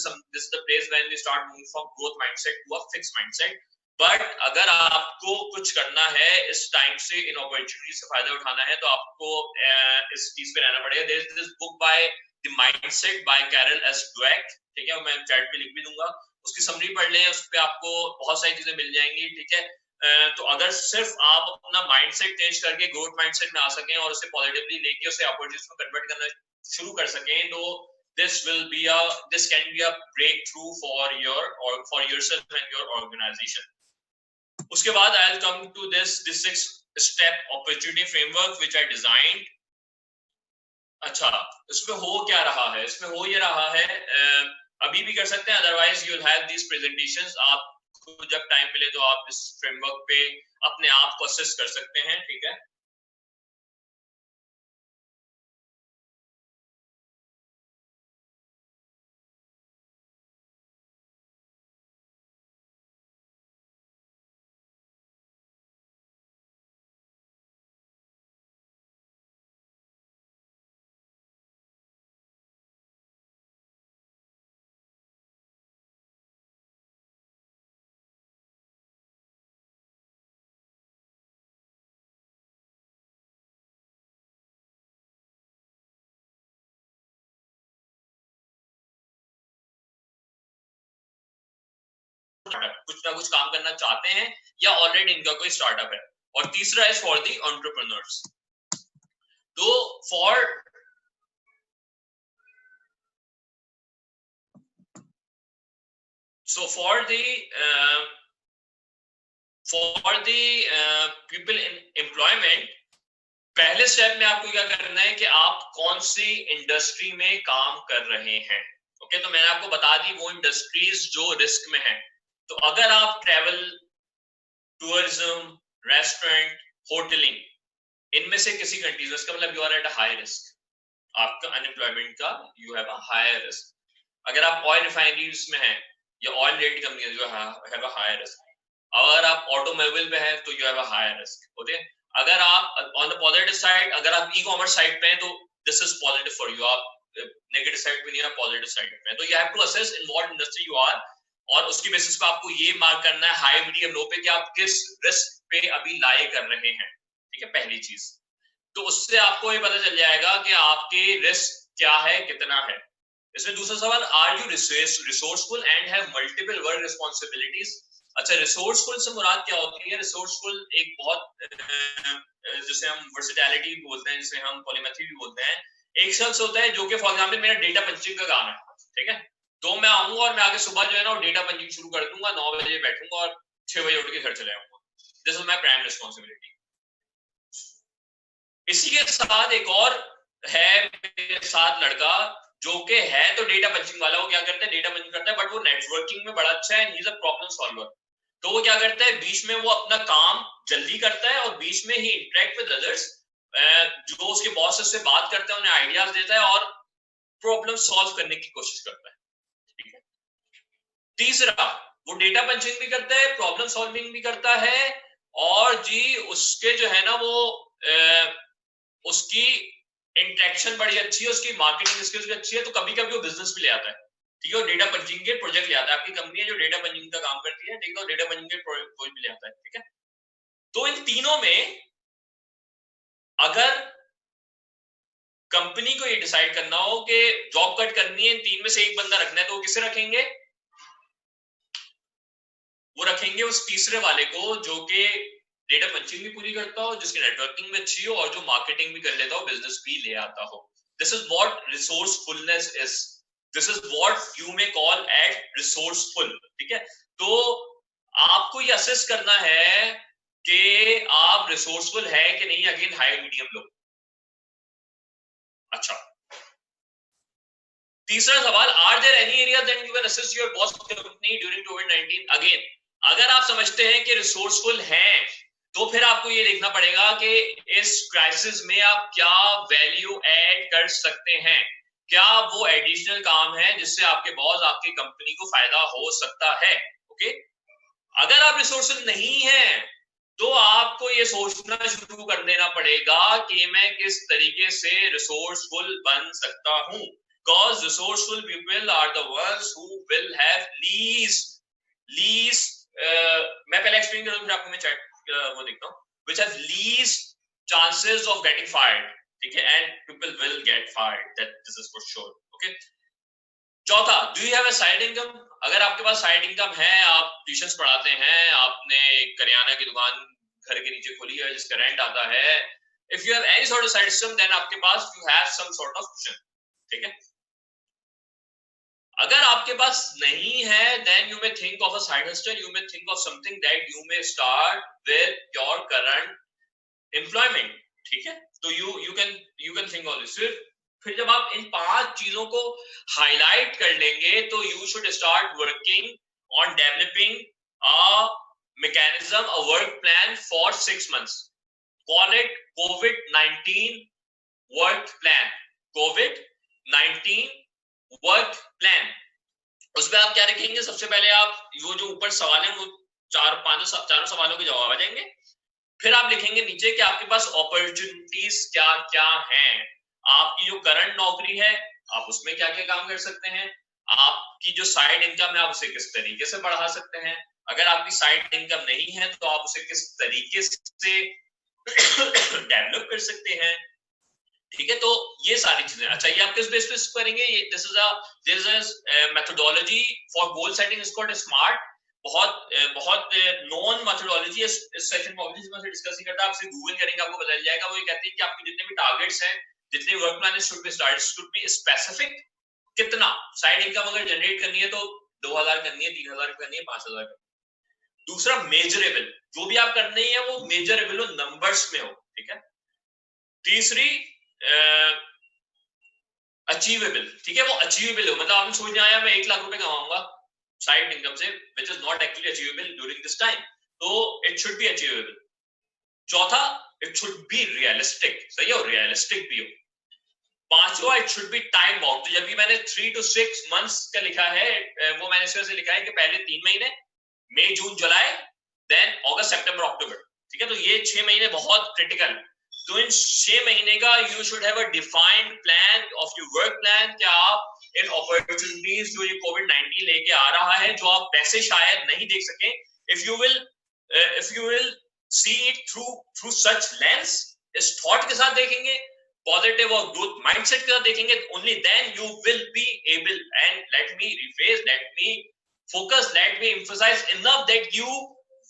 the place when we start moving from growth mindset to a fix mindset. But अगर आपको कुछ करना है इस टाइम से, इन अपॉर्चुनिटी से फायदा उठाना है, तो आपको इस चीज पे रहना पड़ेगा. There is this book by the mindset by Carol S Dweck. ठीक है, मैं चैट पे लिख भी दूंगा, उसकी समरी पढ़ लें, उस पे आपको बहुत सारी चीजें मिल जाएंगी. ठीक है, तो अगर सिर्फ आप अपना माइंडसेट चेंज करके ग्रोथ माइंडसेट में आ सकें और उसे पॉजिटिवली लेके उसे अपॉर्चुनिटीज में कन्वर्ट करना शुरू कर सकें, तो this can be a breakthrough for yourself and your organization. उसके बाद I'll come to this 6-step opportunity framework which I designed. अच्छा, इसमें हो क्या रहा है? इसमें हो ये रहा है, अभी भी कर सकते हैं, otherwise you will have these presentations. आपको जब टाइम मिले तो आप इस फ्रेमवर्क पे अपने आप को असेस कर सकते हैं. ठीक है, कुछ ना कुछ काम करना चाहते हैं या ऑलरेडी इनका कोई स्टार्टअप है. और तीसरा इज फॉर द एंटरप्रेन्योर्स. तो फॉर पीपल इन एम्प्लॉयमेंट, पहले स्टेप में आपको क्या करना है कि आप कौन सी इंडस्ट्री में काम कर रहे हैं. ओके, तो मैंने आपको बता दी वो इंडस्ट्रीज जो रिस्क में हैं. तो अगर आप ट्रैवल, टूरिज्म, रेस्टोरेंट, होटलिंग, इनमें से किसी कंट्रीज में, इसका मतलब you are at a high risk. आपका अनएम्प्लॉयमेंट का you have a higher risk. अगर आप ऑयल रिफाइनरीज में हैं या oil related companies, you have a higher risk. अगर आप ऑटोमोबाइल पे हैं तो you have a higher risk. Okay, अगर आप ऑन द पॉजिटिव साइड, अगर आप ई कॉमर्स साइड पे हैं तो this is positive for you. आप नेगेटिव साइड पे नहीं, आप पॉजिटिव साइड पे हैं. तो you have to assess in what industry you are, और उसकी बेसिस पे आपको ये मार्क करना है हाई, मीडियम, लो पे कि आप किस रिस्क पे अभी लाए कर रहे हैं. ठीक है, पहली चीज. तो उससे आपको ये पता चल जाएगा कि आपके रिस्क क्या है, कितना है. इसमें दूसरा सवाल, are you resourceful and have multiple work responsibilities. अच्छा, रिसोर्सफुल से मुराद क्या होती है? रिसोर्सफुल एक बहुत जिसे हम वर्सेटैलिटी भी बोलते हैं, जिसे हम पॉलीमैथी भी बोलते हैं. एक शख्स होता है जो कि फॉर एग्जांपल मेरा डेटा पंचिंग का काम है. ठीक है, तो मैं आऊंगा और मैं आगे सुबह जो है ना डेटा पंचिंग शुरू कर दूंगा, 9 बजे बैठूंगा और 6 बजे उठ के घर चले आऊंगा. This is my prime responsibility. इसी के साथ एक और है मेरे साथ लड़का जो कि है तो डेटा पंचिंग वाला. वो क्या करता है? डेटा पंचिंग करता है, बट वो नेटवर्किंग में बड़ा अच्छा है, he is a problem solver. तो वो क्या करता है? बीच में वो अपना काम जल्दी करता है और बीच में ही इंटरेक्ट विद अदर्स, जो उसके बॉस से बात करते हैं, उन्हें आइडियाज देता है और प्रॉब्लम सॉल्व करने की कोशिश करता है. ठीक है, तीसरा, वो डेटा पंचिंग भी करता है, प्रॉब्लम सॉल्विंग भी करता है, और जी उसके जो है ना वो उसकी इंटरेक्शन बड़ी अच्छी है, उसकी मार्केटिंग स्किल्स भी अच्छी है, तो कभी कभी वो बिजनेस भी ले आता है, ठीक है, और डेटा पंचिंग के प्रोजेक्ट ले आता है। आपकी कंपनी है जो डेटा पंचिंग का काम करती है, ठीक है, डेटा पंचिंग के प्रोजेक्ट भी ले आता है, ठीक है। तो इन तीनों में अगर कंपनी को ये डिसाइड करना हो कि जॉब कट करनी है, इन तीन में से एक बंदा रखना है, तो वो किसे रखेंगे? वो रखेंगे उस तीसरे वाले को जो कि डेटा पंचिंग भी पूरी करता हो, जिसकी नेटवर्किंग भी अच्छी हो और जो मार्केटिंग भी कर लेता हो, बिजनेस भी ले आता हो। This is what resourcefulness is, this is what you may call at resourceful, ठीक है। तो आपको ये असेस करना है कि आप रिसोर्सफुल है कि नहीं, अगेन हाई मीडियम लो। अच्छा, तीसरा सवाल, are there any areas that you can assist your boss company during कोविड-19? अगेन अगर आप समझते हैं कि रिसोर्सफुल हैं, तो फिर आपको ये देखना पड़ेगा कि इस क्राइसिस में आप क्या वैल्यू ऐड कर सकते हैं, क्या वो एडिशनल काम है जिससे आपके बॉस, आपकी कंपनी को फायदा हो सकता है। ओके, अगर आप रिसोर्सफुल नहीं है तो आपको ये सोचना शुरू कर देना पड़ेगा कि मैं किस तरीके से रिसोर्सफुल बन सकता हूं, because resourceful people are the ones who will have least मैं पहले एक्सप्लेन करूं, फिर आपको मैं चैट वो देखता हूं, which have least chances of getting fired, ठीक है, and people will get fired, that this is for sure. okay, चौथा, do you have a side income? अगर आपके पास साइड इनकम है, आप ट्यूशंस पढ़ाते हैं, आपने करियाना की दुकान घर के नीचे खोली है जिसका रेंट आता है, if you have any sort of side system, then आपके पास you have some sort of cushion, ठीक है। अगर आपके पास नहीं है, then you may think of a side hustle, you may think of something that you may start with your current employment, ठीक है। तो you can think of this. फिर जब आप इन 5 चीजों को हाईलाइट कर लेंगे, तो you should start working on developing a mechanism, a work plan for 6 months. Call it COVID-19 work plan. COVID-19 work plan. उसमें आप क्या रखेंगे? सबसे पहले आप वो जो ऊपर सवाल है वो चारों सवालों के जवाब आ जाएंगे। फिर आप लिखेंगे नीचे कि आपके पास अपॉर्चुनिटीज क्या क्या हैं, आपकी जो करंट नौकरी है आप उसमें क्या क्या काम कर सकते हैं, आपकी जो साइड इनकम है आप उसे किस तरीके से बढ़ा सकते हैं, अगर आपकी साइड इनकम नहीं है तो आप उसे किस तरीके से डेवलप कर सकते हैं, ठीक है। तो ये सारी चीजें। अच्छा, ये आप किस बेस पे करेंगे? This is a methodology for goal setting, is called smart. बहुत नॉन मेथोडोलॉजी है। इस सेशन में ऑब्वियसली मैं डिस्कस नहीं करता, आपसे गूगल करेंगे आपको पता चल जाएगा। वो ये कहते हैं कि आपके जितने भी टारगेट्स हैं, जितने work plan should be specific. कितना साइड इनकम अगर जनरेट करनी है तो 2000 करनी है, 3000 करनी है, 5000 करनी है। दूसरा, मेजरेबल, जो भी आप करनी है वो मेजरेबल हो, नंबर्स में हो, ठीक है। तीसरी, अचीवेबल, ठीक है, वो अचीवेबल हो, मतलब आपने सोचने आया मैं 1 लाख रुपए कमाऊंगा साइड इनकम से, which is not actually achievable during this time, तो it should be achievable। चौथा, it should be realistic, सही है, रियलिस्टिक भी हो। पांचवा, it should be time bound। तो जब भी मैंने 3 to 6 months का लिखा है, वो मैंने इस वजह से लिखा है कि पहले 3 महीने मई जून जुलाई, देन अगस्त सितंबर अक्टूबर, ठीक है। तो ये 6 महीने बहुत क्रिटिकल। तो इन 6 महीने का you should have a defined plan of your work plan, क्या आप इन अपॉर्चुनिटीज जो ये कोविड-19 लेके आ रहा है, जो आप वैसे शायद नहीं देख सके, if you will see it through such lens, इस थॉट के साथ देखेंगे, पॉजिटिव और ग्रोथ माइंडसेट के साथ देखेंगे, only then you will be able, and let me rephrase, let me focus, let me emphasise enough that you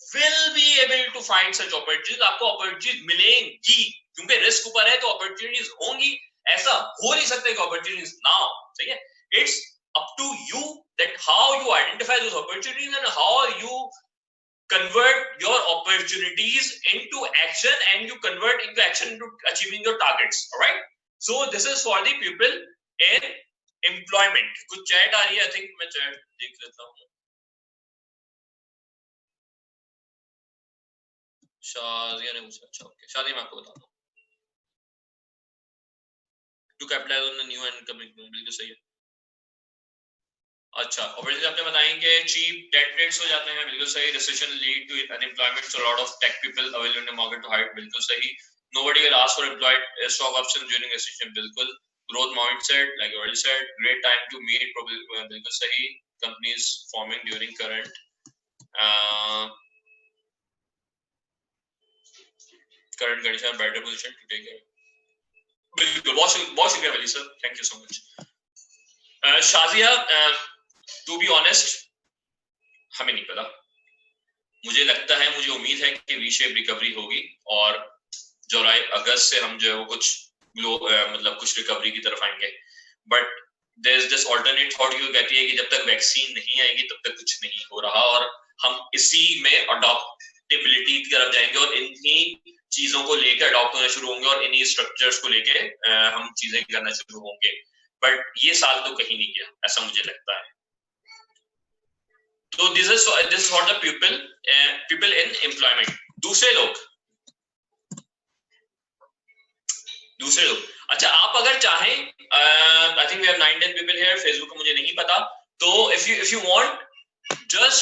will be able to find such opportunities। आपको opportunities मिलेंगी, क्योंकि रिस्क ऊपर है तो opportunities होंगी। ऐसा हो नहीं सकता कि opportunities ना हो, सही है। It's up to you that how you identify those opportunities and how you convert your opportunities into action, and you convert into action into achieving your targets, all right? So this is for the people in employment। कुछ चैट आ रही है, I think मैं चैट देख लेता हूँ। शादिया ने पूछा, अच्छा ओके, शादिया मैं आपको बताता हूँ। To capitalise on the new and coming, बिल्कुल सही है। अच्छा, ऑब्वियसली आपने बताएंगे चीप डेट रेट्स हो जाते हैं, बिल्कुल सही। Recession lead to unemployment, so lot of tech people available in the market to hire, बिल्कुल सही। Nobody will ask for employee stock options during recession. बिल्कुल. Growth mindset, like you already said, great time to meet. बिल्कुल सही. Companies forming during current condition, better position to take it. बिल्कुल. बहुत शुक्रिया Wali sir. Thank you so much. Shazia, to be honest, हमें नहीं पता. मुझे लगता है, मुझे उम्मीद है कि वी शेप रिकवरी होगी और जुलाई अगस्त से हम जो है वो कुछ मतलब कुछ रिकवरी की तरफ आएंगे. But there is this alternate thought जो कहती है कि जब तक वैक्सीन नहीं आएगी तब तक कुछ नहीं हो रहा और हम इसी में अडॉप्टेबिलिटी की तरफ जाएंगे और इन्हीं चीजों को लेकर अडॉप्ट होना शुरू होंगे और इन्हीं स्ट्रक्चर्स को लेके हम चीजें करना शुरू होंगे. बट ये साल तो कहीं नहीं गया, ऐसा मुझे लगता है. तो this is for the people in employment. दूसरे लोग अच्छा, आप अगर चाहें, I think we have 9-10 people here. Facebook पे मुझे नहीं पता, तो if you want, just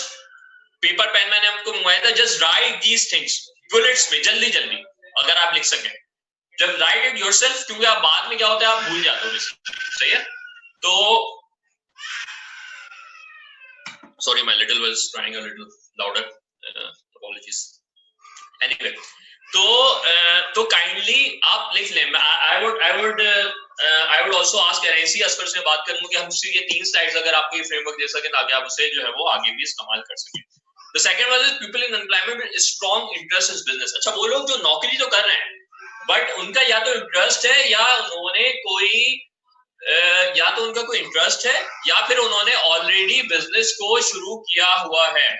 paper pen मैंने आपको मंगवाया था, just write these things bullets में जल्दी अगर आप लिख सकें. जब write it yourself, क्योंकि आप बाद में क्या होता है आप भूल जाते हो. सही है. तो sorry, my little was trying a little louder, apologies. Anyway, तो काइंडली आप लिख लें. I would also ask NIC Asfar से बात करूंगा कि हमसे ये 3 स्लाइड्स अगर आपको ये फ्रेमवर्क दे सकें ताकि आप उसे जो है वो आगे भी इस्तेमाल कर सकें. The second one is people in employment with strong interest in business. अच्छा, वो लोग जो नौकरी तो कर रहे हैं बट उनका या तो इंटरेस्ट है या उन्होंने उनका कोई इंटरेस्ट है या फिर उन्होंने ऑलरेडी बिजनेस को शुरू किया हुआ है.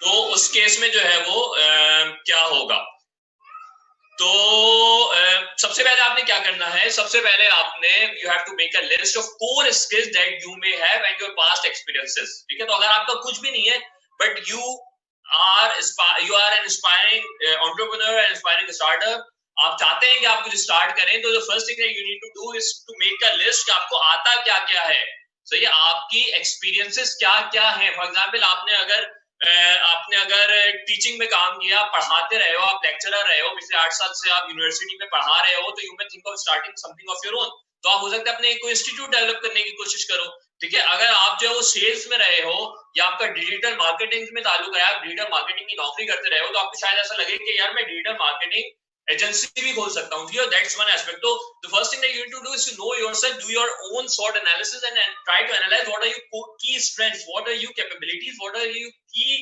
तो उस केस में जो है वो क्या होगा. तो सबसे पहले आपने क्या करना है, सबसे पहले आपने you have to make a list of core skills that you may have and your past experiences. ठीक है. तो अगर आपका कुछ भी नहीं है but you are an inspiring entrepreneur and inspiring startup, आप चाहते हैं कि आप कुछ स्टार्ट करें, तो the first thing that you need to do is to make a list कि आपको आता क्या क्या है. सही है. आपकी एक्सपीरियंसेस क्या क्या है. फॉर एग्जांपल आपने अगर टीचिंग में काम किया, पढ़ाते रहे हो, आप लेक्चरर रहे हो, पिछले 8 साल से आप यूनिवर्सिटी में पढ़ा रहे हो, तो you may think of starting something of your own. तो आप हो सकता है अपने कोई इंस्टीट्यूट डेवलप करने की कोशिश करो. ठीक है. अगर आप जो है वो सेल्स में रहे हो या आपका डिजिटल मार्केटिंग में ताल्लुक है, आप डिजिटल मार्केटिंग की नौकरी करते रहे हो, तो आपको शायद ऐसा लगे कि यार मैं डिजिटल मार्केटिंग एजेंसी भी खोल सकता हूँ. That's one aspect. So the first thing that you need to do is to know yourself, do your own SWOT analysis and try to analyze what are your key strengths, what are your capabilities, what are your key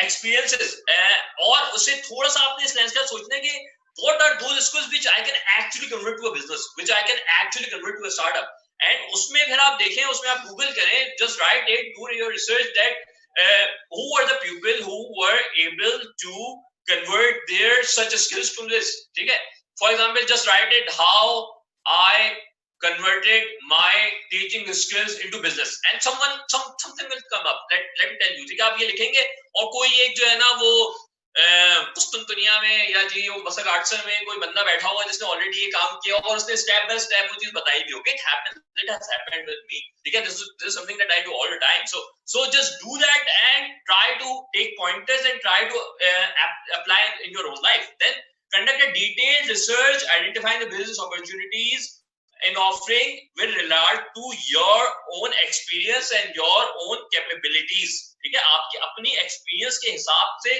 experiences. और उससे थोड़ा सा आपने इस लेंस का सोचना है कि what are those skills which I can actually convert to a business, which I can actually convert to a startup. And उसमें फिर आप देखें, उसमें आप गूगल करें, just write it, do your research that who are the people who were able to convert their such skills to this. ठीक है. For example, just write it how I converted my teaching skills into business and something will come up. Let me tell you. ठीक है. आप ये लिखेंगे और कोई एक जो है ना वो कुस्तुनतुनिया में या जी वो मसक आर्ट्सन में कोई बंदा बैठा हुआ जिसने ऑलरेडी ये काम किया और उसने स्टेप बाय स्टेप वो चीज बताई भी होगी. It has happened with me. ठीक है. This is something that I do all the time. So just do that and try to take pointers and try to apply in your own life. Then conduct a detailed research identifying the business opportunities in offering with regard to your own experience and your own capabilities. ठीक है. आपकी अपनी एक्सपीरियंस के हिसाब से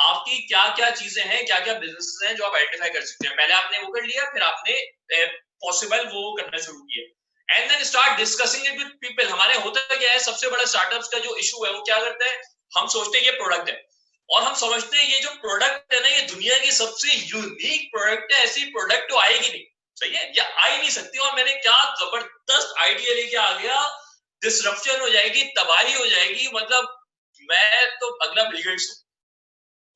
आपकी क्या क्या चीजें हैं, क्या क्या बिजनेस हैं जो आप आइडेंटिफाई कर सकते हैं. पहले आपने वो कर लिया, फिर आपने पॉसिबल वो करना शुरू किया. And then start discussing it with people. हमारे होता क्या है, सबसे बड़ा स्टार्टअप्स का जो इशू है वो क्या करते हैं, हम सोचते हैं ये प्रोडक्ट है और हम समझते हैं ये जो प्रोडक्ट है ना ये दुनिया की सबसे यूनिक प्रोडक्ट है, ऐसी प्रोडक्ट तो आएगी नहीं. सही है. या आ ही नहीं सकती. और मैंने क्या जबरदस्त आइडिया लेके आ गया, डिसरप्शन हो जाएगी, तबाही हो जाएगी, मतलब मैं तो अगला बिल गेट्स हूं.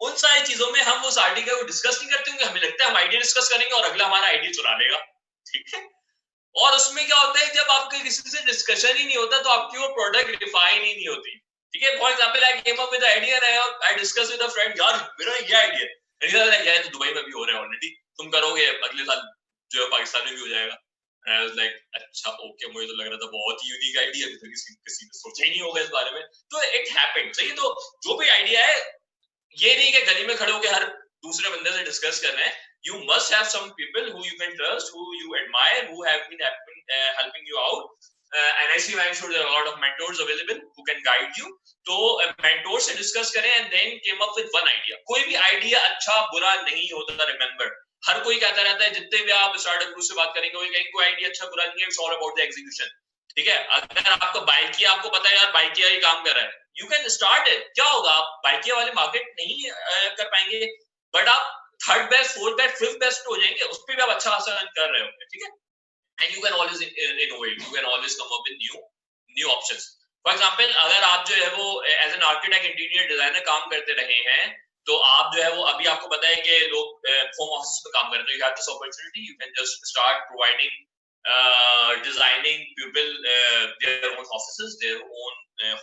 उन सारी चीजों में हम उस आइडिया को डिस्कस नहीं करते होंगे. हमें लगता है हम आइडिया डिस्कस करेंगे और अगला हमारा आइडिया चुरा लेगा. ठीक है. और उसमें क्या होता है, जब आपके किसी से डिस्कशन ही नहीं होता तो आपकी वो प्रोडक्ट डिफाइन ही नहीं होती. ठीक है. For example I came up with idea and I discuss with a friend, यार मेरा ये आइडिया है, एंड ही वाज लाइक, यार दुबई में भी हो रहा है ऑलरेडी, तुम करोगे अगले साल जो है पाकिस्तान में भी हो जाएगा. एंड आई वाज लाइक अच्छा ओके, मुझे तो लग रहा था बहुत ही यूनिक आइडिया है, किसी ने सोचा ही नहीं होगा इस बारे में. तो इट हैपेंड. सही. तो जो भी आइडिया है, ये नहीं कि गली में खड़े होकर हर दूसरे बंदे से डिस्कस कर रहे हैं, you must have some people who you can trust, who you admire, who have been helping you out. And I see I'm sure there are a lot of mentors available who can guide you. तो mentor से discuss करें and then came up with one idea. कोई भी idea अच्छा बुरा नहीं होता, remember. हर कोई कहता रहता है, जितने भी आप स्टार्टअप ग्रुप से बात करेंगे वही कहेंगे कोई आइडिया अच्छा बुरा नहीं है, it's all about the execution. ठीक है, अगर आपको बाइकिया, आपको पता है यार बाइकिया ही काम कर रहा है, you can start it. क्या होगा, आप बाइकिया वाले मार्केट नहीं कर पाएंगे, बट आप third best, fourth best, fifth best हो जाएंगे, उस पर भी आप अच्छा खासा कर रहे होंगे. ठीक है, and you can always innovate, you can always come up with new options. For example, अगर आप जो है वो as an architect, interior designer काम करते रहे हैं, तो आप जो है वो अभी आपको पता है कि लोग होम ऑफिस पे काम कर रहे हैं, you have this opportunity, you can just start providing designing people their own offices, their own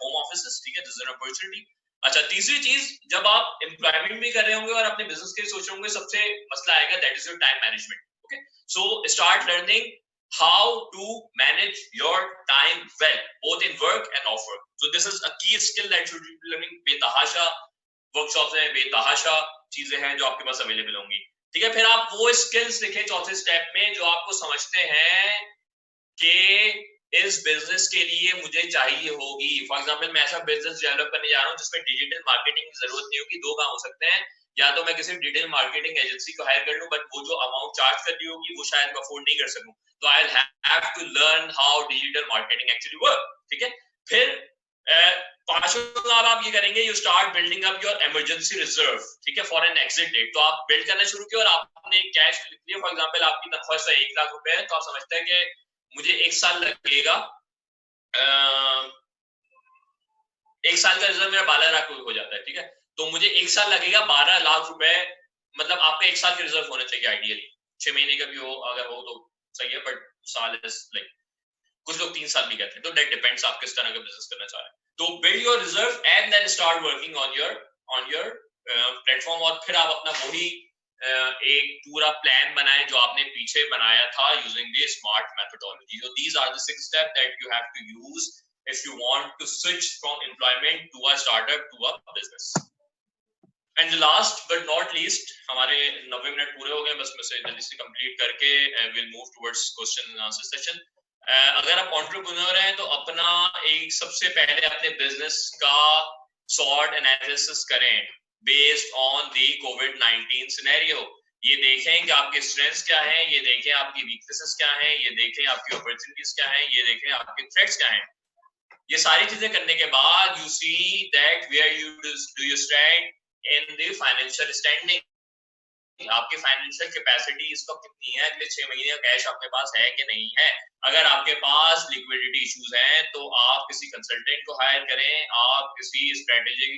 home offices. ठीक है, this is an opportunity. अच्छा, तीसरी चीज, जब आप एम्प्लॉयमेंट भी कर रहे होंगे और अपने बिजनेस के लिए सोच रहे होंगे, सबसे मसला आएगा, that is your time management. Okay, so start learning how to manage your time well, both in work and off work. So this is a key skill that you should be learning. बेतहाशा वर्कशॉप्स हैं, बेतहाशा चीजें हैं जो आपके पास अवेलेबल होंगी. ठीक है, फिर आप वो स्किल्स लिखें चौथे स्टेप में जो आपको समझते हैं कि इस बिजनेस के लिए मुझे चाहिए होगी. फॉर एग्जांपल, मैं ऐसा बिजनेस डेवलप करने जा रहा हूँ जिसमें डिजिटल मार्केटिंग की जरूरत नहीं होगी. दो काम हो सकते हैं, या तो मैं किसी डिजिटल मार्केटिंग एजेंसी को हायर कर लूं, बट वो जो अमाउंट चार्ज कर रही होगी वो शायद मैं अफोर्ड नहीं कर सकूं, तो I will have to learn how digital marketing actually work. ठीक है, फिर पांचवा काम आप ये करेंगे, you start building up your emergency reserve. ठीक है, फॉर एन एग्जिट डेट. तो आप बिल्ड करना शुरू किया और आपने कैश लिख लिया. फॉर एग्जांपल, आपकी तनख्वाह से 1 लाख रुपए है, तो आप समझते हैं कि मुझे 1 साल लगेगा, 1 साल का रिजर्व मेरा 12 लाख हो जाता है. ठीक है, तो मुझे 1 साल लगेगा 12 लाख रुपए. मतलब आपका 1 साल का रिजर्व होना चाहिए आइडियली. 6 महीने का भी हो, अगर हो तो सही है, बट साल इज लाइक, कुछ लोग 3 साल भी कहते हैं, तो दैट डिपेंड्स आप किस तरह का बिजनेस करना चाह रहे हैं. तो build your reserve and then start working on your platform. और फिर आप अपना वही एक पूरा प्लान बनाएं जो आपने पीछे बनाया था using the smart methodology. So these are the 6 steps that you have to use if you want to switch from employment to a startup to a business. And the last but not least, हमारे 90 मिनट पूरे हो गए, बस मैं से जल्दी से कंप्लीट करके we'll move towards question and answer session. अगर आप एंटरप्रेन्योर हैं तो अपना एक सबसे पहले अपने बिजनेस का सॉर्ट एनालिसिस करें based on the covid scenario. ये देखें कि आपके स्ट्रेंथ्स क्या हैं, ये देखें आपकी वीकनेसेस क्या हैं, ये देखें आपकी अपॉर्चुनिटीज क्या हैं, ये देखें आपके थ्रेट्स क्या हैं. ये सारी चीजें करने के बाद you see that where you do you stand in the financial standing. आपकी फाइनेंशियल कैपेसिटी इसको कितनी है, अगले 6 महीने का कैश आपके पास है कि नहीं है. अगर आपके पास लिक्विडिटी इश्यूज हैं तो आप किसी कंसल्टेंट को हायर करें, आप किसी स्ट्रेटेजी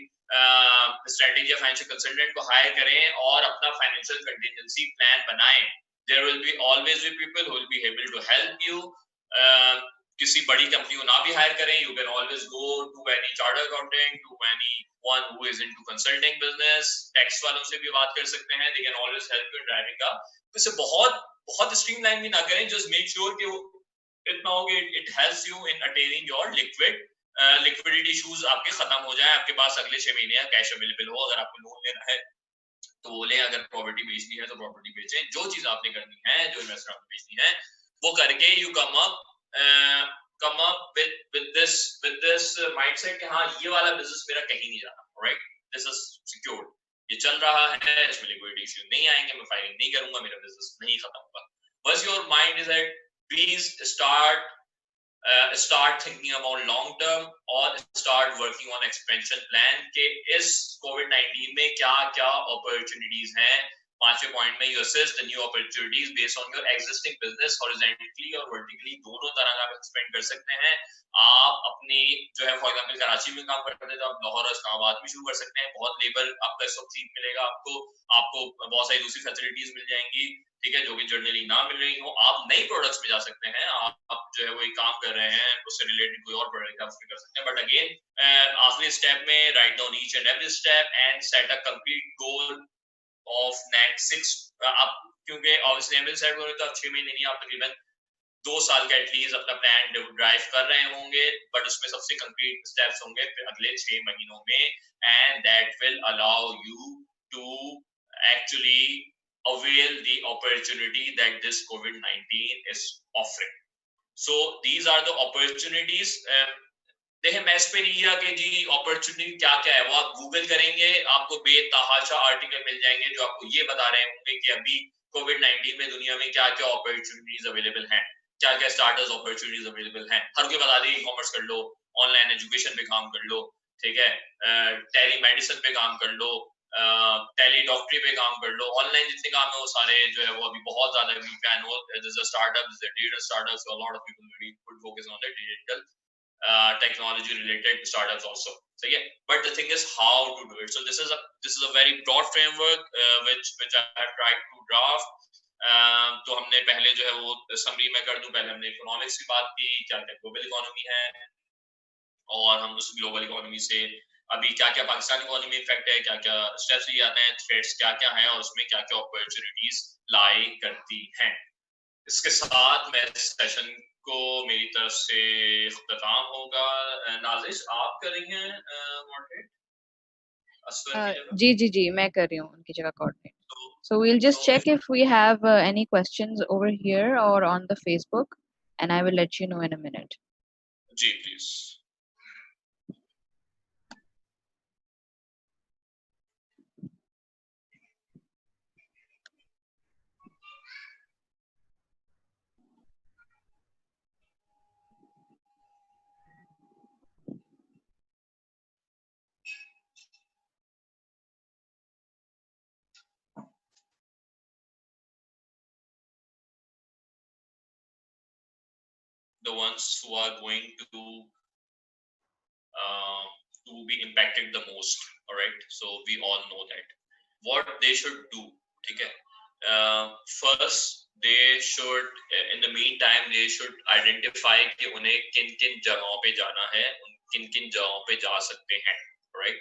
या फाइनेंशियल कंसल्टेंट को हायर करें और अपना फाइनेंशियल कंटिजेंसी प्लान बनाएं. There will be always be people who will be able to help you. किसी बड़ी कंपनी को ना भी हायर करें, you can always go to any chartered accountant, to any one who is into consulting business. Tax वालों से भी बात कर सकते हैं, they can always help you in driving का. इसे बहुत स्ट्रीमलाइन भी ना करें, just make sure कि वो इतना हो कि it helps you in attaining your liquidity issues आपके खत्म हो जाए, आपके पास अगले 6 महीने का कैश अवेलेबल हो. अगर आपको लोन लेना है तो वो लें, अगर प्रॉपर्टी बेचनी है तो प्रॉपर्टी बेचें. जो चीज आपने करनी है, जो इन्वेस्टमेंट आपने बेचनी है, वो करके you come up with this mindset कि हाँ, ये वाला बिजनेस मेरा कहीं नहीं जाना. राइट, दिस इज सिक्योर्ड, ये चल रहा है, इसमें लिक्विडिटी इश्यू नहीं आएंगे, मैं फायरिंग नहीं करूंगा, मेरा बिजनेस नहीं खत्म होगा. बस your mind is that please start thinking about long term और start working on expansion plan कि इस COVID-19 में क्या क्या opportunities हैं. 5वें पॉइंट में you assess the new opportunities based on your existing business horizontally और vertically, दोनों तरह का एक्सपेंड कर सकते हैं. आप अपनी जो है फॉर एग्जांपल कराची में काम करते हैं तो आप लाहौर और इस्लामाबाद में शुरू कर सकते हैं. बहुत लेबर आपका इस वक्त चीप मिलेगा, आपको बहुत सारी दूसरी फैसिलिटीज मिल जाएंगी. ठीक है, जो कि जनरली ना मिल रही हो. आप नई प्रोडक्ट्स में जा सकते हैं, आप जो है वो एक काम कर रहे हैं उससे रिलेटेड कोई और प्रोडक्ट आप कर सकते हैं. बट अगेन आखिरी स्टेप में write down each and every step and set a complete goal of next 6 आप, क्योंकि ऑब्वियसली एमएल सेट करोगे तो आप 6 महीने नहीं, आप तकरीबन 2 साल का एटलीस्ट अपना प्लान ड्राइव कर रहे होंगे, बट उसमें सबसे कंक्रीट स्टेप्स होंगे फिर अगले 6 महीनों में. And that will allow you to actually avail the opportunity that this COVID-19 is offering. So these are the opportunities. देखिए मैं इस पे नहीं किया कि जी अपॉर्चुनिटी क्या क्या है, वो आप गूगल करेंगे आपको बेतहाशा आर्टिकल मिल जाएंगे जो आपको ये बता रहे होंगे कि अभी कोविड-19 में दुनिया में क्या क्या अपॉर्चुनिटीज अवेलेबल हैं, क्या क्या स्टार्टअप अपॉर्चुनिटीज अवेलेबल हैं। हर कोई बता देगा ई-कॉमर्स कर लो, ऑनलाइन एजुकेशन पे काम कर लो, ठीक है, टेली मेडिसिन पे काम कर लो, टेली डॉक्टरी पे काम कर लो, ऑनलाइन जितने काम है वो सारे जो है वो अभी बहुत ज्यादा वीक है। No this is a startup, this is a digital startup, so a lot of people will put focus on the digital technology related startups also. So yeah, but the thing is how to do it. So this is a very broad framework which I have tried to draft. तो हमने पहले जो है वो समरी में कर दूं, पहले हमने इकोनॉमिक्स की बात की, क्या क्या ग्लोबल इकोनॉमी है, और हम उस ग्लोबल इकोनॉमी से अभी क्या क्या पाकिस्तान इकोनॉमी इफेक्ट है, क्या क्या स्टेप्स लिए जाते हैं, थ्रेट्स क्या क्या हैं, और उसमें क्या क्या अपॉर्चुनिटीज लाई करती हैं। इसके साथ मैं सेशन को मेरी तरफ से इख्तिताम होगा। नाजिश आप करेंगे मॉडरेट असफर की जगह? जी जी जी मैं कर रही हूँ उनकी जगह coordinate. So we'll just check if we have any questions over here or on the Facebook, and I will let you know in a minute. जी please. The ones who are going to be impacted the most, all right, so we all know that what they should do, ठीक है। first they should in the meantime they should identify कि उन्हें किन किन जगहों पे जाना है, किन किन जगहों पे जा सकते हैं, right।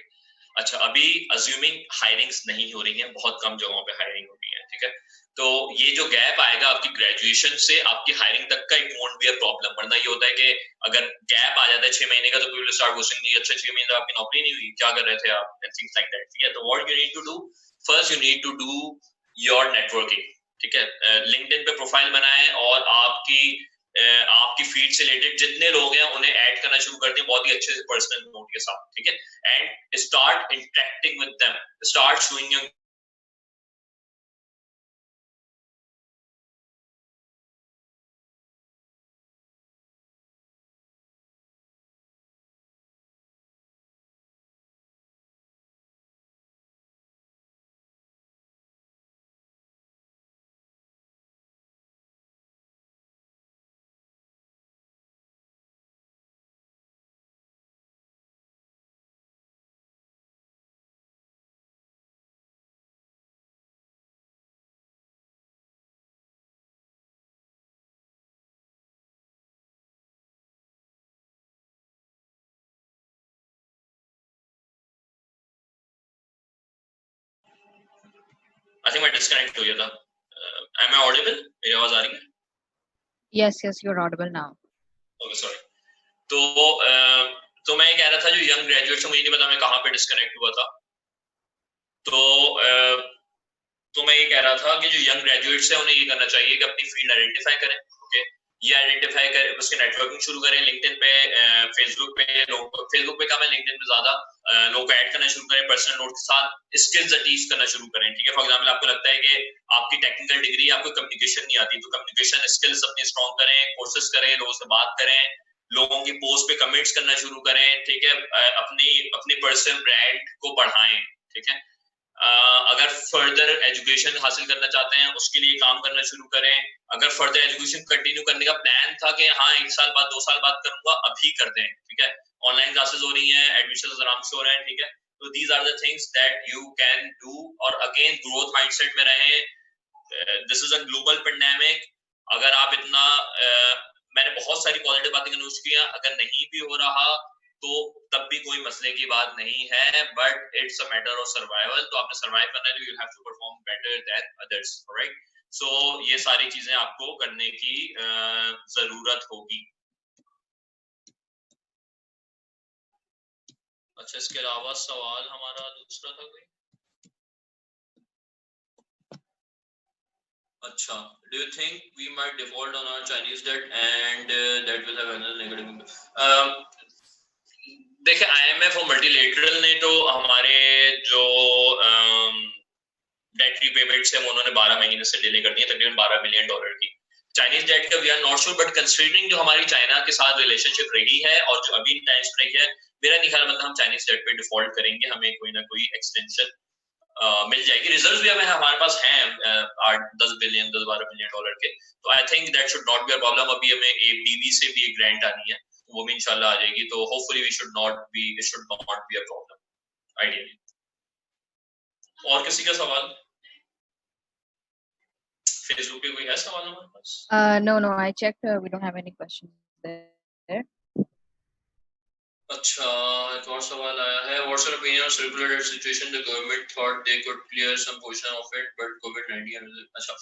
अच्छा, अभी अज्यूमिंग हायरिंग्स नहीं हो रही हैं, बहुत कम जगहों पे हायरिंग हो रही है, ठीक है, तो ये जो गैप आएगा आपकी ग्रेजुएशन से आपकी हायरिंग तक का, it won't be a problem. वरना ये होता है कि अगर गैप आ जाता है 6 महीने का तो पीपल स्टार्ट क्वेश्चनिंग नहीं, अच्छा 6 महीने तक आपकी नौकरी नहीं हुई, क्या कर रहे थे आप, एंड थिंग्स लाइक दैट, ठीक है। तो what you need to do, first you need to do your networking, ठीक है। लिंक्डइन पे प्रोफाइल बनाएं और आपकी फील्ड से रिलेटेड जितने लोग हैं उन्हें ऐड करना शुरू कर दें बहुत ही अच्छे से पर्सनल नोट के साथ, ठीक है, and start interacting with them, start showing your I think मैं डिस्कनेक्ट हो गया था। Am I audible? मेरी आवाज आ रही है? Yes, you're audible now. Okay, sorry. तो मैं ये कह रहा था जो यंग ग्रेजुएट्स, मुझे नहीं पता मैं कहाँ पे डिस्कनेक्ट हुआ था। तो मैं ये कह रहा था कि जो यंग ग्रेजुएट्स हैं उन्हें ये करना चाहिए कि अपनी फील्ड आइडेंटिफाई करें, ओके, ये आइडेंटिफाई करें, उसके नेटवर्किंग शुरू करें, लिंक्डइन पे, फेसबुक पे कम है, लिंक्डइन पे ज्यादा, लोगों को ऐड करना शुरू करें, पर्सनल नोट के साथ स्किल्स टीच करना शुरू करें, ठीक है। फॉर एग्जांपल आपको लगता है कि आपकी टेक्निकल डिग्री, आपको कम्युनिकेशन नहीं आती, तो कम्युनिकेशन स्किल्स अपनी स्ट्रॉन्ग करें, कोर्सेज करें, लोगों से बात करें, लोगों की पोस्ट पे कमेंट्स करना शुरू करें, ठीक है, अपनी पर्सनल ब्रांड को बढ़ाएं, ठीक है। अगर फर्दर एजुकेशन हासिल करना चाहते हैं उसके लिए काम करना शुरू करें। अगर फर्दर एजुकेशन कंटिन्यू करने का प्लान था कि हाँ 1 साल बाद 2 साल बाद करूंगा, अभी कर दें, ठीक है। ऑनलाइन क्लासेस हो रही हैं, एडमिशन आराम से हो रहे हैं, ठीक है। तो these are the things that you can do, और अगेन ग्रोथ माइंडसेट में रहें। This is a global pandemic. अगर आप इतना मैंने बहुत सारी पॉजिटिव बातें करने की हैं, अगर नहीं भी हो रहा तो तब भी कोई मसले की बात नहीं है, but it's a matter of survival. तो आपने सर्वाइव करना है, you have to perform better than others, right. So ये सारी चीजें आपको करने की जरूरत होगी। अच्छा, इसके अलावा सवाल हमारा दूसरा था कोई? Acha, do you think we might default on our Chinese debt and that will have another negative? देखिए IMF और मल्टीलेटरल ने तो हमारे जो डेट रीपेमेंट्स है उन्होंने 12 महीने से डिले कर दिए, तकरीबन $12 बिलियन की। चाइनीज डेट का we are not sure, but considering जो हमारी चाइना के साथ रिलेशनशिप रही है और जो अभी टाइम रही है, मेरा नहीं ख्याल मतलब हम चाइनीज डेट पे डिफॉल्ट करेंगे, हमें कोई ना कोई एक्सटेंशन मिल जाएगी। रिजर्व भी हमें हमारे पास हैं 8-10 बिलियन $10-12 बिलियन के, तो I think that should not be a problem. अभी हमें ADB से भी एक ग्रांट आनी है, वो भी इंशाल्लाह आ जाएगी, तो hopefully it should not be a problem ideally. और किसी का सवाल फेसबुक पे कोई है सवाल हमारे पास? No, I checked. We don't have any questions there. अच्छा, एक और सवाल आया है, what's your opinion on circular debt situation? The government thought they could clear some portion of it but कोविड-19। अच्छा,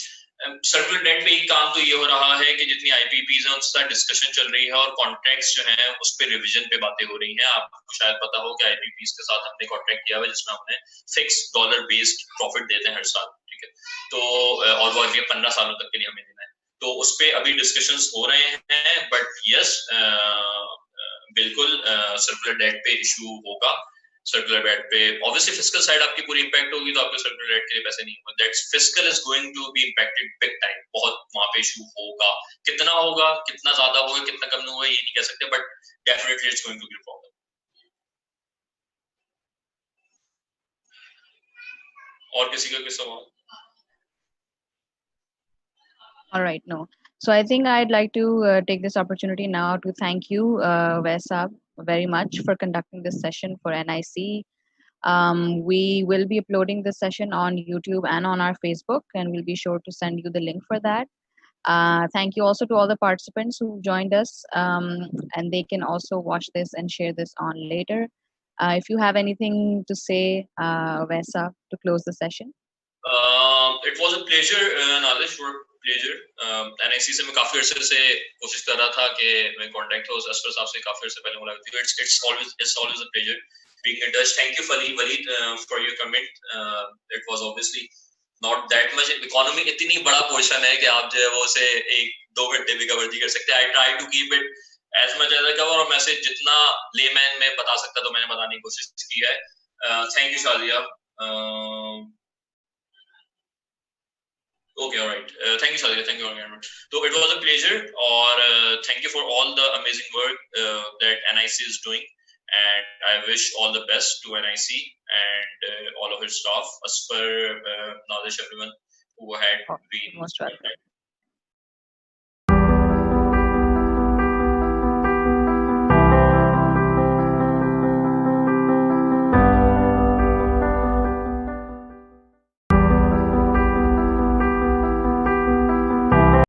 सर्कुलर डेट पे एक काम तो ये हो रहा है कि जितनी IPPs हैं उनसे डिस्कशन चल रही है और कॉन्ट्रैक्ट्स जो हैं उस पे रिवीजन पे बातें हो रही हैं। आपको शायद पता हो कि IPPs के साथ हमने कॉन्ट्रैक्ट किया हुआ है जिसमें हमने फिक्स डॉलर बेस्ड प्रॉफिट देते हैं हर साल, ठीक है, तो और वो अगले 15 सालों तक के लिए हमें देना है, तो उस पे अभी डिस्कशंस हो रहे हैं। बट यस, बिल्कुल सर्कुलर डेट पे इशू होगा। सर्कुलर डेट पे ऑब्वियसली फिस्कल साइड आपकी पूरी इंपैक्ट होगी, तो आपके सर्कुलर डेट के लिए पैसे नहीं होंगे। That's fiscal is going to be impacted big time, बहुत वहां पे इशू होगा। कितना होगा, कितना ज्यादा होगा, कितना कम होगा, ये नहीं कह सकते, but definitely it's going to be a problem. और किसी का कोई सवाल? All right, no. So I think I'd like to take this opportunity now to thank you, Vaisab, very much for conducting this session for NIC. We will be uploading this session on YouTube and on our Facebook, and we'll be sure to send you the link for that. Thank you also to all the participants who joined us, and they can also watch this and share this on later. If you have anything to say, Vaisab, to close the session. It was a pleasure, Nalish, for pleasure. NIC से मैं काफी अर्से से कोशिश कर रहा था कि मैं कांटेक्ट हो असफर साहब से, काफी अर्से पहले मुलाकात हुई। It's always a pleasure being in touch. Thank you Walid for your comment. It was obviously not that much. Economy इतनी बड़ा पोर्शन है कि आप जो है वो उसे 1-2 घंटे भी कवर नहीं कर सकते। I try to keep it as much as I can, और मैसेज जितना लेमैन में बता सकता तो मैंने बताने की कोशिश की है। Thank you Shalia. Okay, all right. Thank you, Shalia. Thank you very much. So it was a pleasure, और thank you for all the amazing work that NIC is doing, and I wish all the best to NIC and all of its staff, Asfar, Nalish, everyone who had been. Most welcome.